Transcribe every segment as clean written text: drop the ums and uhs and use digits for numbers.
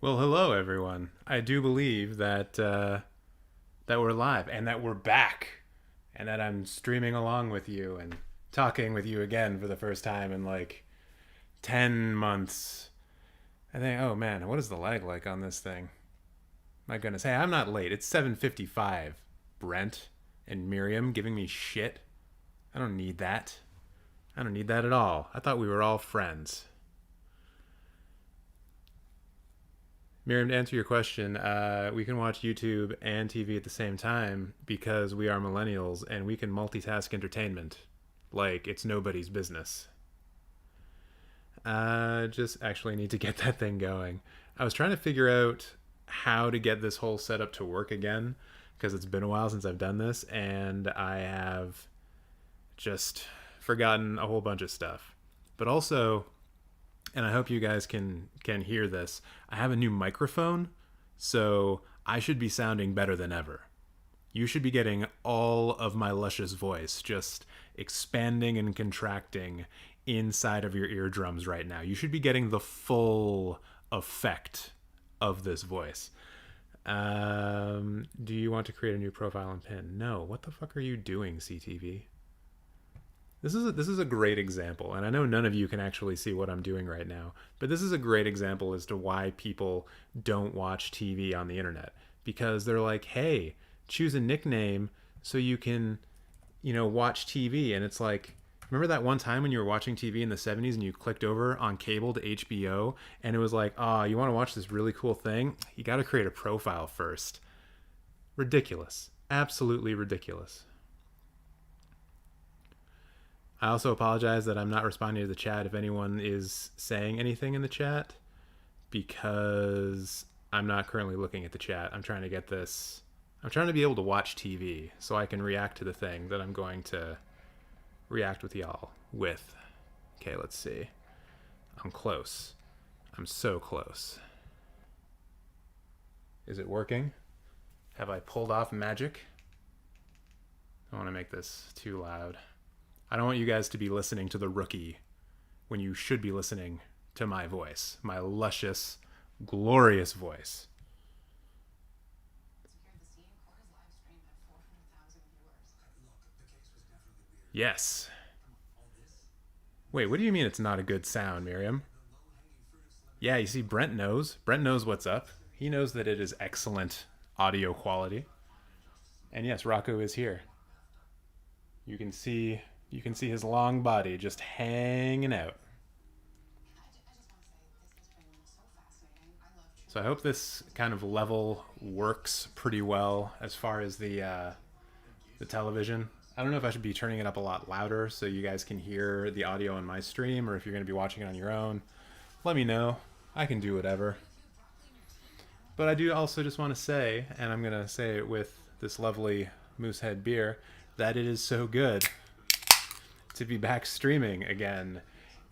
Well, hello everyone. I do believe that we're live and that we're back and that I'm streaming along with you and talking with you again for the first time in like 10 months. I think, oh man, what is the lag like on this thing? My goodness. Hey, I'm not late. It's 7:55. Brent and Miriam giving me shit. I don't need that. I don't need that at all. I thought we were all friends. Miriam, to answer your question, we can watch YouTube and TV at the same time because we are millennials and we can multitask entertainment like it's nobody's business. Just actually need to get that thing going. I was trying to figure out how to get this whole setup to work again because it's been a while since I've done this and I have just forgotten a whole bunch of stuff. But also, and I hope you guys can hear this. I have a new microphone, so I should be sounding better than ever. You should be getting all of my luscious voice just expanding and contracting inside of your eardrums right now. You should be getting the full effect of this voice. Do you want to create a new profile and pin? No. What the fuck are you doing, CTV? This is a great example, and I know none of you can actually see what I'm doing right now, but this is a great example as to why people don't watch TV on the internet, because they're like, hey, choose a nickname so you can, watch TV, and it's like, remember that one time when you were watching TV in the 70s and you clicked over on cable to HBO, and it was like, oh, you want to watch this really cool thing? You got to create a profile first. Ridiculous. Absolutely ridiculous. I also apologize that I'm not responding to the chat if anyone is saying anything in the chat because I'm not currently looking at the chat. I'm trying to get this. I'm trying to be able to watch TV so I can react to the thing that I'm going to react with y'all with. Okay, let's see. I'm close. I'm so close. Is it working? Have I pulled off magic? I don't want to make this too loud. I don't want you guys to be listening to the rookie when you should be listening to my voice, my luscious, glorious voice. Yes. Wait, what do you mean it's not a good sound, Miriam? Yeah, you see, Brent knows. Brent knows what's up. He knows that it is excellent audio quality. And yes, Rocco is here. You can see his long body just hanging out. So I hope this kind of level works pretty well as far as the television. I don't know if I should be turning it up a lot louder so you guys can hear the audio on my stream, or if you're going to be watching it on your own. Let me know. I can do whatever. But I do also just want to say, and I'm going to say it with this lovely Moosehead beer, that it is so good to be back streaming again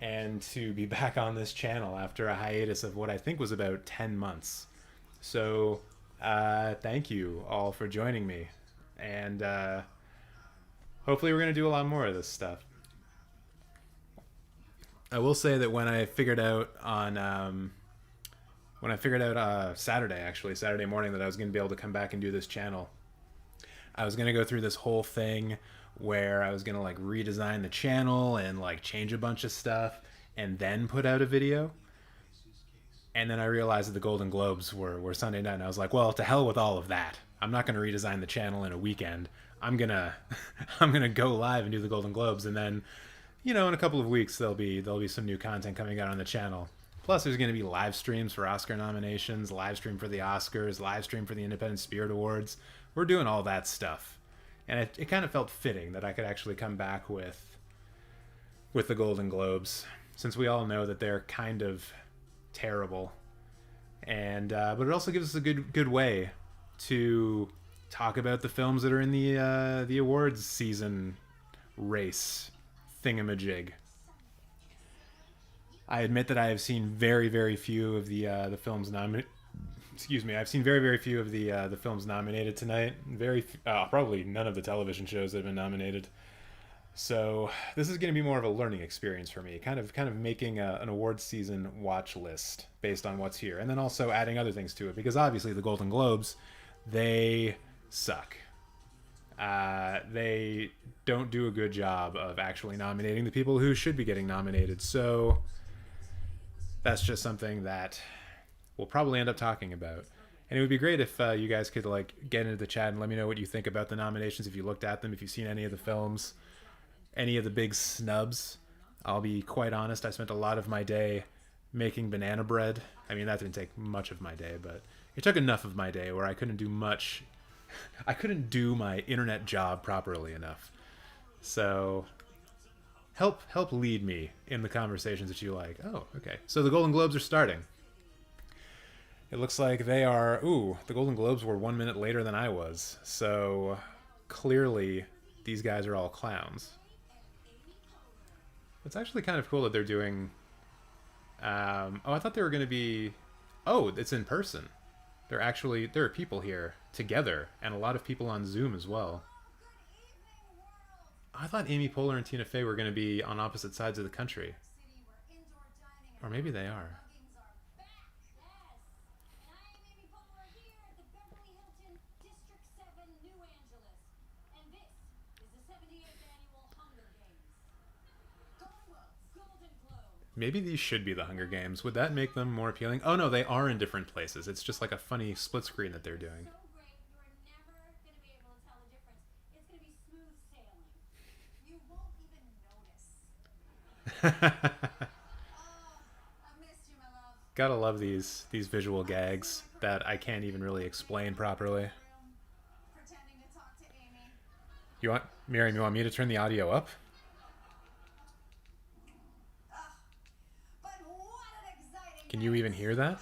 and to be back on this channel after a hiatus of what I think was about 10 months. So thank you all for joining me, and hopefully we're going to do a lot more of this stuff. I will say that when I figured out Saturday morning, that I was going to be able to come back and do this channel, I was going to go through this whole thing where I was going to like redesign the channel and like change a bunch of stuff and then put out a video. And then I realized that the Golden Globes were Sunday night, and I was like, well, to hell with all of that. I'm not going to redesign the channel in a weekend. I'm going to go live and do the Golden Globes, and then, in a couple of weeks there'll be some new content coming out on the channel. Plus there's going to be live streams for Oscar nominations, live stream for the Oscars, live stream for the Independent Spirit Awards. We're doing all that stuff. And it kind of felt fitting that I could actually come back with the Golden Globes, since we all know that they're kind of terrible. And but it also gives us a good way to talk about the films that are in the awards season race thingamajig. I admit that I have seen very, very few of the films nominated. Excuse me. I've seen very, very few of the films nominated tonight. Probably none of the television shows that have been nominated. So this is going to be more of a learning experience for me, kind of making an awards season watch list based on what's here, and then also adding other things to it because obviously the Golden Globes, they suck. They don't do a good job of actually nominating the people who should be getting nominated. So that's just something that we'll probably end up talking about. And it would be great if you guys could like get into the chat and let me know what you think about the nominations, if you looked at them, if you've seen any of the films, any of the big snubs. I'll be quite honest, I spent a lot of my day making banana bread. I mean, that didn't take much of my day, but it took enough of my day where I couldn't do much. I couldn't do my internet job properly enough. So help lead me in the conversations that you like. Oh, okay. So the Golden Globes are starting. It looks like they are... Ooh, the Golden Globes were 1 minute later than I was. So clearly these guys are all clowns. It's actually kind of cool that they're doing... oh, I thought they were going to be... Oh, it's in person. There are people here together, and a lot of people on Zoom as well. I thought Amy Poehler and Tina Fey were going to be on opposite sides of the country. Or maybe they are. Maybe these should be the Hunger Games. Would that make them more appealing? Oh no, they are in different places. It's just like a funny split screen that they're doing. Gotta love these visual gags that I can't even really explain properly. You want, Miriam, you want me to turn the audio up? Can you even hear that?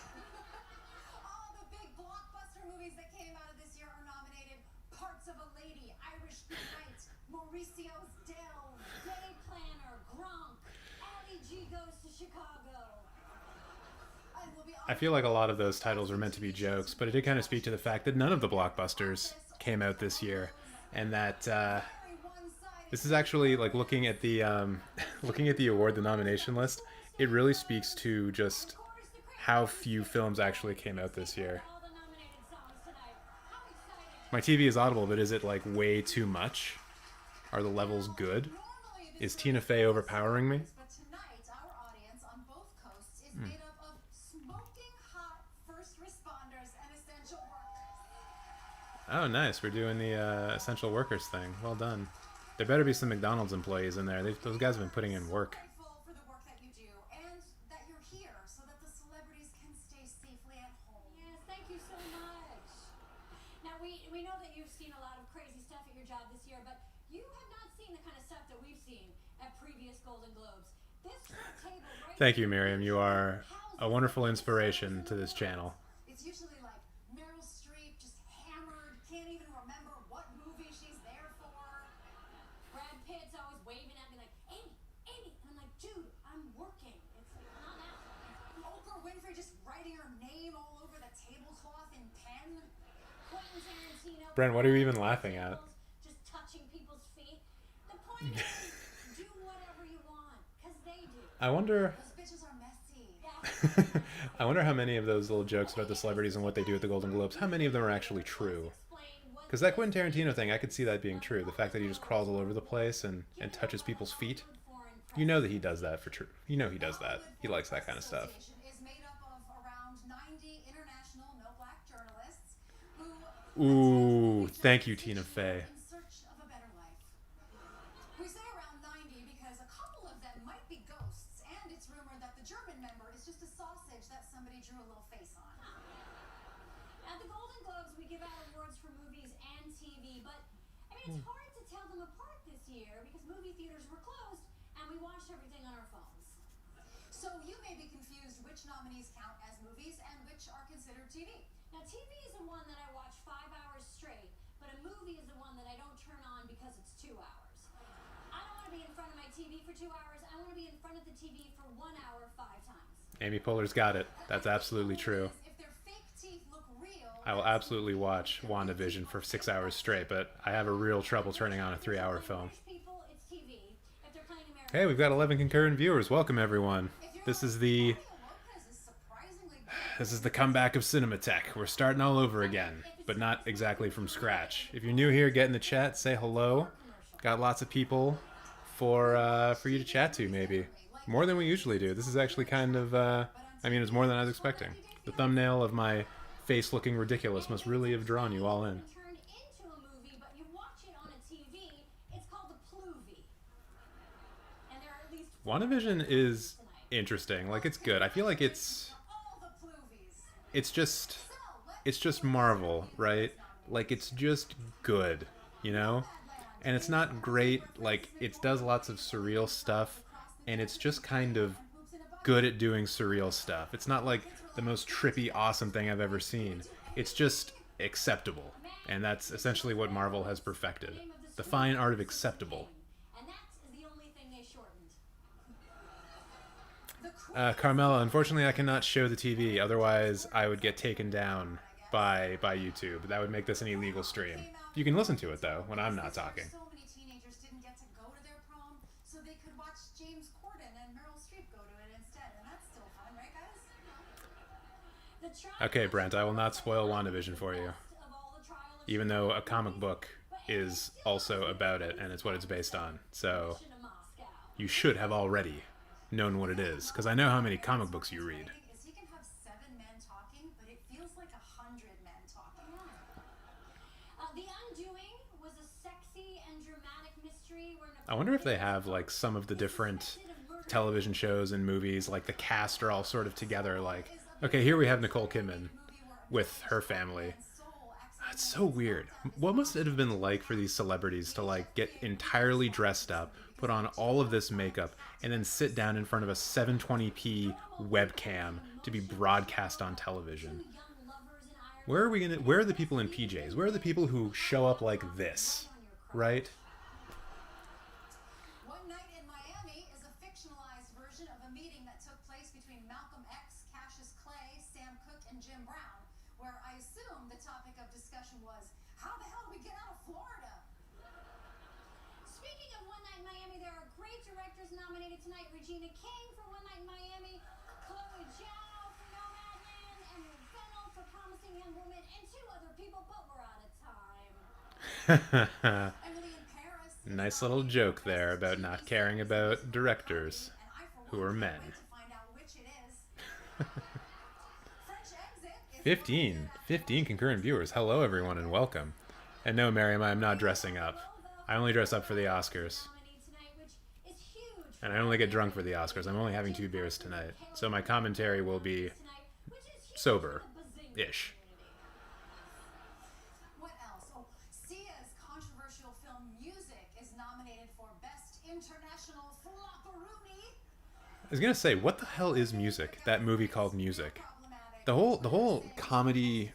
All the big blockbuster movies that came out of this year are nominated. Parts of a Lady, Irish Night, Mauricio's Dell, Day Planner, Gronk, Ali G Goes to Chicago. I feel like a lot of those titles were meant to be jokes, but it did kind of speak to the fact that none of the blockbusters came out this year, and that this is actually like looking at the the nomination list. It really speaks to just how few films actually came out this year. My TV is audible, but is it like way too much? Are the levels good? Is Tina Fey overpowering me? Oh, nice. We're doing the essential workers thing. Well done. There better be some McDonald's employees in there. Those guys have been putting in work. We know that you've seen a lot of crazy stuff at your job this year, but you have not seen the kind of stuff that we've seen at previous Golden Globes. This table right Thank you, Miriam. You are a wonderful inspiration to this channel. It's usually like Meryl Streep just hammered, can't even remember what movie she's there for. Brad Pitt's always waving at me like, Amy, Amy. And I'm like, dude, I'm working. It's like, not now. Oprah Winfrey just writing her name all over the tablecloth in pen. Brent, what are you even laughing at? Just touching people's feet. The point is, do whatever you want, because they do. I wonder... Those bitches are messy. I wonder how many of those little jokes about the celebrities and what they do at the Golden Globes, how many of them are actually true? Because that Quentin Tarantino thing, I could see that being true. The fact that he just crawls all over the place and touches people's feet. You know that he does that for true. You know he does that. He likes that kind of stuff. Ooh, thank you, Tina Fey. We say around 90 because a couple of them might be ghosts, and it's rumored that the German member is just a sausage that somebody drew a little face on. At the Golden Globes, we give out awards for movies and TV, but I mean, it's hard to tell them apart this year because movie theaters were closed and we watched everything on our phones. So you may be confused which nominees count as movies and which are considered TV. Now, TV is the one that I watch 5 hours straight, but a movie is the one that I don't turn on because it's 2 hours. I don't want to be in front of my TV for 2 hours. I want to be in front of the TV for 1 hour 5 times. Amy Poehler's got it. That's absolutely true. If their fake teeth look real, I will absolutely watch WandaVision for 6 hours straight, but I have a real trouble turning on a 3-hour film. People, it's TV. Hey, we've got 11 concurrent viewers. Welcome, everyone. This is the comeback of Cinematech. We're starting all over again, but not exactly from scratch. If you're new here, get in the chat, say hello. Got lots of people for you to chat to, maybe. More than we usually do. This is actually kind of, I mean, it's more than I was expecting. The thumbnail of my face looking ridiculous must really have drawn you all in. WandaVision is interesting. Like, it's good. I feel like it's just Marvel, right? Like, it's just good, you know? And it's not great. Like, it does lots of surreal stuff, and it's just kind of good at doing surreal stuff. It's not like the most trippy, awesome thing I've ever seen. It's just acceptable. And that's essentially what Marvel has perfected. The fine art of acceptable. Carmela, unfortunately I cannot show the TV, otherwise I would get taken down by YouTube. That would make this an illegal stream. You can listen to it, though, when I'm not talking. So many teenagers didn't get to go to their prom, so they could watch James Corden and Meryl Streep go to it instead, and that's still fun, right, guys? Okay, Brent, I will not spoil WandaVision for you. Even though a comic book is also about it, and it's what it's based on. So, you should have already known what it is, because I know how many comic books you read. He can have 7 men talking, but it feels like 100 men talking. The Undoing was a sexy and dramatic mystery where I wonder if they have, like, some of the different television shows and movies, like the cast are all sort of together, like, okay, here we have Nicole Kidman with her family. That's so weird. What must it have been like for these celebrities to, like, get entirely dressed up, put on all of this makeup, and then sit down in front of a 720p webcam to be broadcast on television? Where are the people in PJs? Where are the people who show up like this? Right? One Night in Miami is a fictionalized version of a meeting that took place between Malcolm X, Cassius Clay, Sam Cooke, and Jim Brown, where I assume the topic of discussion was, how the hell do we get out of Florida? Speaking of One Night in Miami, there are great directors nominated tonight. Regina King for One Night in Miami, Chloe Zhao for Nomadland, Emerald Fennell for Promising Young Woman, and 2 other people, but we're out of time. Emily in Paris. Nice little joke there about not caring about directors who are men. 15 concurrent viewers. Hello, everyone, and welcome. And no, Miriam, I am not dressing up. I only dress up for the Oscars. And I only get drunk for the Oscars. I'm only having 2 beers tonight. So my commentary will be sober-ish. What else? Oh, Sia's controversial film Music is nominated for Best International Flopperoonie. I was gonna say, what the hell is Music? That movie called Music. The whole comedy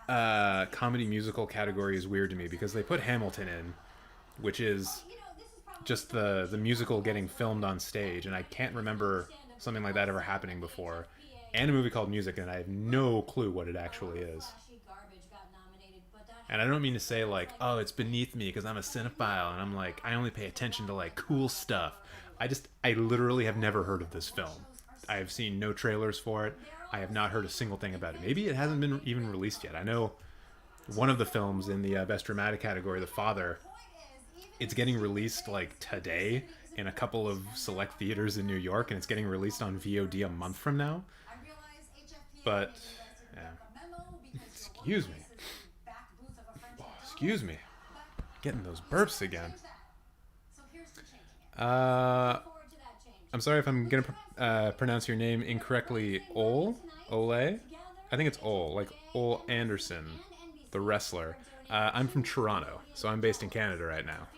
musical category is weird to me because they put Hamilton in, which is just the musical getting filmed on stage, and I can't remember something like that ever happening before. And a movie called Music, and I have no clue what it actually is. And I don't mean to say, like, oh, it's beneath me because I'm a cinephile, and I'm like, I only pay attention to, like, cool stuff. I literally have never heard of this film. I have seen no trailers for it. I have not heard a single thing about it. Maybe it hasn't been even released yet. I know one of the films in the Best Dramatic category, The Father, it's getting released, like, today in a couple of select theaters in New York, and it's getting released on VOD a month from now. But, yeah. Excuse me. Oh, excuse me. Getting those burps again. I'm sorry if I'm going to pronounce your name incorrectly. Ole? I think it's Ole, like Ole Anderson, the wrestler. I'm from Toronto, so I'm based in Canada right now.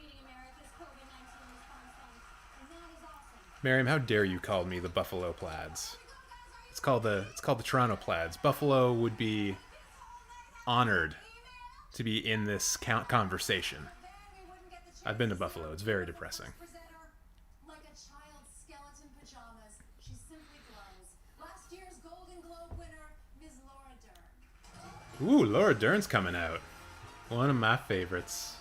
Miriam, how dare you call me the Buffalo Plaids? It's called the Toronto Plaids. Buffalo would be honored to be in this conversation. I've been to Buffalo. It's very depressing. Like a child's skeleton pajamas, she simply glows. Last year's Golden Globe winner, Ms. Laura Dern. Ooh, Laura Dern's coming out. One of my favorites.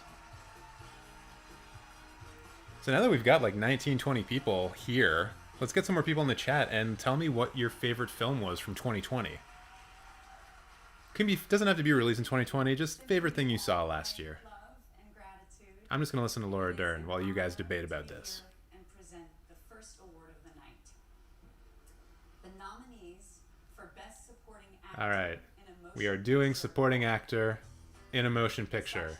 So now that we've got like 19, 20 people here, let's get some more people in the chat and tell me what your favorite film was from 2020. Doesn't have to be released in 2020, just favorite thing you saw last year. I'm just going to listen to Laura Dern while you guys debate about this. And present the first award of the night. The nominees for Best Supporting Actor. All right. We are doing Supporting Actor in a Motion Picture.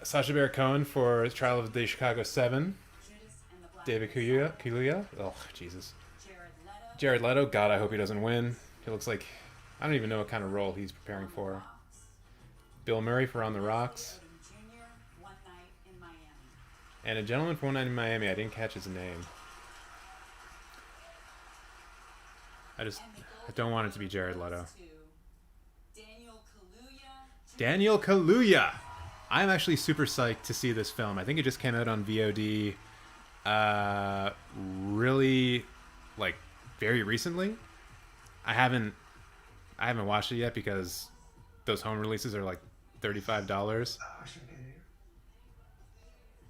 Sacha Baron Cohen for Trial of the Chicago 7. David Kaluuya. Oh, Jesus. Jared Leto. God, I hope he doesn't win. He looks like... I don't even know what kind of role he's preparing for. Bill Murray for On the Rocks. And A Gentleman for One Night in Miami. I didn't catch his name. I don't want it to be Jared Leto. Daniel Kaluuya! I'm actually super psyched to see this film. I think it just came out on VOD really, like, very recently. I haven't watched it yet because those home releases are like $35.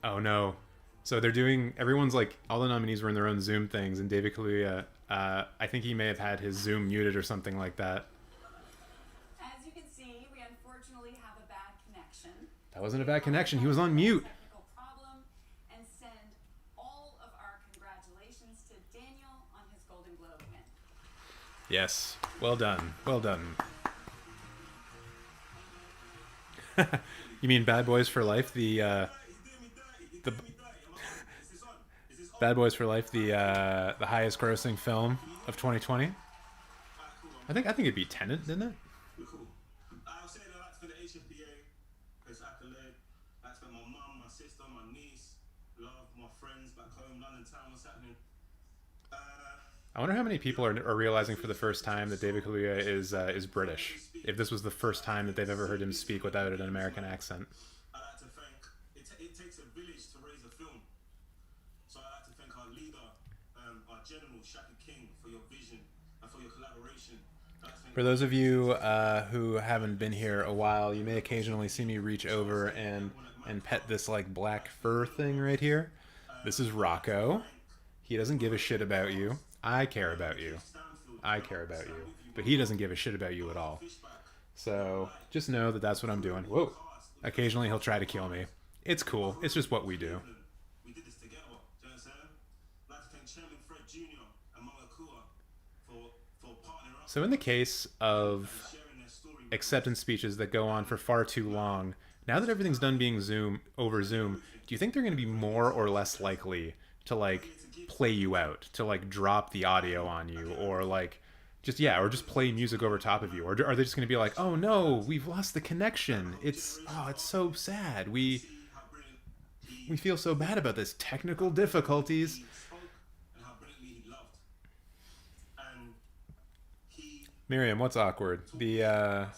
Oh no. So they're doing, everyone's like, all the nominees were in their own Zoom things, and David Kaluuya, I think he may have had his Zoom muted or something like that. As you can see, we unfortunately have a bad connection. That wasn't a bad connection. He was on mute. Technical problem, and send all of our congratulations to Daniel on his Golden Globe win. Yes. Well done. Well done. You mean Bad Boys for Life, the Bad Boys for Life, the highest grossing film of 2020? I think it beat Tenet, didn't it? I'll say that I like to spend the HFDA because I can live. I spend my mum, my sister, my niece, love, my friends back home, London town, what's happening. I wonder how many people are realizing for the first time that David Kaluuya is British. If this was the first time that they've ever heard him speak without an American accent. I like to thank, it takes a village to raise a film. So I like to thank our leader, our general, Shaka King, for your vision and for your collaboration. For those of you who haven't been here a while, you may occasionally see me reach over and pet this like black fur thing right here. This is Rocco. He doesn't give a shit about you. I care about you. I care about you. But he doesn't give a shit about you at all. So just know that that's what I'm doing. Whoa. Occasionally he'll try to kill me. It's cool. It's just what we do. We did this together. Do you understand? I'd like to thank Chairman Fred Jr. and Mama Kua for partnering up. So in the case of acceptance speeches that go on for far too long, now that everything's done being over Zoom, do you think they're going to be more or less likely to like play you out, to like drop the audio on you, or like just play music over top of you? Or are they just going to be like, oh no, we've lost the connection, it's so sad, we feel so bad about this, technical difficulties. Miriam, what's awkward? Am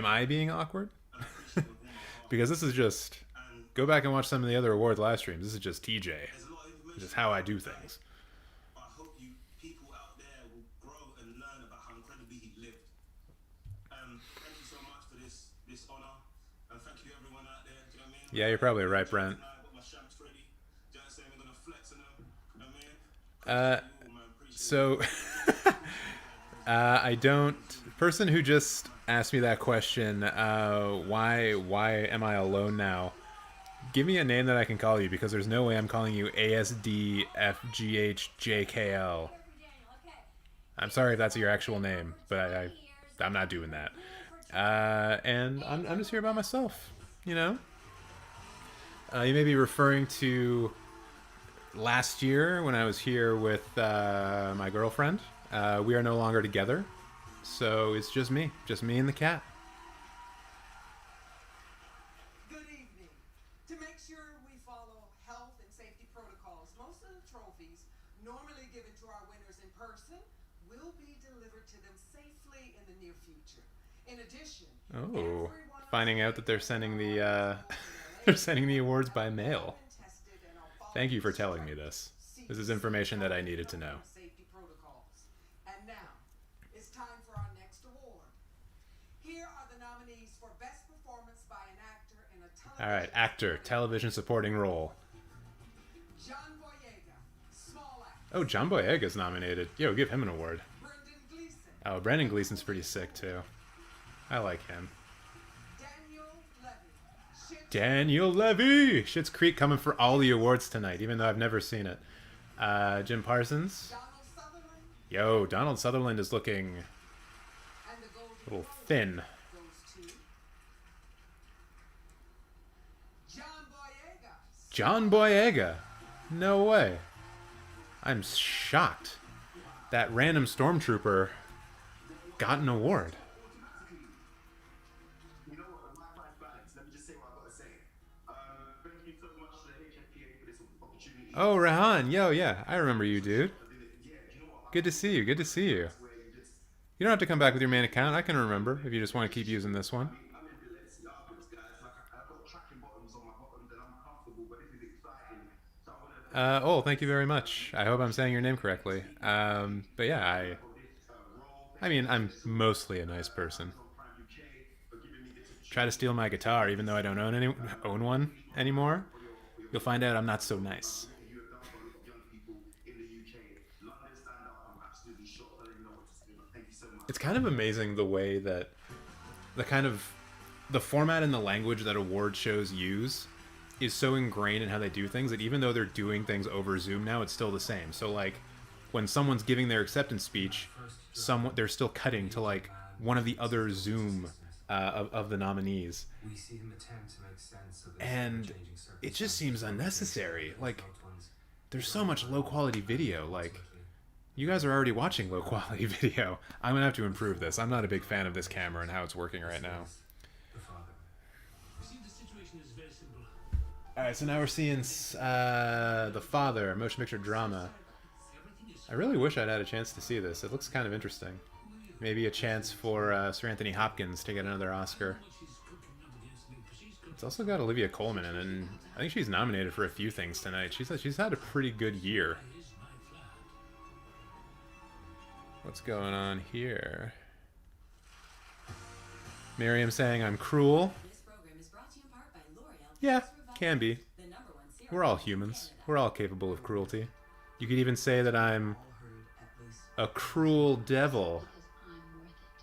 I being awkward? Because this is just, go back and watch some of the other awards live streams. This is just TJ. This is how I do things. I hope you people out there will grow and learn about how incredibly he lived. Thank you so much for this honor, and thank you everyone out there. Do you know what I mean? Yeah, you're probably right, Brent. So I don't. Person who just asked me that question, why am I alone now? Give me a name that I can call you, because there's no way I'm calling you ASDFGHJKL. I'm sorry if that's your actual name, but I'm not doing that. And I'm just here by myself, you know? You may be referring to last year when I was here with my girlfriend. We are no longer together, so it's just me and the cat. Good evening. To make sure we follow health and safety protocols, most of the trophies normally given to our winners in person will be delivered to them safely in the near future. In addition, finding out that they're sending the they're sending the awards by mail. Thank you for telling me this. This is information that I needed to know. Safety protocols. And now, it's time for our next award. Here are the nominees for Best Performance by an Actor in a Television All right, actor, television supporting role. John Boyega, small actor. Oh, John Boyega's nominated. Yo, give him an award. Brendan Gleeson, Oh, Brendan Gleeson's pretty sick too. I like him. Daniel Levy, Schitt's Daniel Levy! Schitt's Creek coming for all the awards tonight, even though I've never seen it. Jim Parsons. Donald Sutherland, Yo, Donald Sutherland is looking and the Golden a little Globe thin. goes to John Boyega. John Boyega. No way. I'm shocked. That random stormtrooper got an award. You know what? Life balance. Let me just say what I've got to say. Thank you so much to the HFPA for this opportunity. Oh, Rehan. Yo, yeah. I remember you, dude. Yeah, you know what? Good to see you. Good to see you. Where you just, You don't have to come back with your main account. I can remember if you just want to keep using this one. I'm in Balenciagas, guys. Like, I've got tracking bottoms on my bottoms and I'm comfortable, but this is exciting. So I want to Oh, thank you very much. I hope I'm saying your name correctly. But yeah, I mean, I'm mostly a nice person. Try to steal my guitar, even though I don't own one anymore. You'll find out I'm not so nice. you have done for a lot of young people in the UK. London stand up. I'm absolutely shocked. I don't even know what to say, but thank you so much. It's kind of amazing the way that the format and the language that award shows use is so ingrained in how they do things that even though they're doing things over Zoom now, it's still the same. So like when someone's giving their acceptance speech, they're still cutting to like one of the other Zoom of the nominees. We see him attempt to make sense of this And changing it just circumstances. seems unnecessary. Like Loved ones. there's so much low quality video. Like you guys are already watching low quality video. I'm gonna have to improve this. I'm not a big fan of this camera and how it's working right now. The father. You see, the situation is very simple. All right, so now we're seeing The Father, motion picture drama. Everything is I really wish I'd had a chance to see this. It looks kind of interesting. Maybe a chance for Sir Anthony Hopkins to get another Oscar. she's cooking up against me, but she's cooking. It's also got Olivia Colman in it, and I think she's nominated for a few things tonight. She's had a pretty good year. Here's my flag. What's going on here? Miriam saying I'm cruel. This program is brought to you in part by L'Oreal. Yeah, Plus Revive, can be. the #1 serum We're all in humans. Canada. We're all capable of cruelty. You could even say that I'm All heard at least. a cruel devil,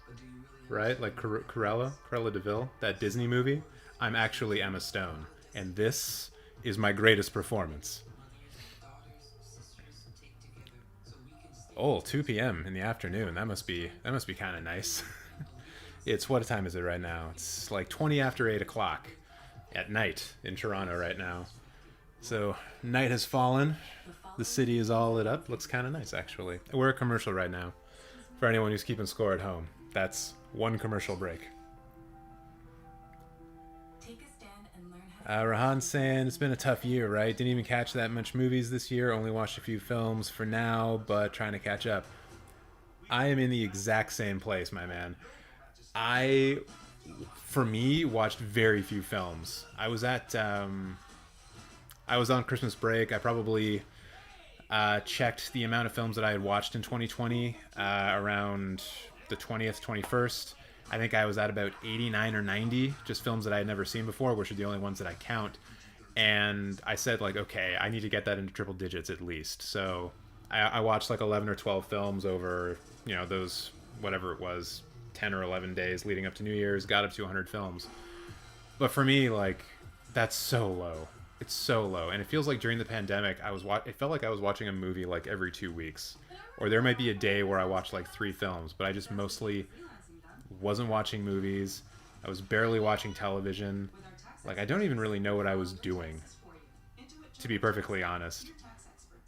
But do you really right? Like Cruella DeVille, that Disney movie. I'm actually Emma Stone, and this is my greatest performance. daughters, sisters take together so we can stay Oh, 2 p.m. in the afternoon. That must be kind of nice. It's what time is it right now? It's like 20 after 8 o'clock at night in Toronto right now. So night has fallen. The city is all lit up. Looks kind of nice actually. We're a commercial right now. For anyone who's keeping score at home, that's one commercial break. Take a stand and learn how to Rahan saying it's been a tough year, right? Didn't even catch that much movies this year. Only watched a few films for now, but trying to catch up. I am in the exact same place, my man. For me, watched very few films. I was on Christmas break. I probably checked the amount of films that I had watched in 2020 around the 20th, 21st. I think I was at about 89 or 90, just films that I had never seen before, which are the only ones that I count. And I said, like, okay, I need to get that into triple digits at least. So I watched like 11 or 12 films over, those, whatever it was, 10 or 11 days leading up to New Year's, got up to 100 films. But for me, like, that's so low. It's so low. And it feels like during the pandemic, it felt like I was watching a movie like every 2 weeks. Or there might be a day where I watched like 3 films, but I just mostly wasn't watching movies. I was barely watching television. Like, I don't even really know what I was doing, to be perfectly honest.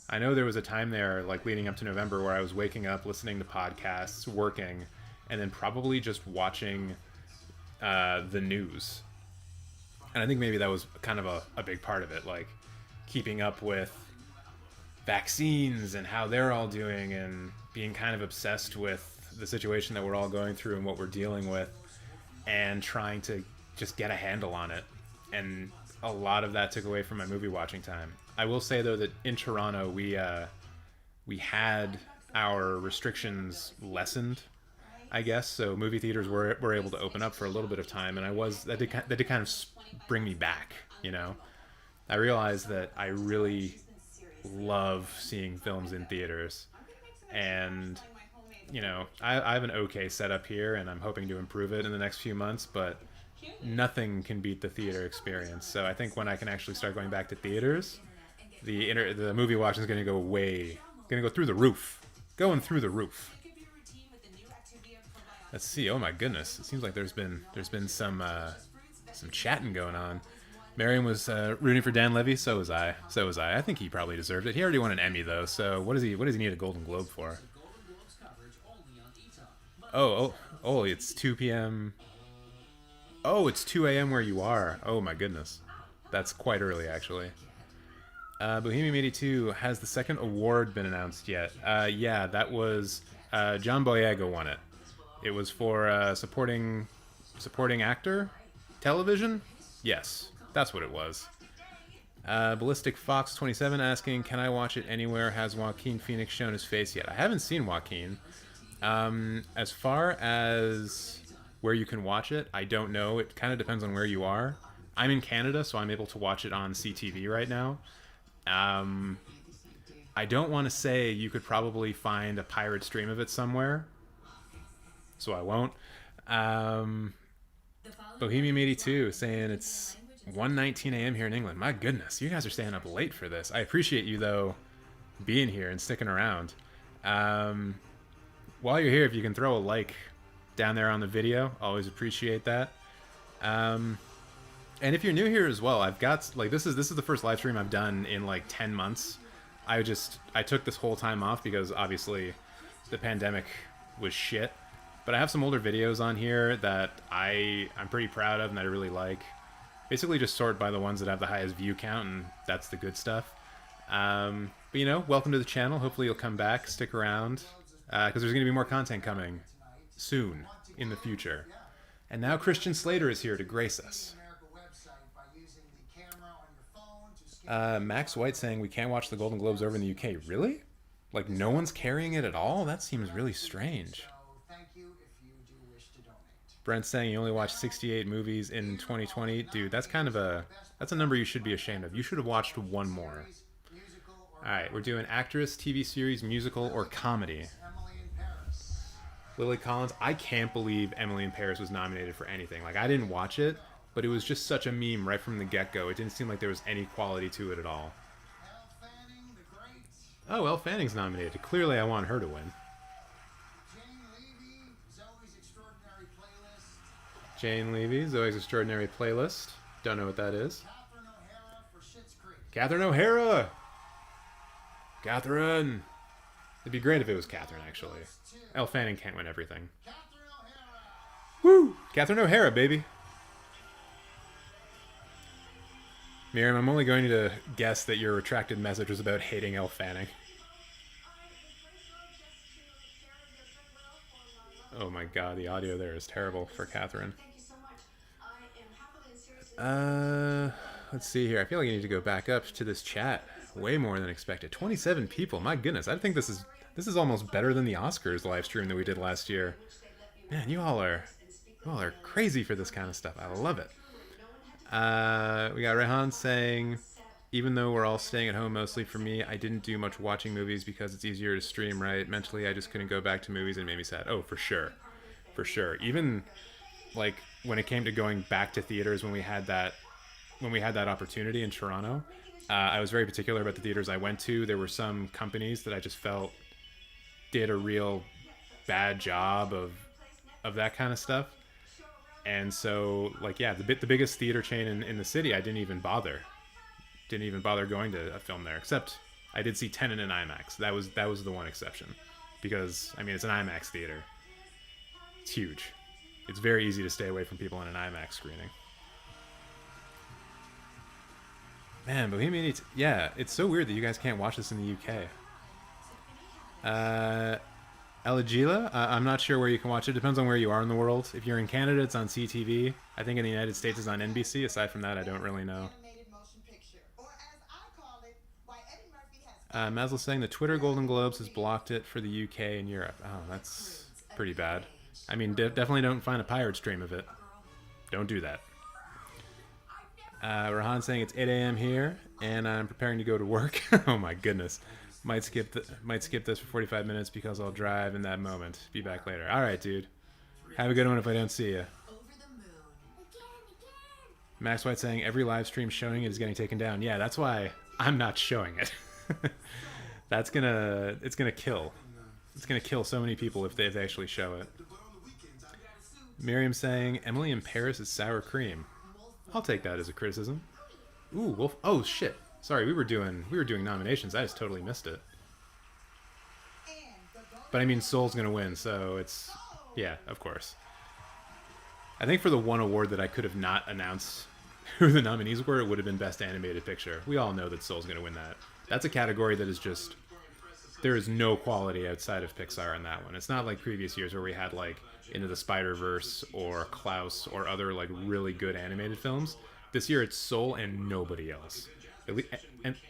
I know there was a time there, like leading up to November, where I was waking up, listening to podcasts, working, and then probably just watching the news. And I think maybe that was kind of a big part of it, like keeping up with vaccines and how they're all doing and being kind of obsessed with the situation that we're all going through and what we're dealing with and trying to just get a handle on it. And a lot of that took away from my movie watching time. I will say though that in Toronto we had our restrictions lessened I guess. So movie theaters were able to open up for a little bit of time, and that did kind of bring me back. You know, I realized that I really love seeing films in theaters, and you know, I have an okay setup here, and I'm hoping to improve it in the next few months, but nothing can beat the theater experience. So I think when I can actually start going back to theaters, the movie watching is going to go through the roof, going through the roof. Let's see. Oh my goodness, it seems like there's been some chatting going on. Marion was rooting for Dan Levy. So was I. I think he probably deserved it. He already won an Emmy though. So what does he need a Golden Globe for? Oh, it's 2 p.m. Oh, it's 2 a.m. where you are. Oh my goodness. That's quite early, actually. Bohemian 82, has the second award been announced yet? Yeah, that was... John Boyega won it. It was for supporting actor? Television? Yes, that's what it was. Ballistic Fox 27 asking, can I watch it anywhere? Has Joaquin Phoenix shown his face yet? I haven't seen Joaquin. As far as where you can watch it, I don't know. It kind of depends on where you are. I'm in Canada, so I'm able to watch it on CTV right now. I don't want to say you could probably find a pirate stream of it somewhere, so I won't. Bohemian 82 saying it's 1:19 a.m. here in England. My goodness, you guys are staying up late for this. I appreciate you, though, being here and sticking around. While you're here, if you can throw a like down there on the video, always appreciate that. And if you're new here as well, I've got, like, this is the first live stream I've done in like 10 months. I took this whole time off because obviously the pandemic was shit. But I have some older videos on here that I'm pretty proud of and that I really like. Basically just sort by the ones that have the highest view count, and that's the good stuff. But you know, welcome to the channel. Hopefully you'll come back, stick around, because there's going to be more content coming soon in the future. And now Christian Slater is here to grace us. Max White saying we can't watch the Golden Globes over in the UK. Really? Like no one's carrying it at all? That seems really strange. Brent saying you only watched 68 movies in 2020. Dude, that's a number you should be ashamed of. You should have watched one more. Alright, we're doing actress, TV series, musical, or comedy. Lily Collins, I can't believe Emily in Paris was nominated for anything. Like, I didn't watch it, but it was just such a meme right from the get-go. It didn't seem like there was any quality to it at all. Oh, Elle Fanning's nominated. Clearly I want her to win. Jane Levy, Zoe's Extraordinary Playlist. Don't know what that is. Catherine O'Hara! Catherine! It'd be great if it was Catherine, actually. Elle Fanning can't win everything. Woo! Catherine O'Hara, baby! Miriam, I'm only going to guess that your retracted message was about hating Elle Fanning. Oh my god, the audio there is terrible for Catherine. Let's see here. I feel like I need to go back up to this chat. Way more than expected. 27 people. My goodness. I think this is almost better than the Oscars live stream that we did last year. Man, you all are crazy for this kind of stuff. I love it. We got Rehan saying, even though we're all staying at home mostly, for me, I didn't do much watching movies because it's easier to stream, right? Mentally, I just couldn't go back to movies and it made me sad. Oh, for sure. For sure. Even like when it came to going back to theaters when we had that opportunity in Toronto, I was very particular about the theaters I went to. There were some companies that I just felt did a real bad job of that kind of stuff. And so, like, yeah, the biggest theater chain in the city, I didn't even bother going to a film there, except I did see Tenet in IMAX. That was the one exception, because I mean it's an IMAX theater. It's huge. It's very easy to stay away from people in an IMAX screening. Man, Bohemian, yeah, it's so weird that you guys can't watch this in the UK. Eligila, I'm not sure where you can watch it. Depends on where you are in the world. If you're in Canada, it's on CTV. I think in the United States it's on NBC. Aside from that, I don't really know. Maslow's saying the Twitter Golden Globes has blocked it for the UK and Europe. Oh, that's pretty bad. I mean, definitely don't find a pirate stream of it. Don't do that. Rahan saying it's 8 a.m. here, and I'm preparing to go to work. Oh my goodness. Might skip this for 45 minutes because I'll drive in that moment. Be back later. All right, dude. Have a good one if I don't see you. Max White saying every live stream showing it is getting taken down. Yeah, that's why I'm not showing it. It's gonna kill. It's gonna kill so many people if they actually show it. Miriam saying Emily in Paris is sour cream. I'll take that as a criticism. Ooh, Wolf. Oh shit. Sorry, we were doing nominations. I just totally missed it. But I mean, Soul's gonna win, so it's, yeah, of course. I think for the one award that I could have not announced who the nominees were, it would have been Best Animated Picture. We all know that Soul's gonna win that. That's a category that is just, there is no quality outside of Pixar in that one. It's not like previous years where we had like Into the Spider-Verse or Klaus or other like really good animated films. This year it's Soul and nobody else.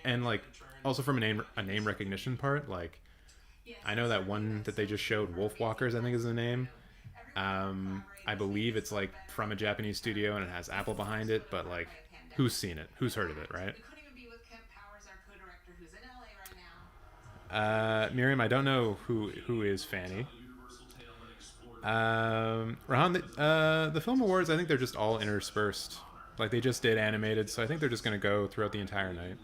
And like also from a name recognition part, like I know that one that they just showed, Wolfwalkers, I think is the name. I believe it's like from a Japanese studio and it has Apple behind it, but like who's seen it? Who's heard of it, right? Miriam, I don't know who is Fanny. Rahan, the film awards, I think they're just all interspersed. Like they just did animated, so I think they're just going to go throughout the entire night.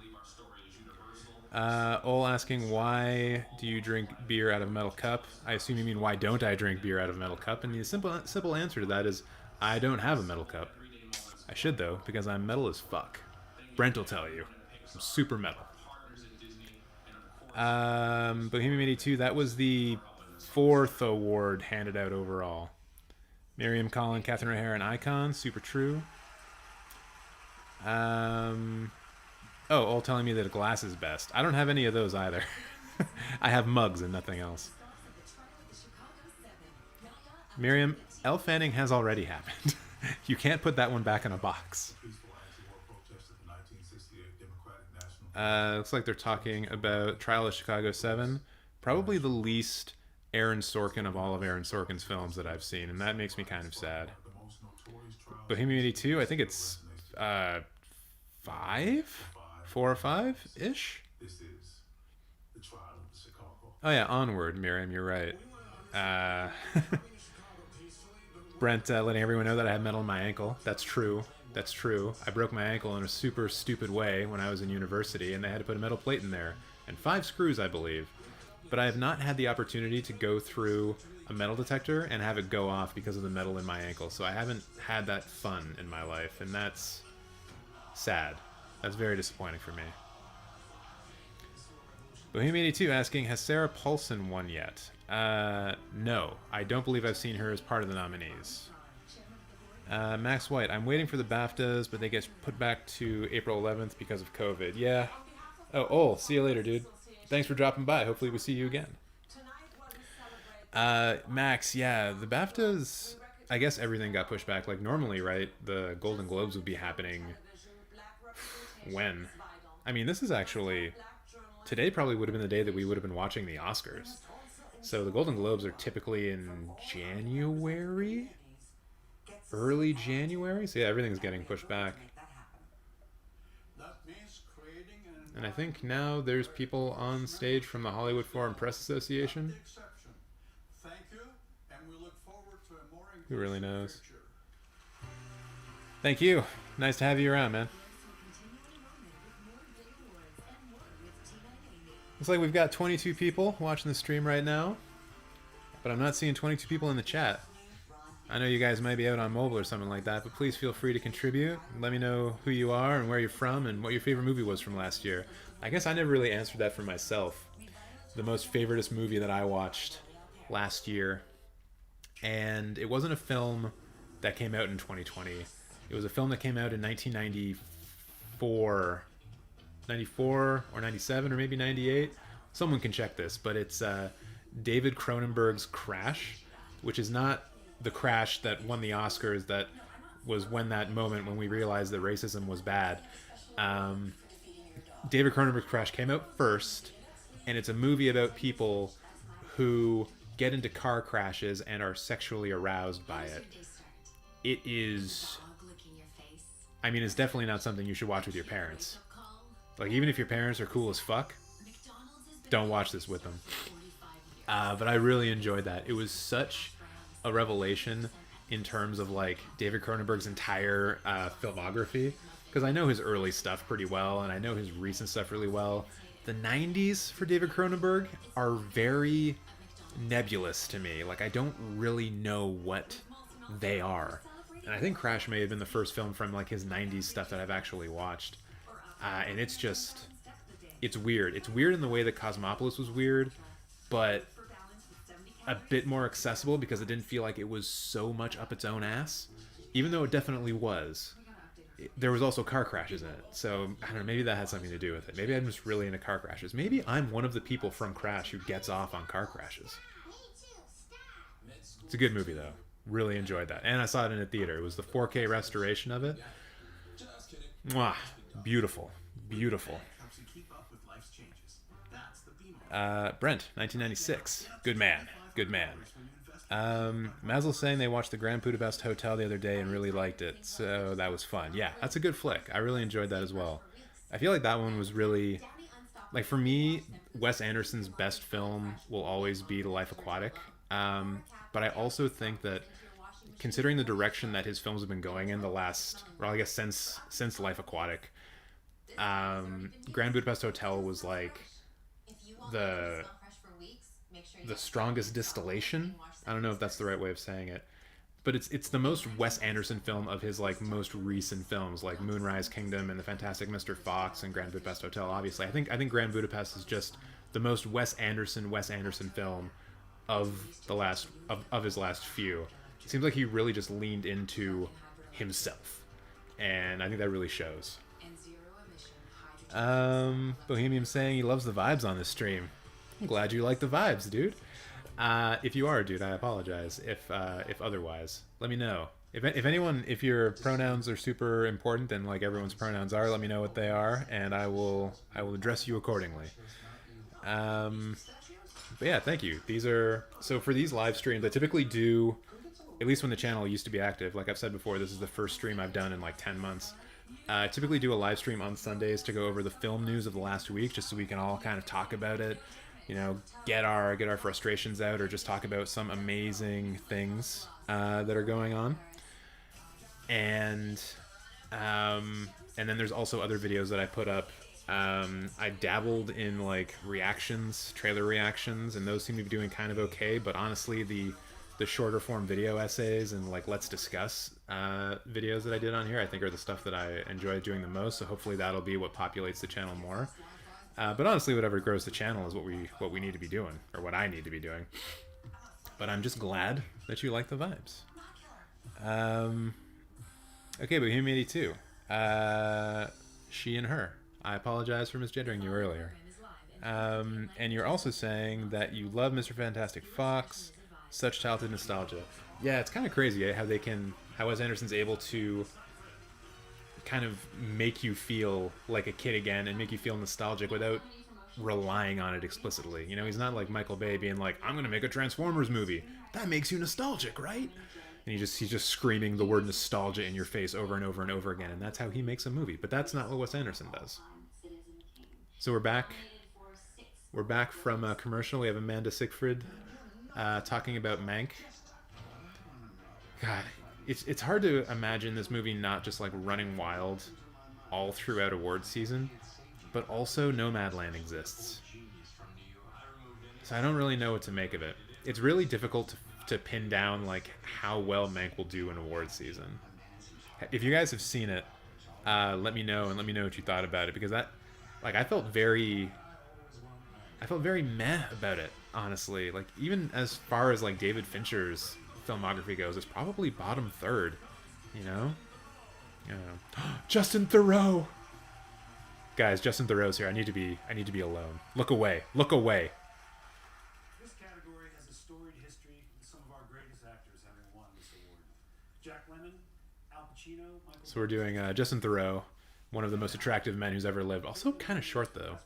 Ol asking, why do you drink beer out of a metal cup? I assume you mean why don't I drink beer out of a metal cup? And the simple answer to that is I don't have a metal cup. I should though, because I'm metal as fuck. Brent will tell you. I'm super metal. Bohemian 82, that was the 4th award handed out overall. Miriam Collin, Catherine O'Hara, and Icon, super true. All telling me that a glass is best. I don't have any of those either. I have mugs and nothing else. Miriam, Elle Fanning has already happened. You can't put that one back in a box. Looks like they're talking about Trial of Chicago 7. Probably the least Aaron Sorkin of all of Aaron Sorkin's films that I've seen, and that makes me kind of sad. Bohemian 82, I think it's 5? 4 or 5-ish? Oh yeah, Onward, Miriam, you're right. Brent letting everyone know that I have metal in my ankle. That's true. That's true. I broke my ankle in a super stupid way when I was in university, and they had to put a metal plate in there. And 5 screws, I believe. But I have not had the opportunity to go through a metal detector and have it go off because of the metal in my ankle. So I haven't had that fun in my life, and that's sad. That's very disappointing for me. Bohemian 82 asking, has Sarah Paulson won yet? No. I don't believe I've seen her as part of the nominees. Max White, I'm waiting for the BAFTAs, but they get put back to April 11th because of COVID. Yeah. Oh, see you later, dude. Thanks for dropping by. Hopefully we see you again. Max, yeah, the BAFTAs, I guess everything got pushed back. Like normally, right, the Golden Globes would be happening when? I mean, this is actually, today probably would have been the day that we would have been watching the Oscars. So the Golden Globes are typically in January? Early January? So yeah, everything's getting pushed back. And I think now there's people on stage from the Hollywood Foreign Press Association. Who really knows? Thank you. Nice to have you around, man. Looks like we've got 22 people watching the stream right now, but I'm not seeing 22 people in the chat. I know you guys might be out on mobile or something like that, but please feel free to contribute. Let me know who you are and where you're from and what your favorite movie was from last year. I guess I never really answered that for myself. The most favoriteest movie that I watched last year. And it wasn't a film that came out in 2020. It was a film that came out in 1994. 94 or 97 or maybe 98. Someone can check this, but it's David Cronenberg's Crash, which is not the Crash that won the Oscars, that was when that moment when we realized that racism was bad. David Cronenberg's Crash came out first, and it's a movie about people who get into car crashes and are sexually aroused by it, it is, I mean, it's definitely not something you should watch with your parents. Like, even if your parents are cool as fuck, don't watch this with them. But I really enjoyed that. It was such a revelation in terms of like David Cronenberg's entire filmography, because I know his early stuff pretty well and I know his recent stuff really well. The 90s for David Cronenberg are very nebulous to me. Like, I don't really know what they are. And I think Crash may have been the first film from like his 90s stuff that I've actually watched. And it's just, it's weird. It's weird in the way that Cosmopolis was weird, but a bit more accessible because it didn't feel like it was so much up its own ass, even though it definitely was. There was also car crashes in it, so I don't know, maybe that had something to do with it. Maybe I'm just really into car crashes. Maybe I'm one of the people from Crash who gets off on car crashes. It's a good movie though. Really enjoyed that, and I saw it in a theater. It was the 4K restoration of it. Mwah, beautiful, beautiful. Brent, 1996. Good man. Good man. Mazel's saying they watched the Grand Budapest Hotel the other day and really liked it, so that was fun. Yeah, that's a good flick. I really enjoyed that as well. I feel like that one was really, like, for me, Wes Anderson's best film will always be The Life Aquatic. But I also think that, considering the direction that his films have been going in the last, well, I guess since Life Aquatic, Grand Budapest Hotel was like the strongest distillation. I don't know if that's the right way of saying it, but it's the most Wes Anderson film of his like most recent films, like Moonrise Kingdom and The Fantastic Mr. Fox and Grand Budapest Hotel. Obviously, I think Grand Budapest is just the most Wes Anderson film of the last of his last few. It seems like he really just leaned into himself, and I think that really shows. Bohemian saying he loves the vibes on this stream. I'm glad you like the vibes, dude. If you are, dude, I apologize. If otherwise, let me know. If anyone, if your pronouns are super important, then like everyone's pronouns are, let me know what they are, and I will address you accordingly. But yeah, thank you. So for these live streams, I typically do, at least when the channel used to be active, like I've said before, this is the first stream I've done in like 10 months. I typically do a live stream on Sundays to go over the film news of the last week, just so we can all kind of talk about it, you know, get our frustrations out, or just talk about some amazing things that are going on. And then there's also other videos that I put up. I dabbled in like reactions, trailer reactions, and those seem to be doing kind of okay, but honestly the shorter form video essays and like let's discuss videos that I did on here, I think are the stuff that I enjoy doing the most, so hopefully that'll be what populates the channel more. But honestly, whatever grows the channel is what we need to be doing, or what I need to be doing. But I'm just glad that you like the vibes. Okay, Bohemian 82. She and her. I apologize for misgendering you earlier. And you're also saying that you love Mr. Fantastic Fox. Such childhood nostalgia. Yeah, it's kind of crazy how Wes Anderson's able to kind of make you feel like a kid again and make you feel nostalgic without relying on it explicitly. You know, he's not like Michael Bay being like, I'm gonna make a Transformers movie. That makes you nostalgic, right? And he's just screaming the word nostalgia in your face over and over and over again, and that's how he makes a movie. But that's not what Wes Anderson does. So we're back from a commercial. We have Amanda Seyfried talking about Mank. God, it's hard to imagine this movie not just like running wild all throughout awards season, but also Nomadland exists. So I don't really know what to make of it. It's really difficult to pin down like how well Mank will do in awards season. If you guys have seen it, let me know, and let me know what you thought about it, because I felt very meh about it, honestly. Like, even as far as like David Fincher's filmography goes, it's probably bottom third, you know? Justin Theroux! Guys, Justin Theroux's here. I need to be alone. Look away. Look away. This category has a storied history with some of our greatest actors having won this award. Jack Lemmon, Al Pacino, Michael... So we're doing Justin Theroux, one of the most attractive men who's ever lived. Also kind of short, though.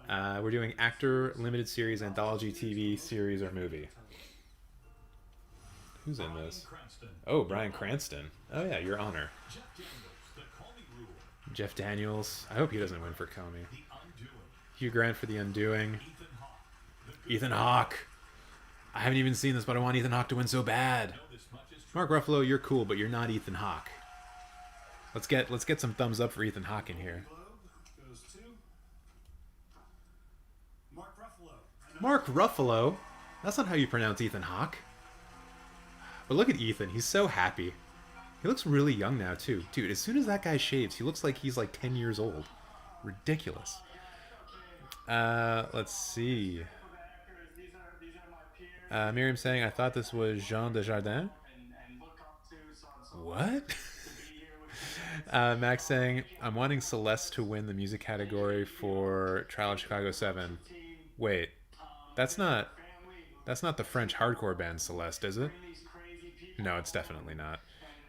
We're doing actor, limited series, anthology, TV series, or movie. Who's in this? Oh, Bryan Cranston. Oh yeah, Your Honor. Jeff Daniels. I hope he doesn't win for Comey. Hugh Grant for The Undoing. Ethan Hawke. I haven't even seen this, but I want Ethan Hawke to win so bad. Mark Ruffalo, you're cool, but you're not Ethan Hawke. Let's get some thumbs up for Ethan Hawke in here. Goes to Mark Ruffalo. Mark Ruffalo? That's not how you pronounce Ethan Hawke. But look at Ethan. He's so happy. He looks really young now, too. Dude, as soon as that guy shaves, he looks like he's like 10 years old. Ridiculous. Let's see. Miriam saying, I thought this was Jean Desjardins. What? Max saying, I'm wanting Celeste to win the music category for Trial of Chicago 7. Wait, that's not the French hardcore band Celeste, is it? No, it's definitely not.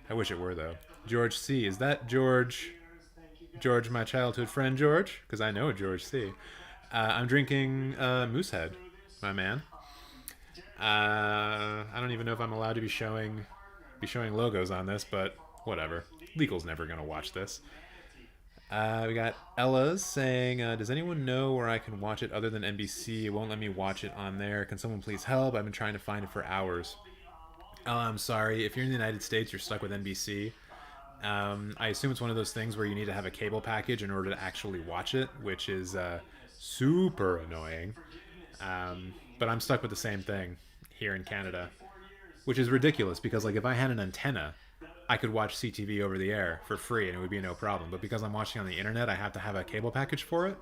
I wish it were, though. George C. Is that George, my childhood friend George? Because I know George C. I'm drinking Moosehead, my man. I don't even know if I'm allowed to be showing logos on this, but whatever. Legal's never going to watch this. We got Ella's saying, does anyone know where I can watch it other than NBC? It won't let me watch it on there. Can someone please help? I've been trying to find it for hours. Ella, I'm sorry. If you're in the United States, you're stuck with NBC. I assume it's one of those things where you need to have a cable package in order to actually watch it, which is super annoying. But I'm stuck with the same thing here in Canada, which is ridiculous because, like, if I had an antenna, I could watch CTV over the air for free and it would be no problem. But because I'm watching on the internet, I have to have a cable package for it.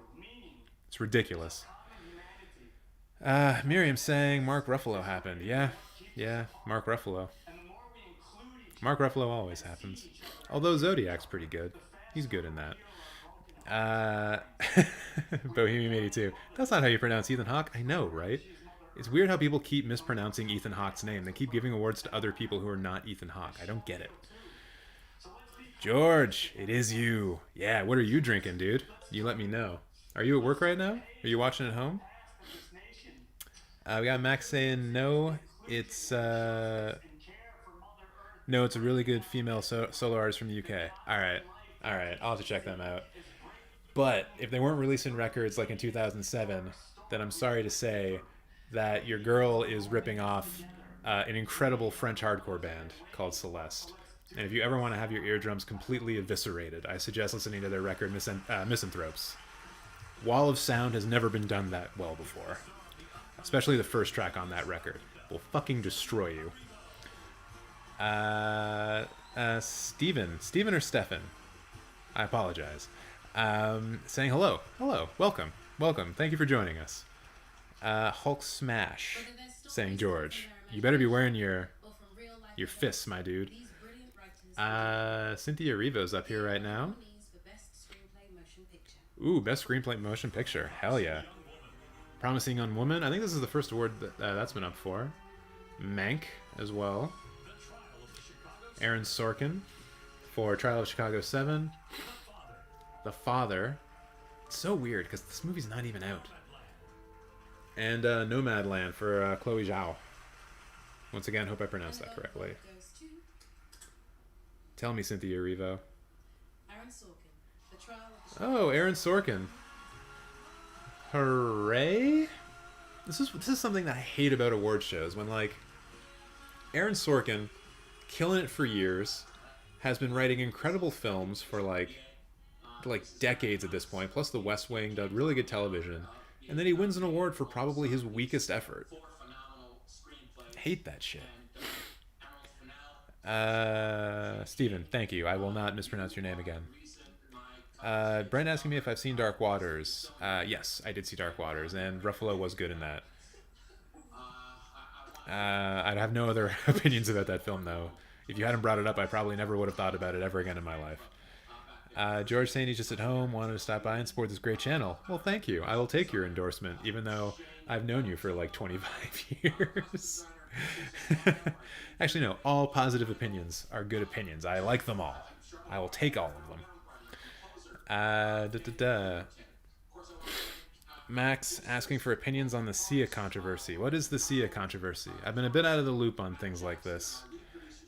It's ridiculous. Miriam saying Mark Ruffalo happened. Yeah, Mark Ruffalo. Mark Ruffalo always happens. Although Zodiac's pretty good. He's good in that. Bohemian 82. That's not how you pronounce Ethan Hawke. I know, right? It's weird how people keep mispronouncing Ethan Hawke's name. They keep giving awards to other people who are not Ethan Hawke. I don't get it. George, it is you. Yeah, what are you drinking, dude? You let me know. Are you at work right now? Are you watching at home? We got Max saying no. It's a really good female solo artist from the UK. All right. I'll have to check them out. But if they weren't releasing records like in 2007, then I'm sorry to say that your girl is ripping off an incredible French hardcore band called Celeste. And if you ever want to have your eardrums completely eviscerated, I suggest listening to their record Misanthropes. Wall of Sound has never been done that well before. Especially the first track on that record. Will fucking destroy you. Steven or Stefan? I apologize. Saying hello. Welcome. Thank you for joining us. Hulk Smash saying George, you better be wearing your fists, my dude. Cynthia Erivo's up here right now. Ooh, best screenplay motion picture. Hell yeah. Promising Young Woman. I think this is the first award that's been up for. Mank as well. Aaron Sorkin for Trial of Chicago 7. The Father. It's so weird because this movie's not even out. And Nomadland for Chloe Zhao. Once again, hope I pronounced that correctly. Tell me, Cynthia Erivo. Oh, Aaron Sorkin. Hooray! This is something that I hate about award shows. When, like, Aaron Sorkin, killing it for years, has been writing incredible films for like decades at this point, plus The West Wing, did really good television, and then he wins an award for probably his weakest effort. Hate that shit. Steven, thank you. I will not mispronounce your name again. Brent asking me if I've seen Dark Waters. Yes, I did see Dark Waters, and Ruffalo was good in that. I'd have no other opinions about that film, though. If you hadn't brought it up, I probably never would have thought about it ever again in my life. George saying he's just at home, wanted to stop by and support this great channel. Well, thank you. I will take your endorsement, even though I've known you for like 25 years. Actually, no. All positive opinions are good opinions. I like them all. I will take all of them. Max asking for opinions on the Sia controversy. What is the Sia controversy? I've been a bit out of the loop on things like this.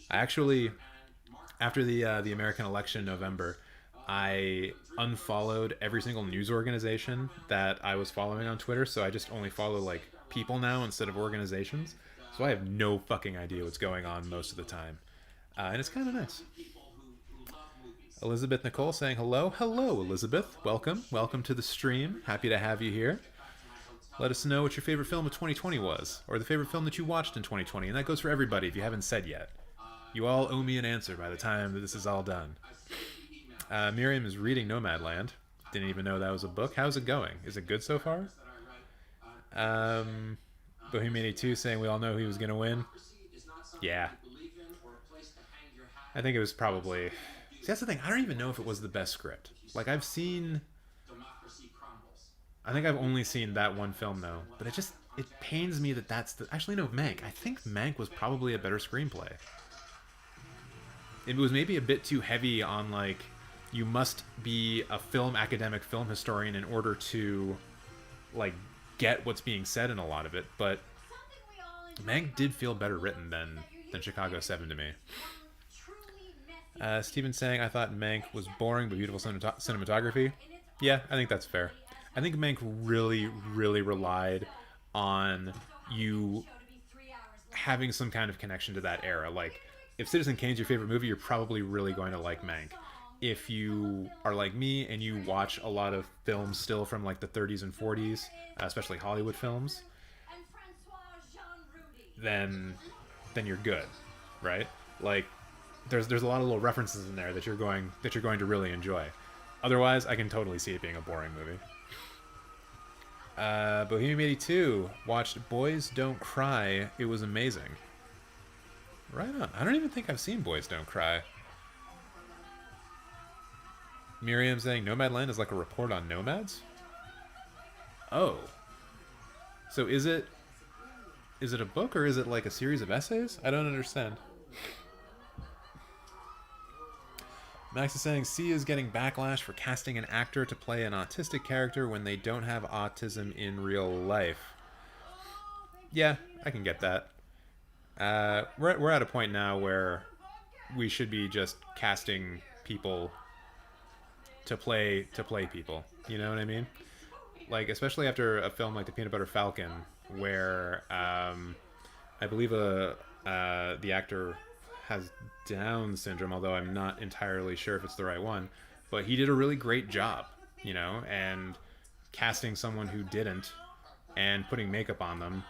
I actually, after the American election in November, I unfollowed every single news organization that I was following on Twitter, so I just only follow like people now instead of organizations. So I have no fucking idea what's going on most of the time. And it's kind of nice. Elizabeth Nicole saying hello. Hello, Elizabeth. Welcome. Welcome to the stream. Happy to have you here. Let us know what your favorite film of 2020 was, or the favorite film that you watched in 2020. And that goes for everybody if you haven't said yet. You all owe me an answer by the time that this is all done. Miriam is reading Nomadland. Didn't even know that was a book. How's it going? Is it good so far? Bohemian 82 saying we all know he was going to win. Yeah. I think it was probably... See, that's the thing. I don't even know if it was the best script. Like, I've seen... I think I've only seen that one film, though. But it pains me that that's the... Actually, no, Mank. I think Mank was probably a better screenplay. It was maybe a bit too heavy on, like, you must be a academic film historian in order to, like, get what's being said in a lot of it. But Mank did feel better written than Chicago 7 to me. Steven saying, I thought Mank was boring but beautiful cinematography. Yeah, I think that's fair. I think Mank really, really relied on you having some kind of connection to that era. Like, if Citizen Kane's your favorite movie, you're probably really going to like Mank. If you are like me and you watch a lot of films still from like the 30s and 40s, especially Hollywood films, then you're good, right? Like, there's a lot of little references in there that you're going to really enjoy. Otherwise, I can totally see it being a boring movie. Bohemian 82 watched Boys Don't Cry. It was amazing. Right on. I don't even think I've seen Boys Don't Cry. Miriam saying Nomadland is like a report on nomads? Oh. So is it a book or is it like a series of essays? I don't understand. Max is saying Sia is getting backlash for casting an actor to play an autistic character when they don't have autism in real life. Yeah, I can get that. We're at a point now where we should be just casting people to play people. You know what I mean? Like, especially after a film like The Peanut Butter Falcon, where I believe the actor has Down syndrome, although I'm not entirely sure if it's the right one, but he did a really great job, you know, and casting someone who didn't and putting makeup on them,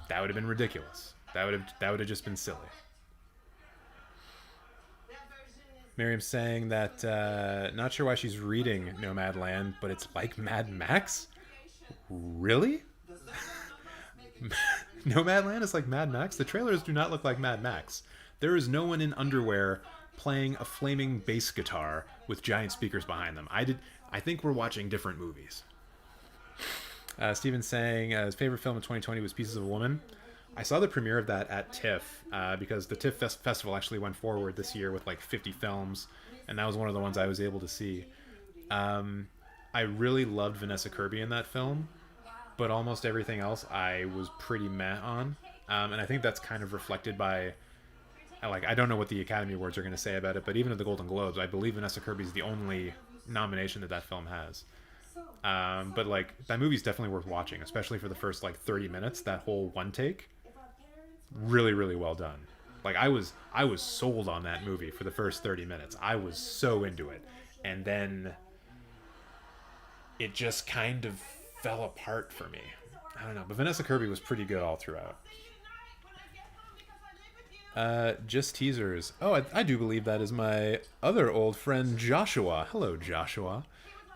that would have been ridiculous. That would have just been silly. Miriam's saying that not sure why she's reading Nomadland, but it's like Mad Max? Really? Nomadland is like Mad Max? The trailers do not look like Mad Max. There is no one in underwear playing a flaming bass guitar with giant speakers behind them. I think we're watching different movies. Steven's saying his favorite film in 2020 was Pieces of a Woman. I saw the premiere of that at TIFF because the TIFF festival actually went forward this year with like 50 films, and that was one of the ones I was able to see. I really loved Vanessa Kirby in that film, but almost everything else I was pretty meh on. And I think that's kind of reflected by, like, I don't know what the Academy Awards are going to say about it, but even at the Golden Globes, I believe Vanessa Kirby is the only nomination that film has. But like, that movie's definitely worth watching, especially for the first like 30 minutes. That whole one take, really, really well done. Like, I was sold on that movie for the first 30 minutes. I was so into it, and then it just kind of fell apart for me. I don't know, but Vanessa Kirby was pretty good all throughout. Just teasers. Oh, I do believe that is my other old friend Joshua. Hello, Joshua.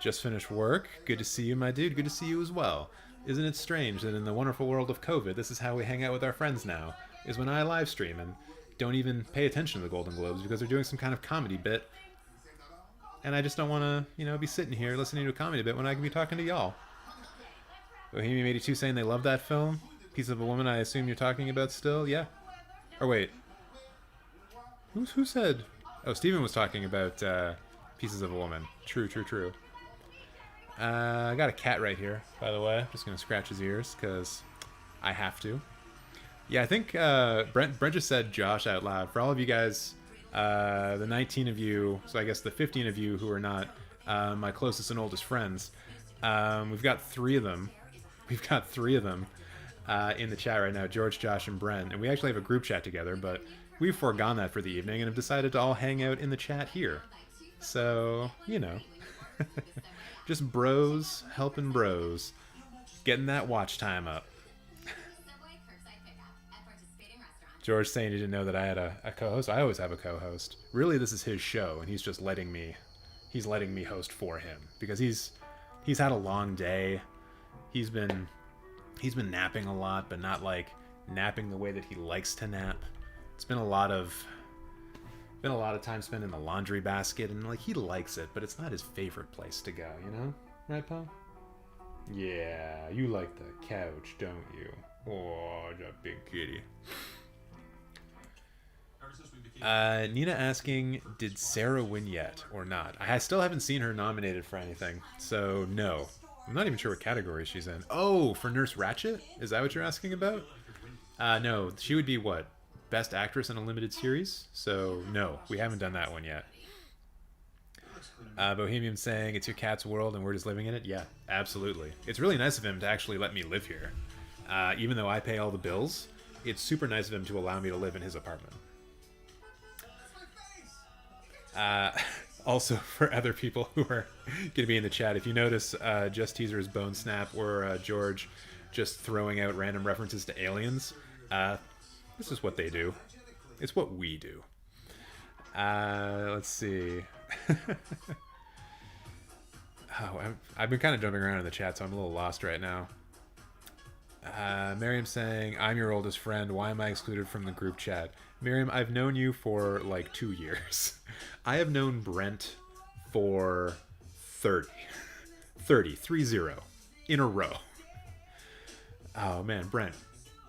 Just finished work. Good to see you, my dude. Good to see you as well. Isn't it strange that in the wonderful world of COVID, this is how we hang out with our friends now, is when I live stream and don't even pay attention to the Golden Globes because they're doing some kind of comedy bit. And I just don't want to, you know, be sitting here listening to a comedy bit when I can be talking to y'all. Bohemian 82 saying they love that film. Piece of a Woman, I assume you're talking about still? Yeah. Or wait. Who said... Oh, Steven was talking about Pieces of a Woman. True. I got a cat right here, by the way. Just gonna scratch his ears because I have to. Yeah, I think Brent just said Josh out loud. For all of you guys, the 19 of you, so I guess the 15 of you who are not my closest and oldest friends, we've got 3 of them. We've got 3 of them in the chat right now, George, Josh, and Brent. And we actually have a group chat together, but we've foregone that for the evening and have decided to all hang out in the chat here. So, you know, just bros helping bros, getting that watch time up. George saying he didn't know that I had a co-host. I always have a co-host. Really, this is his show, and he's just letting me host for him because he's had a long day. He's been napping a lot, but not like napping the way that he likes to nap. It's been a lot of time spent in the laundry basket, and like he likes it, but it's not his favorite place to go, you know? Right, Paul? Yeah, you like the couch, don't you? Oh, that big kitty. Nina asking, did Sarah win yet or not? I still haven't seen her nominated for anything, so no. I'm not even sure what category she's in. Oh, for Nurse Ratched? Is that what you're asking about? No, she would be what? Best Actress in a Limited Series? So no, we haven't done that one yet. Bohemian saying, it's your cat's world and we're just living in it? Yeah, absolutely. It's really nice of him to actually let me live here. Even though I pay all the bills, it's super nice of him to allow me to live in his apartment. Also, for other people who are going to be in the chat, if you notice Just Teaser's Bone Snap or George just throwing out random references to aliens, this is what they do. It's what we do. Let's see. I've been kind of jumping around in the chat, so I'm a little lost right now. Miriam saying, I'm your oldest friend. Why am I excluded from the group chat? Miriam, I've known you for like 2 years. I have known Brent for 30 in a row. Oh man, Brent,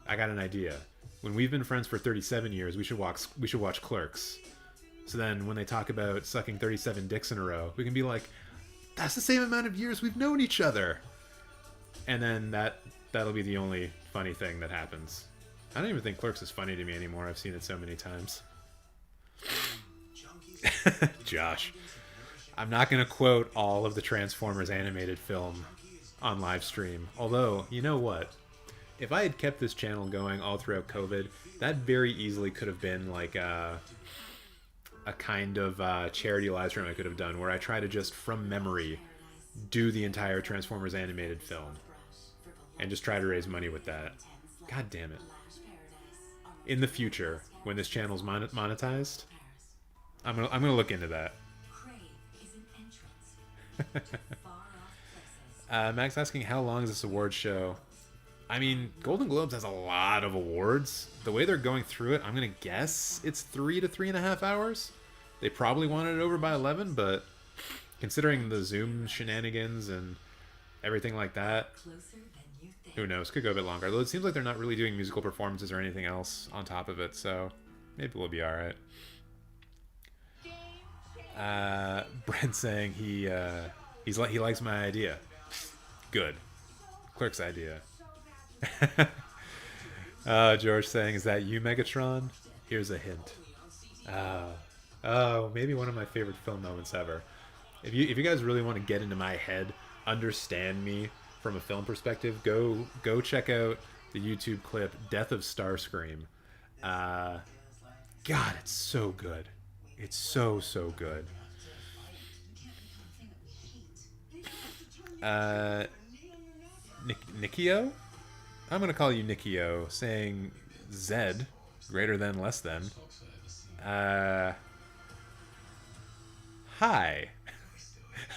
I got an idea. When we've been friends for 37 years, we should watch Clerks. So then when they talk about sucking 37 dicks in a row, we can be like, that's the same amount of years we've known each other. And then that'll be the only funny thing that happens. I don't even think Clerks is funny to me anymore. I've seen it so many times. Josh. I'm not going to quote all of the Transformers animated film on live stream. Although, you know what? If I had kept this channel going all throughout COVID, that very easily could have been like a kind of charity live stream I could have done where I try to just, from memory, do the entire Transformers animated film. And just try to raise money with that. God damn it. In the future, when this channel's monetized, I'm gonna look into that. Max asking, how long is this award show? I mean, Golden Globes has a lot of awards. The way they're going through it, I'm gonna guess it's 3 to 3.5 hours. They probably wanted it over by 11, but considering the Zoom shenanigans and everything like that, who knows? Could go a bit longer. Although it seems like they're not really doing musical performances or anything else on top of it, so maybe we'll be all right. Brent saying he likes my idea. Good. Clerk's idea. George saying, is that you, Megatron? Here's a hint. Oh, maybe one of my favorite film moments ever. If you guys really want to get into my head, understand me from a film perspective, go check out the YouTube clip Death of Starscream. God, it's so good. It's so good. Nikio? I'm gonna call you Nikio, saying Z greater than less than. Hi.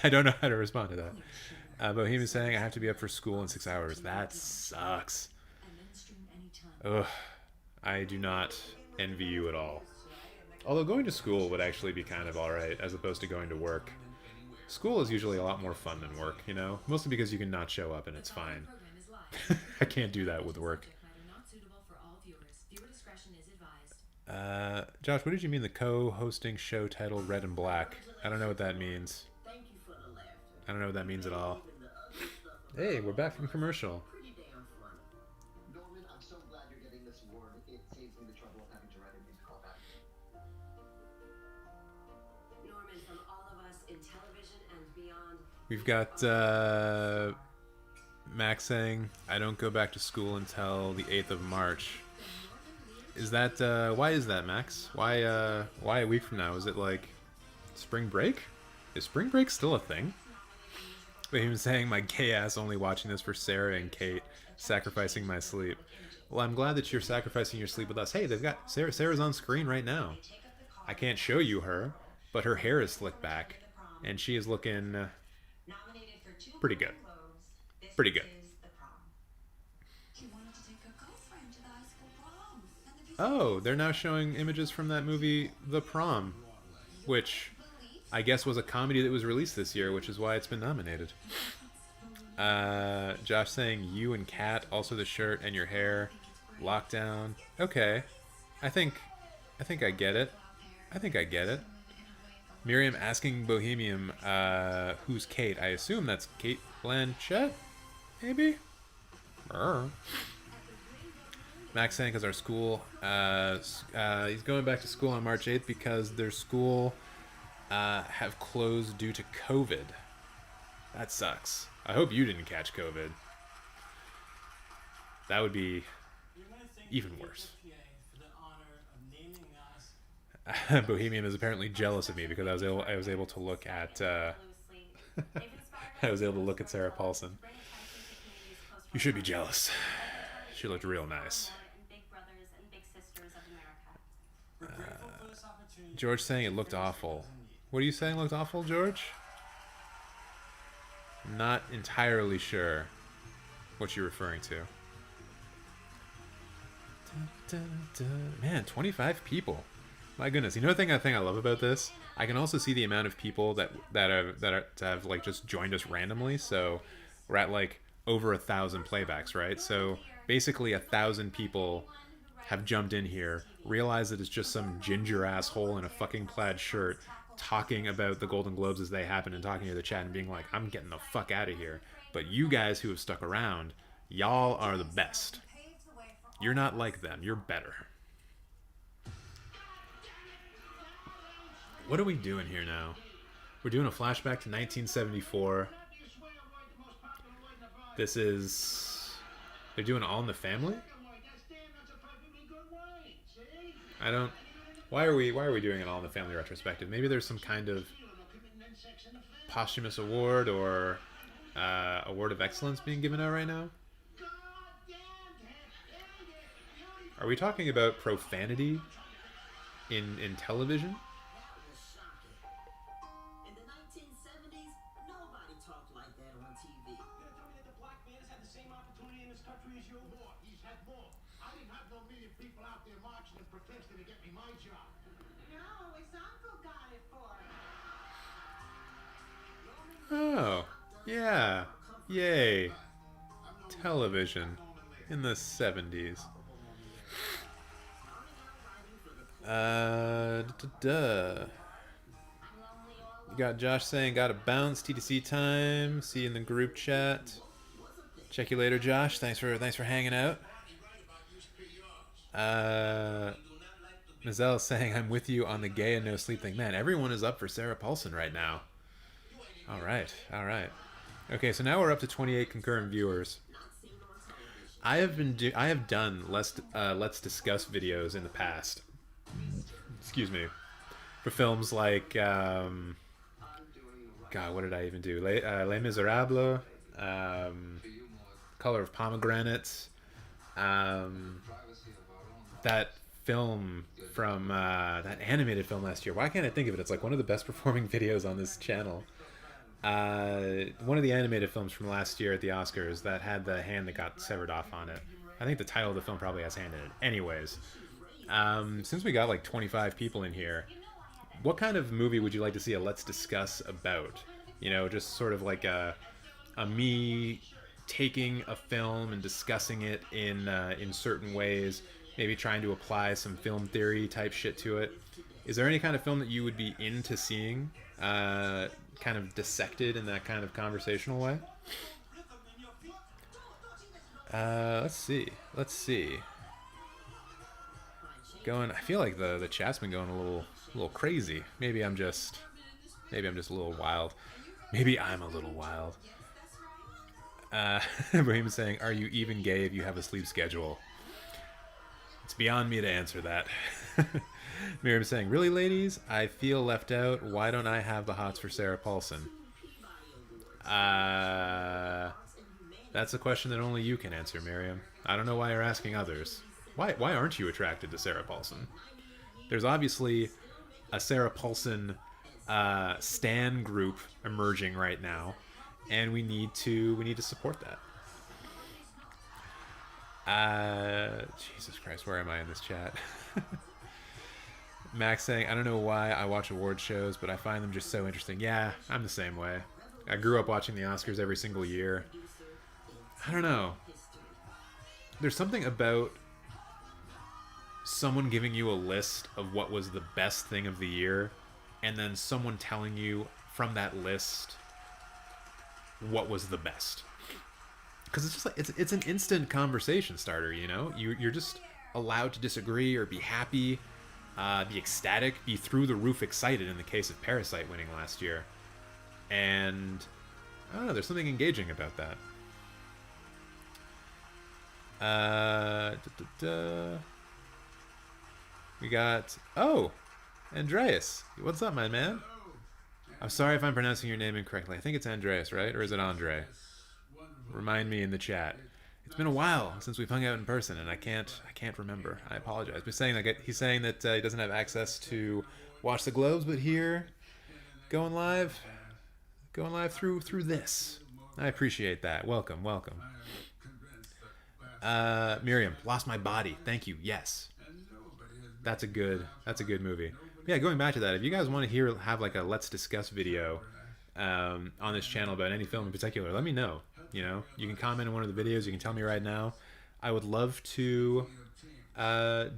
I don't know how to respond to that. Bohemian saying, I have to be up for school in 6 hours. That sucks. Ugh. I do not envy you at all. Although going to school would actually be kind of alright, as opposed to going to work. School is usually a lot more fun than work, you know? Mostly because you can not show up and it's fine. I can't do that with work. Josh, what did you mean the co-hosting show titled Red and Black? I don't know what that means. I don't know what that means at all. Hey, we're back from commercial. Pretty damn funny. Norman, I'm so glad you're getting this award. It saves me the trouble of having to write a musical about it. Norman, from all of us in television and beyond. We've got Max saying, I don't go back to school until the 8th of March. Is that, why is that, Max? Why a week from now? Is it like spring break? Is spring break still a thing? But he was saying, my gay ass only watching this for Sarah and Kate, sacrificing my sleep. Well, I'm glad that you're sacrificing your sleep with us. Hey, they've got Sarah's on screen right now. I can't show you her, but her hair is slicked back, and she is looking pretty good. Pretty good. Oh, they're now showing images from that movie, The Prom, which I guess was a comedy that was released this year, which is why it's been nominated. Josh saying, you and Kat, also the shirt and your hair, lockdown. Okay, I think I get it. I think I get it. Miriam asking Bohemian, who's Kate? I assume that's Kate Blanchett, maybe? Max saying, because our school, he's going back to school on March 8th because their school have closed due to COVID. That sucks. I hope you didn't catch COVID. That would be even worse. Bohemian is apparently jealous of me because I was able to look at I was able to look at Sarah Paulson. You should be jealous. She looked real nice. George saying it looked awful. What are you saying looked awful, George? Not entirely sure what you're referring to. Man, 25 people. My goodness. You know the thing I love about this? I can also see the amount of people that have like just joined us randomly. So we're at like over 1,000 playbacks, right? So basically 1,000 people have jumped in here, realized that it's just some ginger asshole in a fucking plaid shirt talking about the Golden Globes as they happen and talking to the chat and being like, I'm getting the fuck out of here. But you guys who have stuck around, y'all are the best. You're not like them. You're better. What are we doing here now? We're doing a flashback to 1974. This is... They're doing All in the Family? I don't... Why are we doing an All in the Family retrospective? Maybe there's some kind of posthumous award or award of excellence being given out right now? Are we talking about profanity in television? In the 1970s, nobody talked like that on TV. You're gonna tell me that the black man has had the same opportunity in this country as you? More. He's had more. I didn't have no million people out there marching and protesting to get me my job. No, his uncle got it for him. Oh, yeah. Yay. Television in the 70s. You got Josh saying, gotta bounce, TTC time. See you in the group chat. Check you later, Josh. Thanks for hanging out. Mizelle saying, I'm with you on the gay and no sleep thing. Man, everyone is up for Sarah Paulson right now. All right. Okay, so now we're up to 28 concurrent viewers. I have done let's discuss videos in the past. Excuse me. For films like God, what did I even do? Les Miserables, Color of Pomegranates, that film from that animated film last year. Why can't I think of it? It's like one of the best performing videos on this channel. One of the animated films from last year at the Oscars that had the hand that got severed off on it. I think the title of the film probably has hand in it. Anyways, since we got like 25 people in here, what kind of movie would you like to see a Let's Discuss about? You know, just sort of like a me taking a film and discussing it in certain ways, maybe trying to apply some film theory type shit to it. Is there any kind of film that you would be into seeing, kind of dissected in that kind of conversational way? Let's see. I feel like the chat's been going a little crazy. Maybe I'm just a little wild. Maybe I'm a little wild. Bohemian saying, "Are you even gay if you have a sleep schedule?" It's beyond me to answer that. Miriam saying, "Really, ladies? I feel left out. Why don't I have the hots for Sarah Paulson?" That's a question that only you can answer, Miriam. I don't know why you're asking others. Why aren't you attracted to Sarah Paulson? There's obviously a Sarah Paulson stan group emerging right now, and we need to support that. Jesus Christ, where am I in this chat? Max saying, "I don't know why I watch award shows, but I find them just so interesting." Yeah, I'm the same way. I grew up watching the Oscars every single year. I don't know. There's something about someone giving you a list of what was the best thing of the year, and then someone telling you from that list what was the best. Because it's just like it's an instant conversation starter, you know? You're just allowed to disagree or be happy, be ecstatic, be through the roof excited in the case of Parasite winning last year. And I don't know, there's something engaging about that. We got Andreas. What's up, my man? I'm sorry if I'm pronouncing your name incorrectly. I think it's Andreas, right? Or is it Andre? Remind me in the chat. It's been a while since we've hung out in person, and I can't remember. I apologize. He's saying that he doesn't have access to watch the Globes, but here, going live through this. I appreciate that. Welcome. Miriam, Lost My Body. Thank you. Yes, that's a good movie. Yeah, going back to that, if you guys want to have like a let's discuss video on this channel about any film in particular, let me know. You know, you can comment on one of the videos. You can tell me right now. I would love to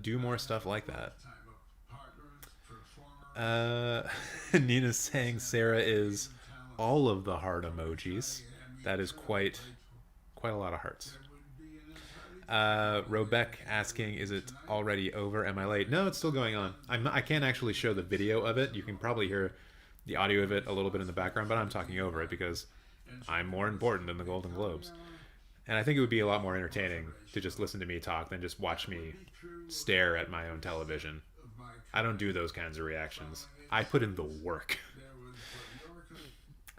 do more stuff like that. Nina's saying Sarah is all of the heart emojis. That is quite a lot of hearts. Robeck asking, is it already over? Am I late? No, it's still going on. I can't actually show the video of it. You can probably hear the audio of it a little bit in the background, but I'm talking over it because I'm more important than the Golden Globes. And I think it would be a lot more entertaining to just listen to me talk than just watch me stare at my own television. I don't do those kinds of reactions. I put in the work.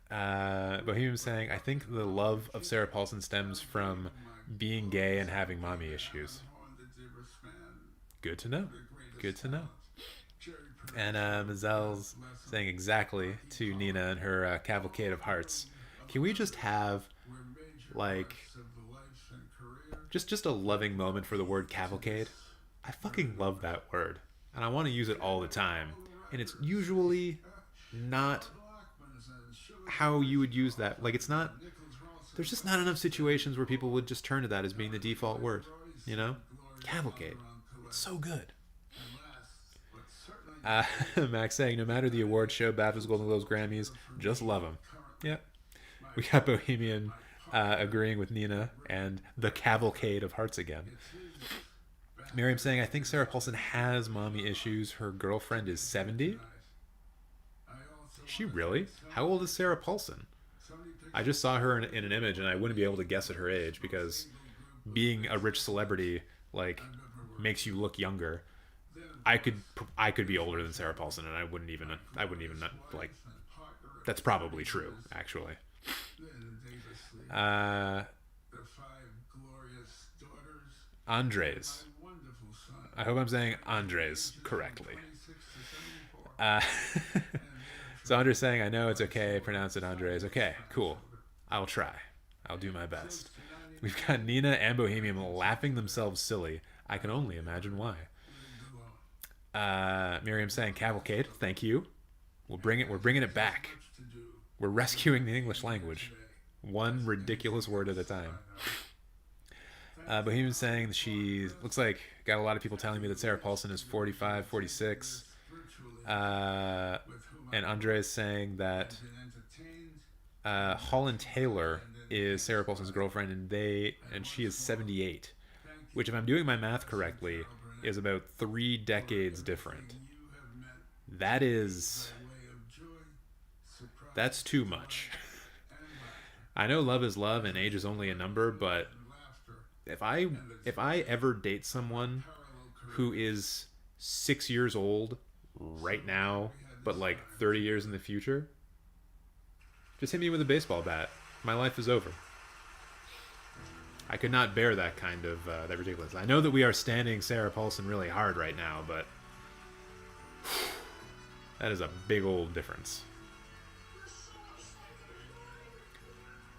Bohemian saying, I think the love of Sarah Paulson stems from being gay and having mommy issues. Good to know. And Mazelle's saying exactly to Nina and her cavalcade of hearts. Can we just have like just a loving moment for the word cavalcade? I fucking love that word, and I want to use it all the time, and it's usually not how you would use that. Like, it's not, there's just not enough situations where people would just turn to that as being the default word, you know? Cavalcade. It's so good. Max saying, no matter the award show, BAFTAs, Golden Globes, Grammys, just love them. Yep. We got Bohemian agreeing with Nina and the cavalcade of hearts again. Miriam saying, I think Sarah Paulson has mommy issues. Her girlfriend is 70. Is she really? How old is Sarah Paulson? I just saw her in an image and I wouldn't be able to guess at her age because being a rich celebrity like makes you look younger. I could be older than Sarah Paulson and I wouldn't even like, that's probably true actually. Andres. I hope I'm saying Andres correctly. So Andres saying, I know it's okay, pronounce it Andres. Okay, cool. I'll try. I'll do my best. We've got Nina and Bohemian laughing themselves silly. I can only imagine why. Miriam saying, cavalcade, thank you. We're bringing it back. We're rescuing the English language. One ridiculous word at a time. Bohemian saying she looks like got a lot of people telling me that Sarah Paulson is 45, 46. And Andre is saying that Holland Taylor is Sarah Paulson's girlfriend, and she is 78, which, if I'm doing my math correctly, is about 3 decades different. That's too much. I know love is love and age is only a number, but if I ever date someone who is 6 years old right now, but like 30 years in the future, just hit me with a baseball bat. My life is over. I could not bear that kind of that ridiculous. I know that we are standing Sarah Paulson really hard right now, but that is a big old difference.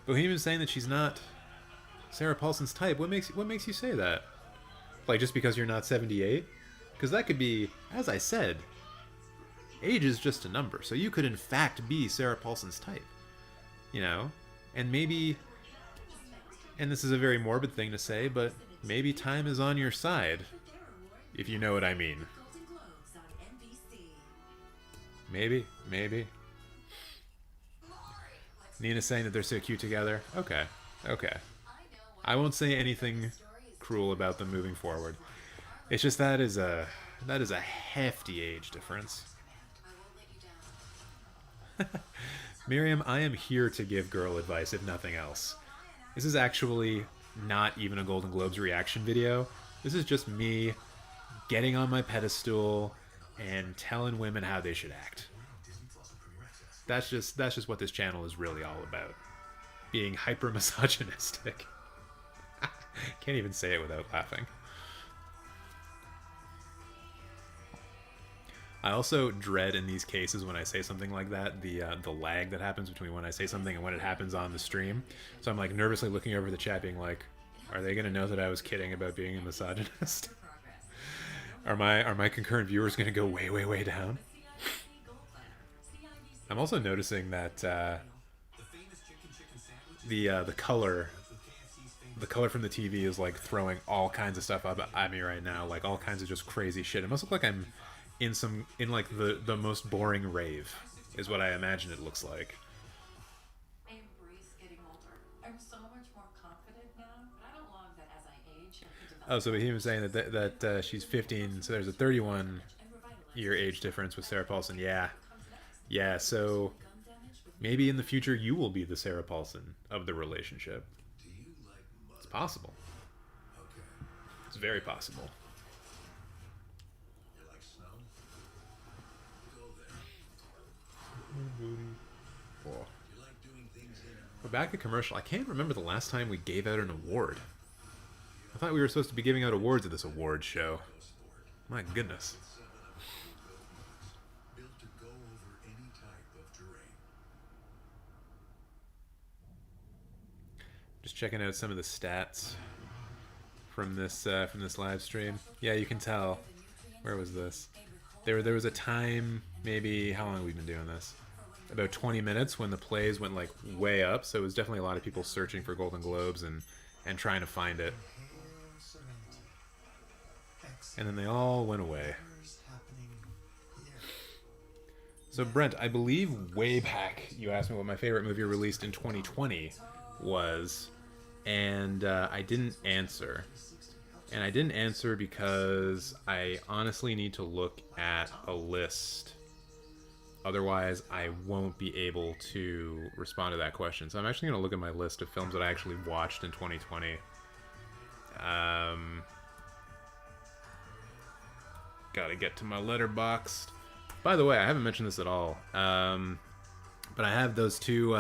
Bohemian's saying that she's not Sarah Paulson's type. What makes you say that? Like, just because you're not 78? Because that could be, as I said, age is just a number. So you could in fact be Sarah Paulson's type. You know? And maybe, and this is a very morbid thing to say, but maybe time is on your side. If you know what I mean. Maybe. Nina's saying that they're so cute together. Okay. I won't say anything cruel about them moving forward. It's just that is a hefty age difference. Miriam, I am here to give girl advice, if nothing else. This is actually not even a Golden Globes reaction video. This is just me getting on my pedestal and telling women how they should act. That's just what this channel is really all about. Being hyper misogynistic. Can't even say it without laughing. I also dread in these cases when I say something like that, the lag that happens between when I say something and when it happens on the stream. So I'm like nervously looking over the chat being like, are they going to know that I was kidding about being a misogynist? Are my concurrent viewers going to go way, way, way down? I'm also noticing that the color from the TV is like throwing all kinds of stuff up at me right now, like all kinds of just crazy shit. It must look like I'm in like the most boring rave, is what I imagine it looks like. I embrace getting older. I'm so much more confident now, but I don't love that as I age. Oh, so he was saying that she's 15, so there's a 31-year age difference with Sarah Paulson. Yeah, so maybe in the future you will be the Sarah Paulson of the relationship. It's possible. It's very possible. We're back at commercial. I can't remember the last time we gave out an award. I thought we were supposed to be giving out awards at this award show. My goodness. Just checking out some of the stats from this live stream. Yeah, you can tell. Where was this? There was a time, maybe, how long have we been doing this? About 20 minutes when the plays went like way up, so it was definitely a lot of people searching for Golden Globes and trying to find it. And then they all went away. So Brent, I believe way back you asked me what my favorite movie released in 2020 was, and I didn't answer. And I didn't answer because I honestly need to look at a list. Otherwise, I won't be able to respond to that question. So I'm actually going to look at my list of films that I actually watched in 2020. Gotta get to my Letterboxd. By the way, I haven't mentioned this at all. But I have those two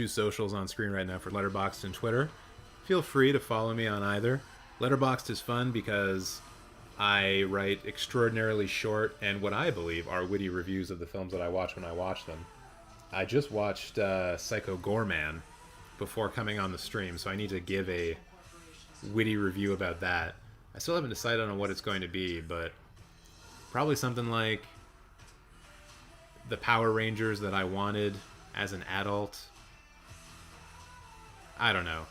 socials on screen right now for Letterboxd and Twitter. Feel free to follow me on either. Letterboxd is fun because I write extraordinarily short and what I believe are witty reviews of the films that I watch when I watch them. I just watched Psycho Goreman before coming on the stream, so I need to give a witty review about that. I still haven't decided on what it's going to be, but probably something like the Power Rangers that I wanted as an adult. I don't know.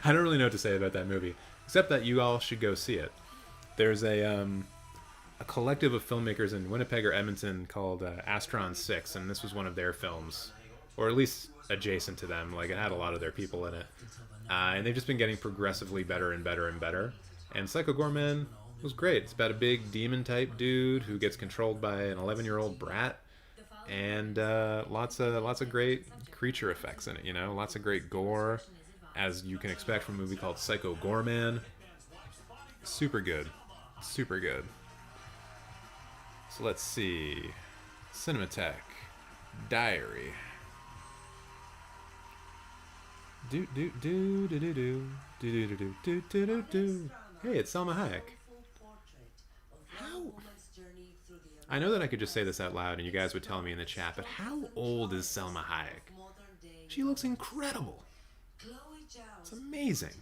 I don't really know what to say about that movie, except that you all should go see it. There's a collective of filmmakers in Winnipeg or Edmonton called Astron 6, and this was one of their films. or at least adjacent to them. Like, it had a lot of their people in it. And they've just been getting progressively better and better and better. And Psycho Goreman was great. It's about a big demon-type dude who gets controlled by an 11-year-old brat. And lots of great creature effects in it, you know? Lots of great gore, as you can expect from a movie called Psycho Goreman. Super good. Super good. So let's see. Cinematheque. Diary. Do do do do do do do do do do do do do. Hey, it's Salma Hayek. How? I know that I could just say this out loud and you guys would tell me in the chat, but how old is Salma Hayek? She looks incredible. It's amazing.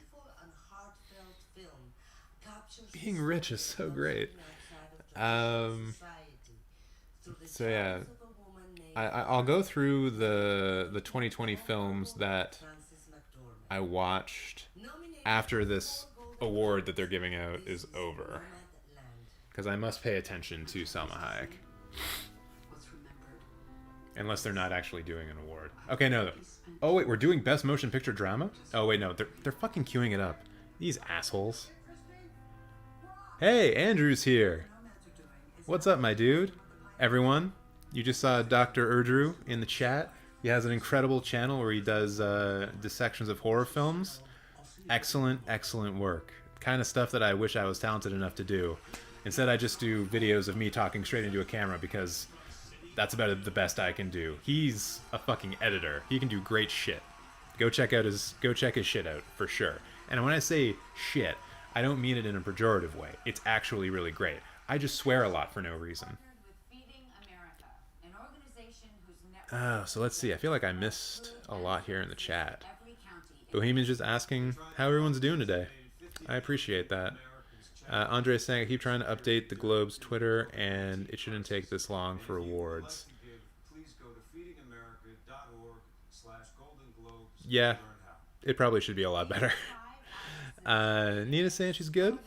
Being rich is so great. So yeah, I'll go through the 2020 films that I watched after this award that they're giving out is over, because I must pay attention to Salma Hayek. Unless they're not actually doing an award. Okay, no. Oh wait, we're doing Best Motion Picture Drama? Oh wait, no, they're fucking queuing it up. These assholes. Hey, Andrew's here. What's up, my dude? Everyone, you just saw Dr. Erdrew in the chat. He has an incredible channel where he does dissections of horror films. Excellent, excellent work. Kind of stuff that I wish I was talented enough to do. Instead, I just do videos of me talking straight into a camera because that's about the best I can do. He's a fucking editor. He can do great shit. Go check his shit out for sure. And when I say shit, I don't mean it in a pejorative way. It's actually really great. I just swear a lot for no reason. So let's see. I feel like I missed a lot here in the chat. Bohemian's just asking how everyone's doing today. I appreciate that. Andre saying, I keep trying to update the Globe's Twitter, and it shouldn't take this long for awards. Yeah, it probably should be a lot better. Nina saying she's good.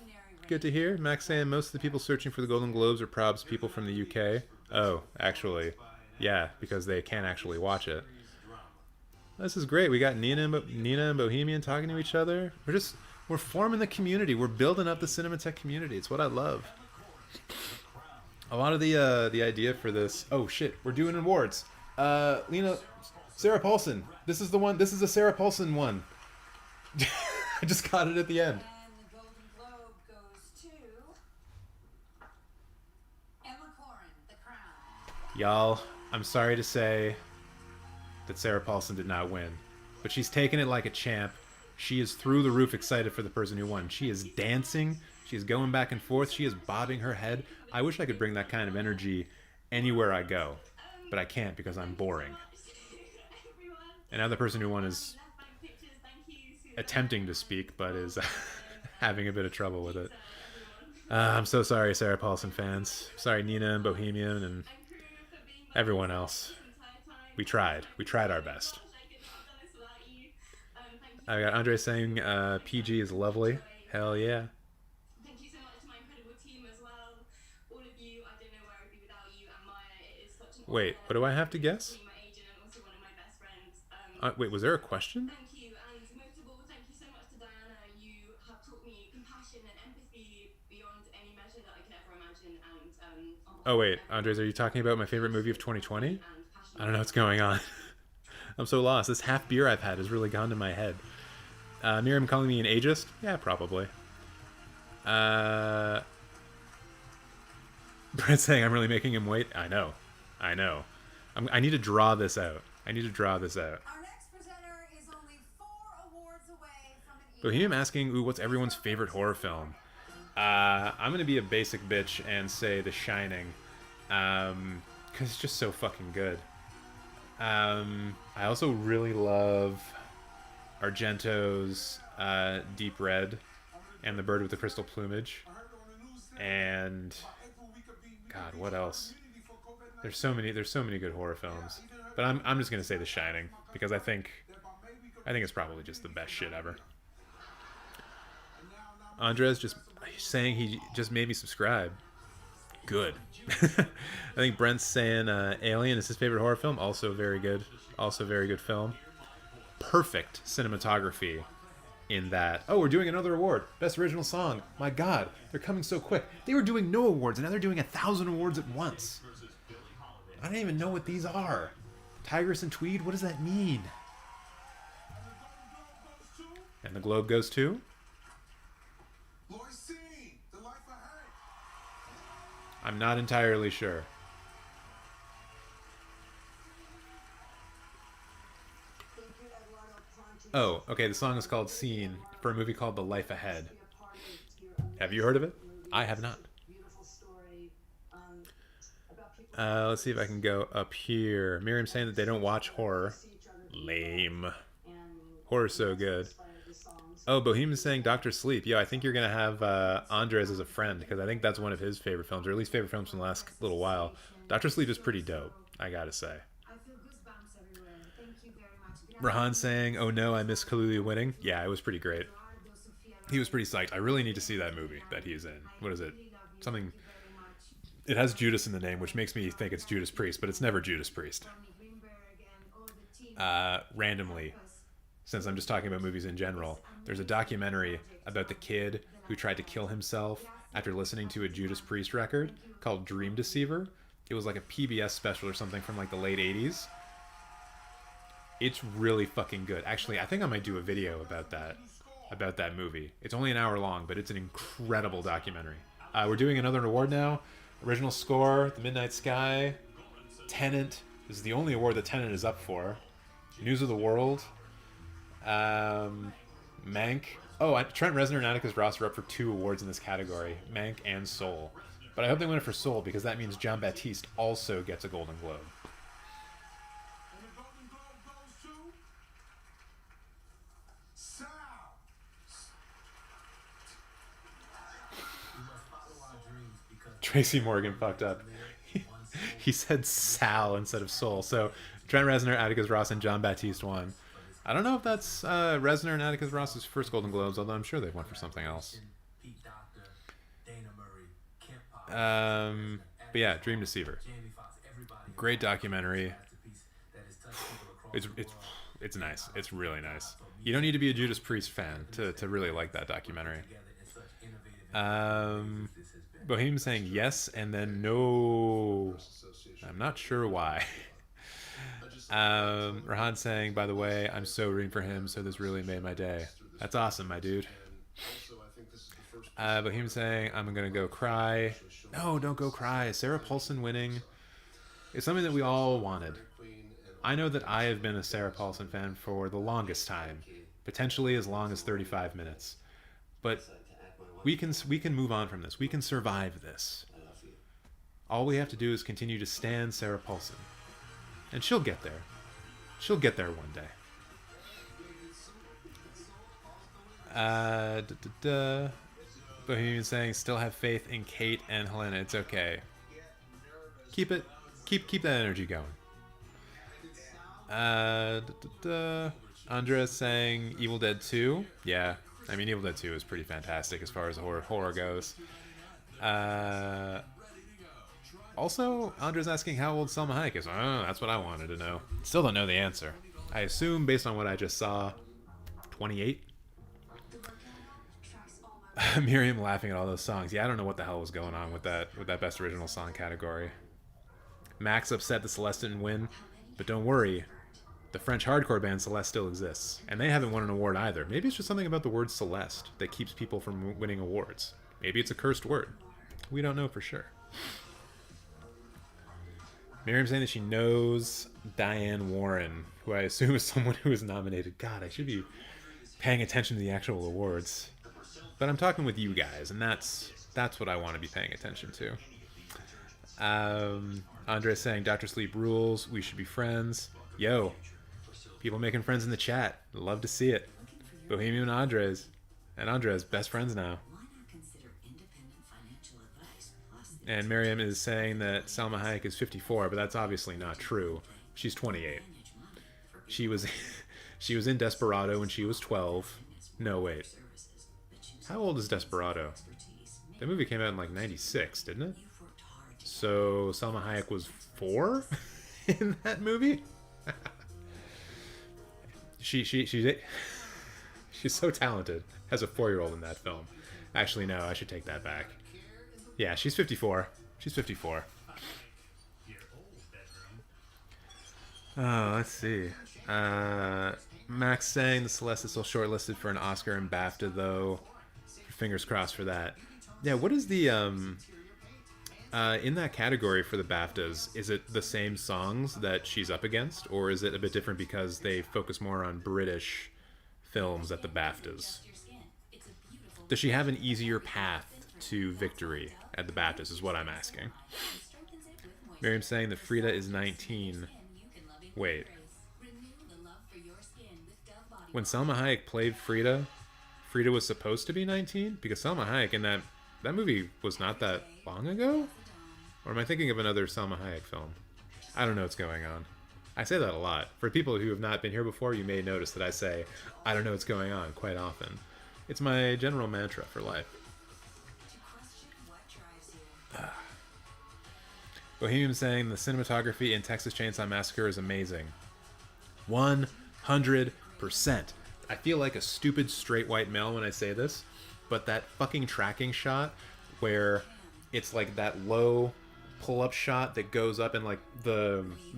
Good to hear. Max saying most of the people searching for the Golden Globes are probs people from the UK. Oh, actually, yeah, because they can't actually watch it. This is great. We got Nina and Bohemian talking to each other. We're forming the community. We're building up the Cinematheque community. It's what I love. A lot of the idea for this. Oh shit, we're doing awards. Lena, Sarah Paulson. This is the one. This is a Sarah Paulson one. I just got it at the end. And the Golden Globe goes to Emma Corrin, The Crown. Y'all, I'm sorry to say that Sarah Paulson did not win, but she's taken it like a champ. She is through the roof excited for the person who won. She is dancing. She is going back and forth. She is bobbing her head. I wish I could bring that kind of energy anywhere I go, but I can't because I'm boring. And now the person who won is attempting to speak, but is having a bit of trouble with it. I'm so sorry, Sarah Paulson fans. Sorry, Nina and Bohemian and everyone else. We tried. We tried our best. I got Andre saying PG is lovely. Hell yeah. Thank you so much to my incredible team as well. All of you, I don't know where I'd be without you, and Maya, it is such an Wait, what do I have to guess? my agent and also one of my best friends. Wait, was there a question? Thank you, and most of all, thank you so much to Diana. You have taught me compassion and empathy beyond any measure that I could ever imagine. And Oh wait, Andres, are you talking about my favorite movie of 2020? I don't know what's going on. I'm so lost. This half beer I've had has really gone to my head. Miriam calling me an ageist? Yeah, probably. Brett saying I'm really making him wait. I know. I need to draw this out. Our next presenter is only 4 awards away from an Bohemian asking, ooh, what's everyone's favorite horror film? I'm gonna be a basic bitch and say The Shining, because it's just so fucking good. I also really love Argento's Deep Red and The Bird with the Crystal Plumage. And God, what else? There's so many good horror films. But I'm just gonna say The Shining because I think it's probably just the best shit ever. Andres just saying he just made me subscribe. good. I think Brent's saying Alien is his favorite horror film. Also very good. Also very good film. Perfect cinematography in that. Oh, we're doing another award. Best original song. My God, they're coming so quick. They were doing no awards, and now they're doing 1,000 awards at once. I don't even know what these are. Tigress and Tweed? What does that mean? And the Globe goes to? I'm not entirely sure. Oh, okay, the song is called Scene for a movie called The Life Ahead. Have you heard of it? I have not. Let's see if I can go up here. Miriam's saying that they don't watch horror. Lame. Horror's so good. Oh, Bohemian's saying Dr. Sleep. Yeah, I think you're going to have Andres as a friend, because I think that's one of his favorite films, or at least favorite films from the last little while. Dr. Sleep is pretty dope, I gotta say. Rahan saying, oh no, I miss Kaluuya winning. Yeah, it was pretty great. He was pretty psyched. I really need to see that movie that he's in. What is it? Something... It has Judas in the name, which makes me think it's Judas Priest, but it's never Judas Priest. Randomly, since I'm just talking about movies in general, there's a documentary about the kid who tried to kill himself after listening to a Judas Priest record called Dream Deceiver. It was like a PBS special or something from like the late 80s. It's really fucking good. Actually, I think I might do a video about that movie. It's only an hour long, but it's an incredible documentary. We're doing another award now. Original score, The Midnight Sky, Tenet. This is the only award that Tenet is up for. News of the World, Mank. Oh, Trent Reznor and Atticus Ross are up for 2 awards in this category, Mank and Soul. But I hope they win it for Soul, because that means John Baptiste also gets a Golden Globe. Tracy Morgan fucked up. He said Sal instead of Soul. So Trent Reznor, Atticus Ross, and John Baptiste won. I don't know if that's Reznor and Atticus Ross's first Golden Globes, although I'm sure they've won for something else. But yeah, Dream Deceiver. Great documentary. It's nice. It's really nice. You don't need to be a Judas Priest fan to really like that documentary. Bohemian saying yes and then no. I'm not sure why. Rahan saying, by the way, I'm so rooting for him, so this really made my day. That's awesome, my dude. Bohemian saying, I'm gonna go cry. No, don't go cry. Sarah Paulson winning is something that we all wanted. I know that I have been a Sarah Paulson fan for the longest time, potentially as long as 35 minutes. But we can move on from this. We can survive this. All we have to do is continue to stand Sarah Paulson. And she'll get there. She'll get there one day. Bohemian saying, still have faith in Kate and Helena. It's okay. Keep that energy going. Andres saying Evil Dead 2. Yeah, I mean Evil Dead 2 is pretty fantastic as far as horror goes. Also, Andres asking how old Selma Hayek is. Oh, that's what I wanted to know. Still don't know the answer. I assume, based on what I just saw, 28? Miriam laughing at all those songs. Yeah, I don't know what the hell was going on with that Best Original Song category. Max upset that Celeste didn't win, but don't worry. The French hardcore band Celeste still exists, and they haven't won an award either. Maybe it's just something about the word Celeste that keeps people from winning awards. Maybe it's a cursed word. We don't know for sure. Miriam saying that she knows Diane Warren, who I assume is someone who was nominated. God, I should be paying attention to the actual awards. But I'm talking with you guys, and that's what I want to be paying attention to. Andre saying Dr. Sleep rules. We should be friends. Yo, people making friends in the chat. Love to see it. Bohemian and Andres best friends now. And Miriam is saying that Salma Hayek is 54, but that's obviously not true. She's 28. She was in Desperado when she was 12. No, wait. How old is Desperado? That movie came out in like 96, didn't it? So Salma Hayek was 4 in that movie. she's so talented. Has a 4-year-old in that film. Actually, no, I should take that back. Yeah, she's 54. She's 54. Oh, let's see. Max saying the Celeste is still shortlisted for an Oscar and BAFTA, though. Fingers crossed for that. Yeah, what is the in that category for the BAFTAs? Is it the same songs that she's up against, or is it a bit different because they focus more on British films at the BAFTAs? Does she have an easier path to victory at the BAFTAs? Is what I'm asking. Miriam saying that Frida is 19. Wait. When Salma Hayek played Frida, Frida was supposed to be 19? Because Salma Hayek in that movie was not that long ago? Or am I thinking of another Salma Hayek film? I don't know what's going on. I say that a lot. For people who have not been here before, you may notice that I say, I don't know what's going on quite often. It's my general mantra for life. Bohemian saying the cinematography in Texas Chainsaw Massacre is amazing. 100%. I feel like a stupid straight white male when I say this, but that fucking tracking shot where it's like that low pull-up shot that goes up and like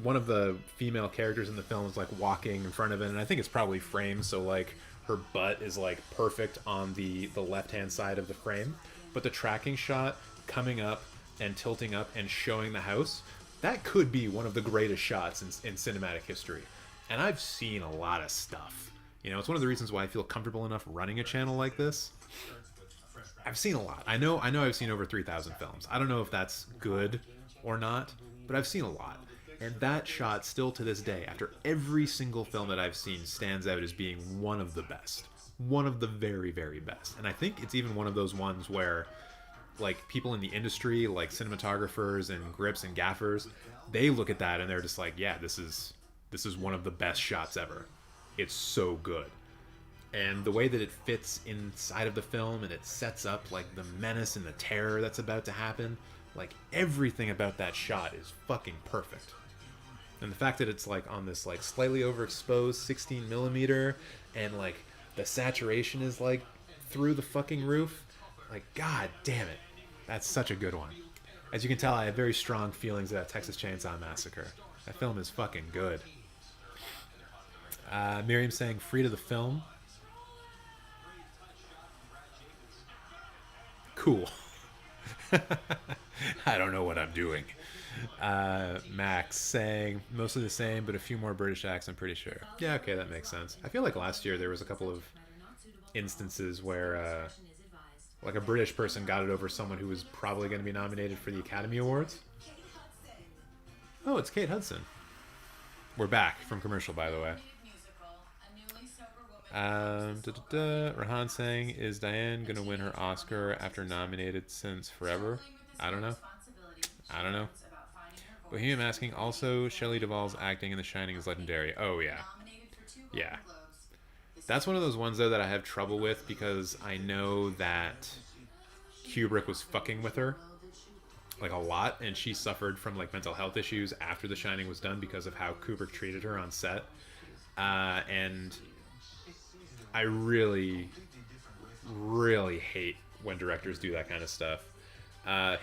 one of the female characters in the film is like walking in front of it, and I think it's probably framed so like her butt is like perfect on the left-hand side of the frame, but the tracking shot coming up and tilting up and showing the house, that could be one of the greatest shots in cinematic history. And I've seen a lot of stuff. You know, it's one of the reasons why I feel comfortable enough running a channel like this. I've seen a lot. I know I've seen over 3,000 films. I don't know if that's good or not, but I've seen a lot. And that shot still to this day, after every single film that I've seen, stands out as being one of the best. One of the very, very best. And I think it's even one of those ones where like people in the industry, like cinematographers and grips and gaffers, they look at that and they're just like, yeah, this is one of the best shots ever. It's so good. And the way that it fits inside of the film and it sets up like the menace and the terror that's about to happen, like everything about that shot is fucking perfect. And the fact that it's like on this like slightly overexposed 16mm and like the saturation is like through the fucking roof, like god damn it, that's such a good one. As you can tell, I have very strong feelings about Texas Chainsaw Massacre. That film is fucking good. Miriam saying Frida the film. Cool. I don't know what I'm doing. Max saying mostly the same, but a few more British acts, I'm pretty sure. Yeah, okay, that makes sense. I feel like last year there was a couple of instances where like a British person got it over someone who was probably going to be nominated for the Academy Awards. Oh, it's Kate Hudson. We're back from commercial, by the way. Rahan saying, is Diane gonna win her Oscar after nominated since forever? I don't know. Bohemian asking, also Shelley Duvall's acting in The Shining is legendary. Oh yeah. Yeah. That's one of those ones though that I have trouble with because I know that Kubrick was fucking with her like a lot, and she suffered from like mental health issues after The Shining was done because of how Kubrick treated her on set. And I really, really hate when directors do that kind of stuff.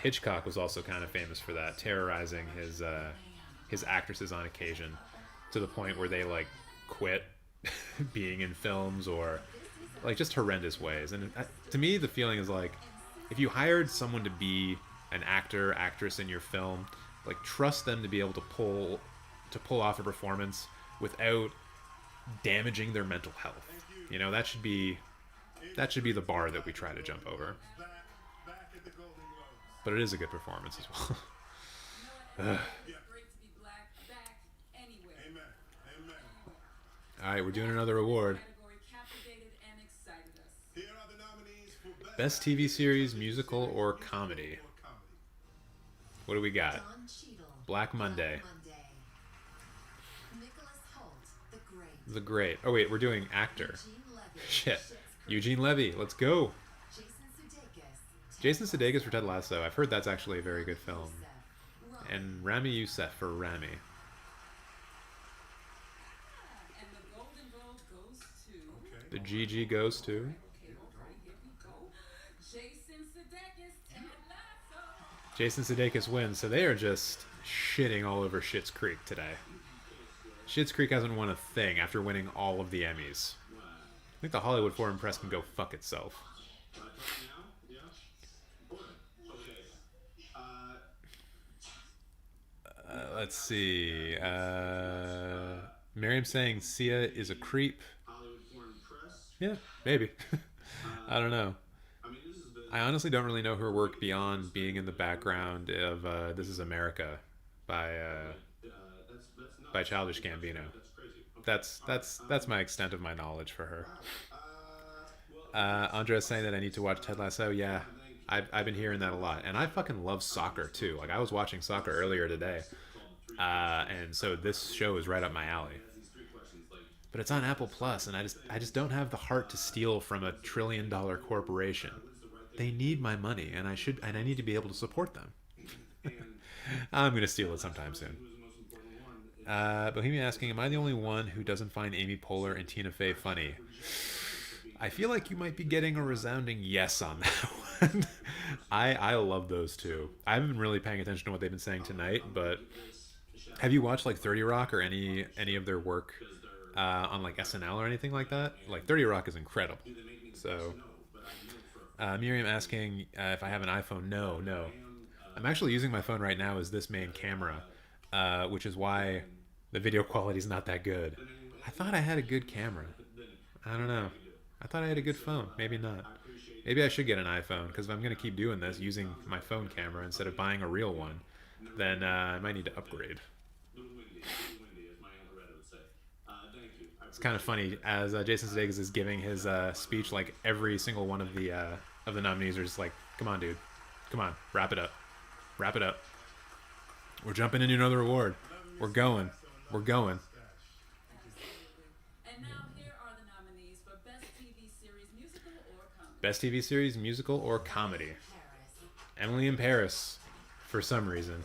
Hitchcock was also kind of famous for that, terrorizing his actresses on occasion to the point where they like quit being in films or like just horrendous ways. And to me, the feeling is like if you hired someone to be an actor, actress in your film, like trust them to be able to pull off a performance without damaging their mental health. You know, that should be the bar that we try to jump over. But it is a good performance as well. Alright, we're doing another award. Best TV series, musical, or comedy. What do we got? Black Monday. The Great. Oh wait, we're doing actor. Shit. Eugene Levy. Let's go. Jason Sudeikis for Ted Lasso. I've heard that's actually a very good film. And Rami Youssef for Rami. And the Golden Globe goes to. The GG goes to. Okay, here we go. Jason Sudeikis, Ted Lasso. Jason Sudeikis wins, so they are just shitting all over Schitt's Creek today. Schitt's Creek hasn't won a thing after winning all of the Emmys. I think the Hollywood Foreign Press can go fuck itself. Let's see. Miriam saying Sia is a creep. Yeah, maybe. I don't know. I honestly don't really know her work beyond being in the background of This Is America by Childish Gambino. That's my extent of my knowledge for her. Andrea's saying that I need to watch Ted Lasso. Yeah, I've been hearing that a lot, and I fucking love soccer too. Like I was watching soccer earlier today, and so this show is right up my alley. But it's on Apple Plus, and I just don't have the heart to steal from a $1 trillion corporation. They need my money, and I need to be able to support them. I'm gonna steal it sometime soon. Bohemian asking, am I the only one who doesn't find Amy Poehler and Tina Fey funny? I feel like you might be getting a resounding yes on that one. I love those two. I haven't been really paying attention to what they've been saying tonight, but have you watched like 30 Rock or any of their work on like SNL or anything like that? Like 30 Rock is incredible. So Miriam asking if I have an iPhone. No. I'm actually using my phone right now as this main camera, which is why the video quality is not that good. I thought I had a good camera. I don't know. I thought I had a good phone. Maybe not. Maybe I should get an iPhone, because if I'm going to keep doing this using my phone camera instead of buying a real one, then I might need to upgrade. It's kind of funny, as Jason Sudeikis is giving his speech, like every single one of the nominees are just like, come on, dude. Come on, wrap it up. Wrap it up. We're jumping into another award. We're going. We're going. And now here are the nominees for Best TV Series Musical or Comedy. Best TV Series, Musical, or Comedy. Emily in Paris, for some reason.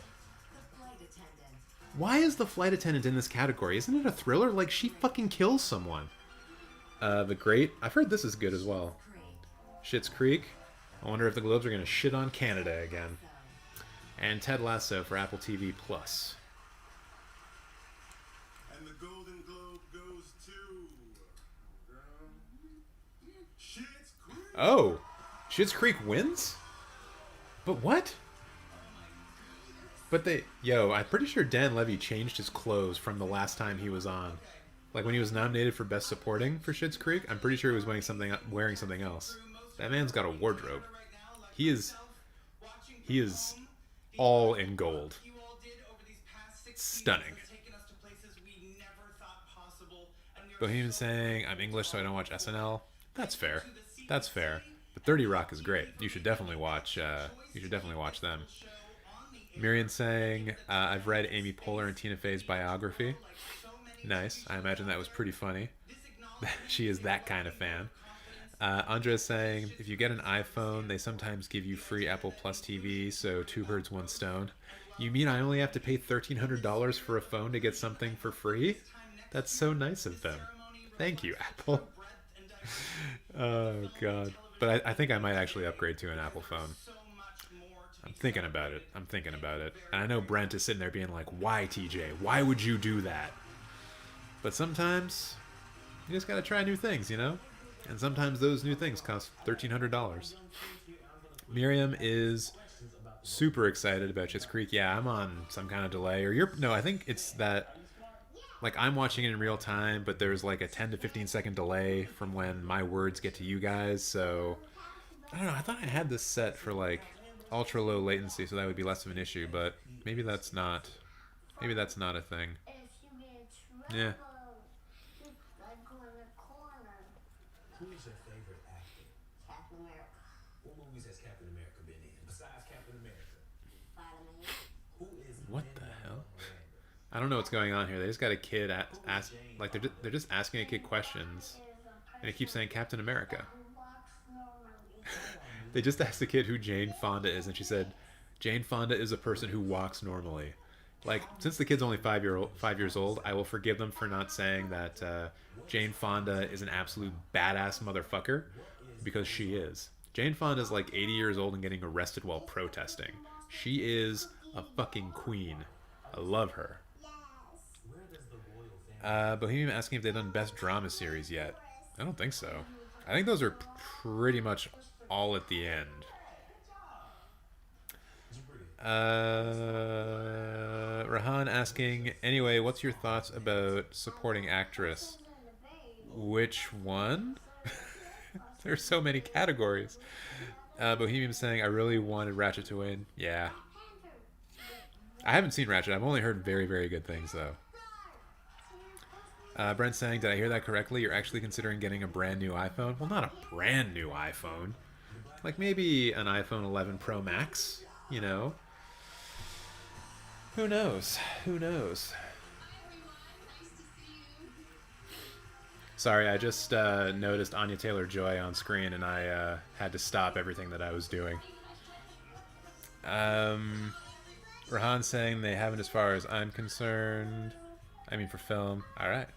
Why is The Flight Attendant in this category? Isn't it a thriller? Like, she fucking kills someone. The Great. I've heard this is good as well. Schitt's Creek. I wonder if the Globes are going to shit on Canada again. And Ted Lasso for Apple TV+. And the Golden Globe goes to Schitt's Creek. Oh, Schitt's Creek wins? But what? But I'm pretty sure Dan Levy changed his clothes from the last time he was on. Like when he was nominated for Best Supporting for Schitt's Creek, I'm pretty sure he was wearing something else. That man's got a wardrobe. He is all in gold. Stunning. Bohemian saying, I'm English so I don't watch SNL. That's fair. That's fair. But 30 Rock is great. You should definitely watch them. Miriam saying, I've read Amy Poehler and Tina Fey's biography. Nice. I imagine that was pretty funny. She is that kind of fan. Andrea saying, if you get an iPhone, they sometimes give you free Apple Plus TV, so 2 birds, 1 stone. You mean I only have to pay $1,300 for a phone to get something for free? That's so nice of them. Thank you, Apple. Oh, God. But I think I might actually upgrade to an Apple phone. I'm thinking about it. And I know Brent is sitting there being like, why, TJ? Why would you do that? But sometimes you just gotta try new things, you know? And sometimes those new things cost $1,300. Miriam is super excited about Schitt's Creek. Yeah, I'm on some kind of delay. I think it's that, like, I'm watching it in real time, but there's like a 10 to 15 second delay from when my words get to you guys. So, I don't know. I thought I had this set for like ultra low latency, so that would be less of an issue, but maybe that's not a thing. Yeah. Who is your favorite actor? Captain America. What movies has Captain America been in besides Captain America? Spider-Man. Who is What the hell? I don't know what's going on here. They just got a kid ask, like they're just asking a kid questions, and it keeps saying Captain America. They just asked the kid who Jane Fonda is, and she said Jane Fonda is a person who walks normally. Like, since the kid's only 5 years old, I will forgive them for not saying that Jane Fonda is an absolute badass motherfucker, because she is. Jane Fonda is like 80 years old and getting arrested while protesting. She is a fucking queen. I love her. Bohemian asking if they've done Best Drama Series yet. I don't think so. I think those are pretty much all at the end. Rahan asking, anyway, what's your thoughts about supporting actress? Which one? There's so many categories. Bohemian saying, I really wanted Ratchet to win. Yeah. I haven't seen Ratchet. I've only heard very, very good things, though. Brent saying, did I hear that correctly? You're actually considering getting a brand new iPhone? Well, not a brand new iPhone. Like maybe an iPhone 11 Pro Max, you know? Who knows? Who knows? Sorry, I just noticed Anya Taylor-Joy on screen, and I had to stop everything that I was doing. Rahan saying they haven't as far as I'm concerned. I mean for film. Alright.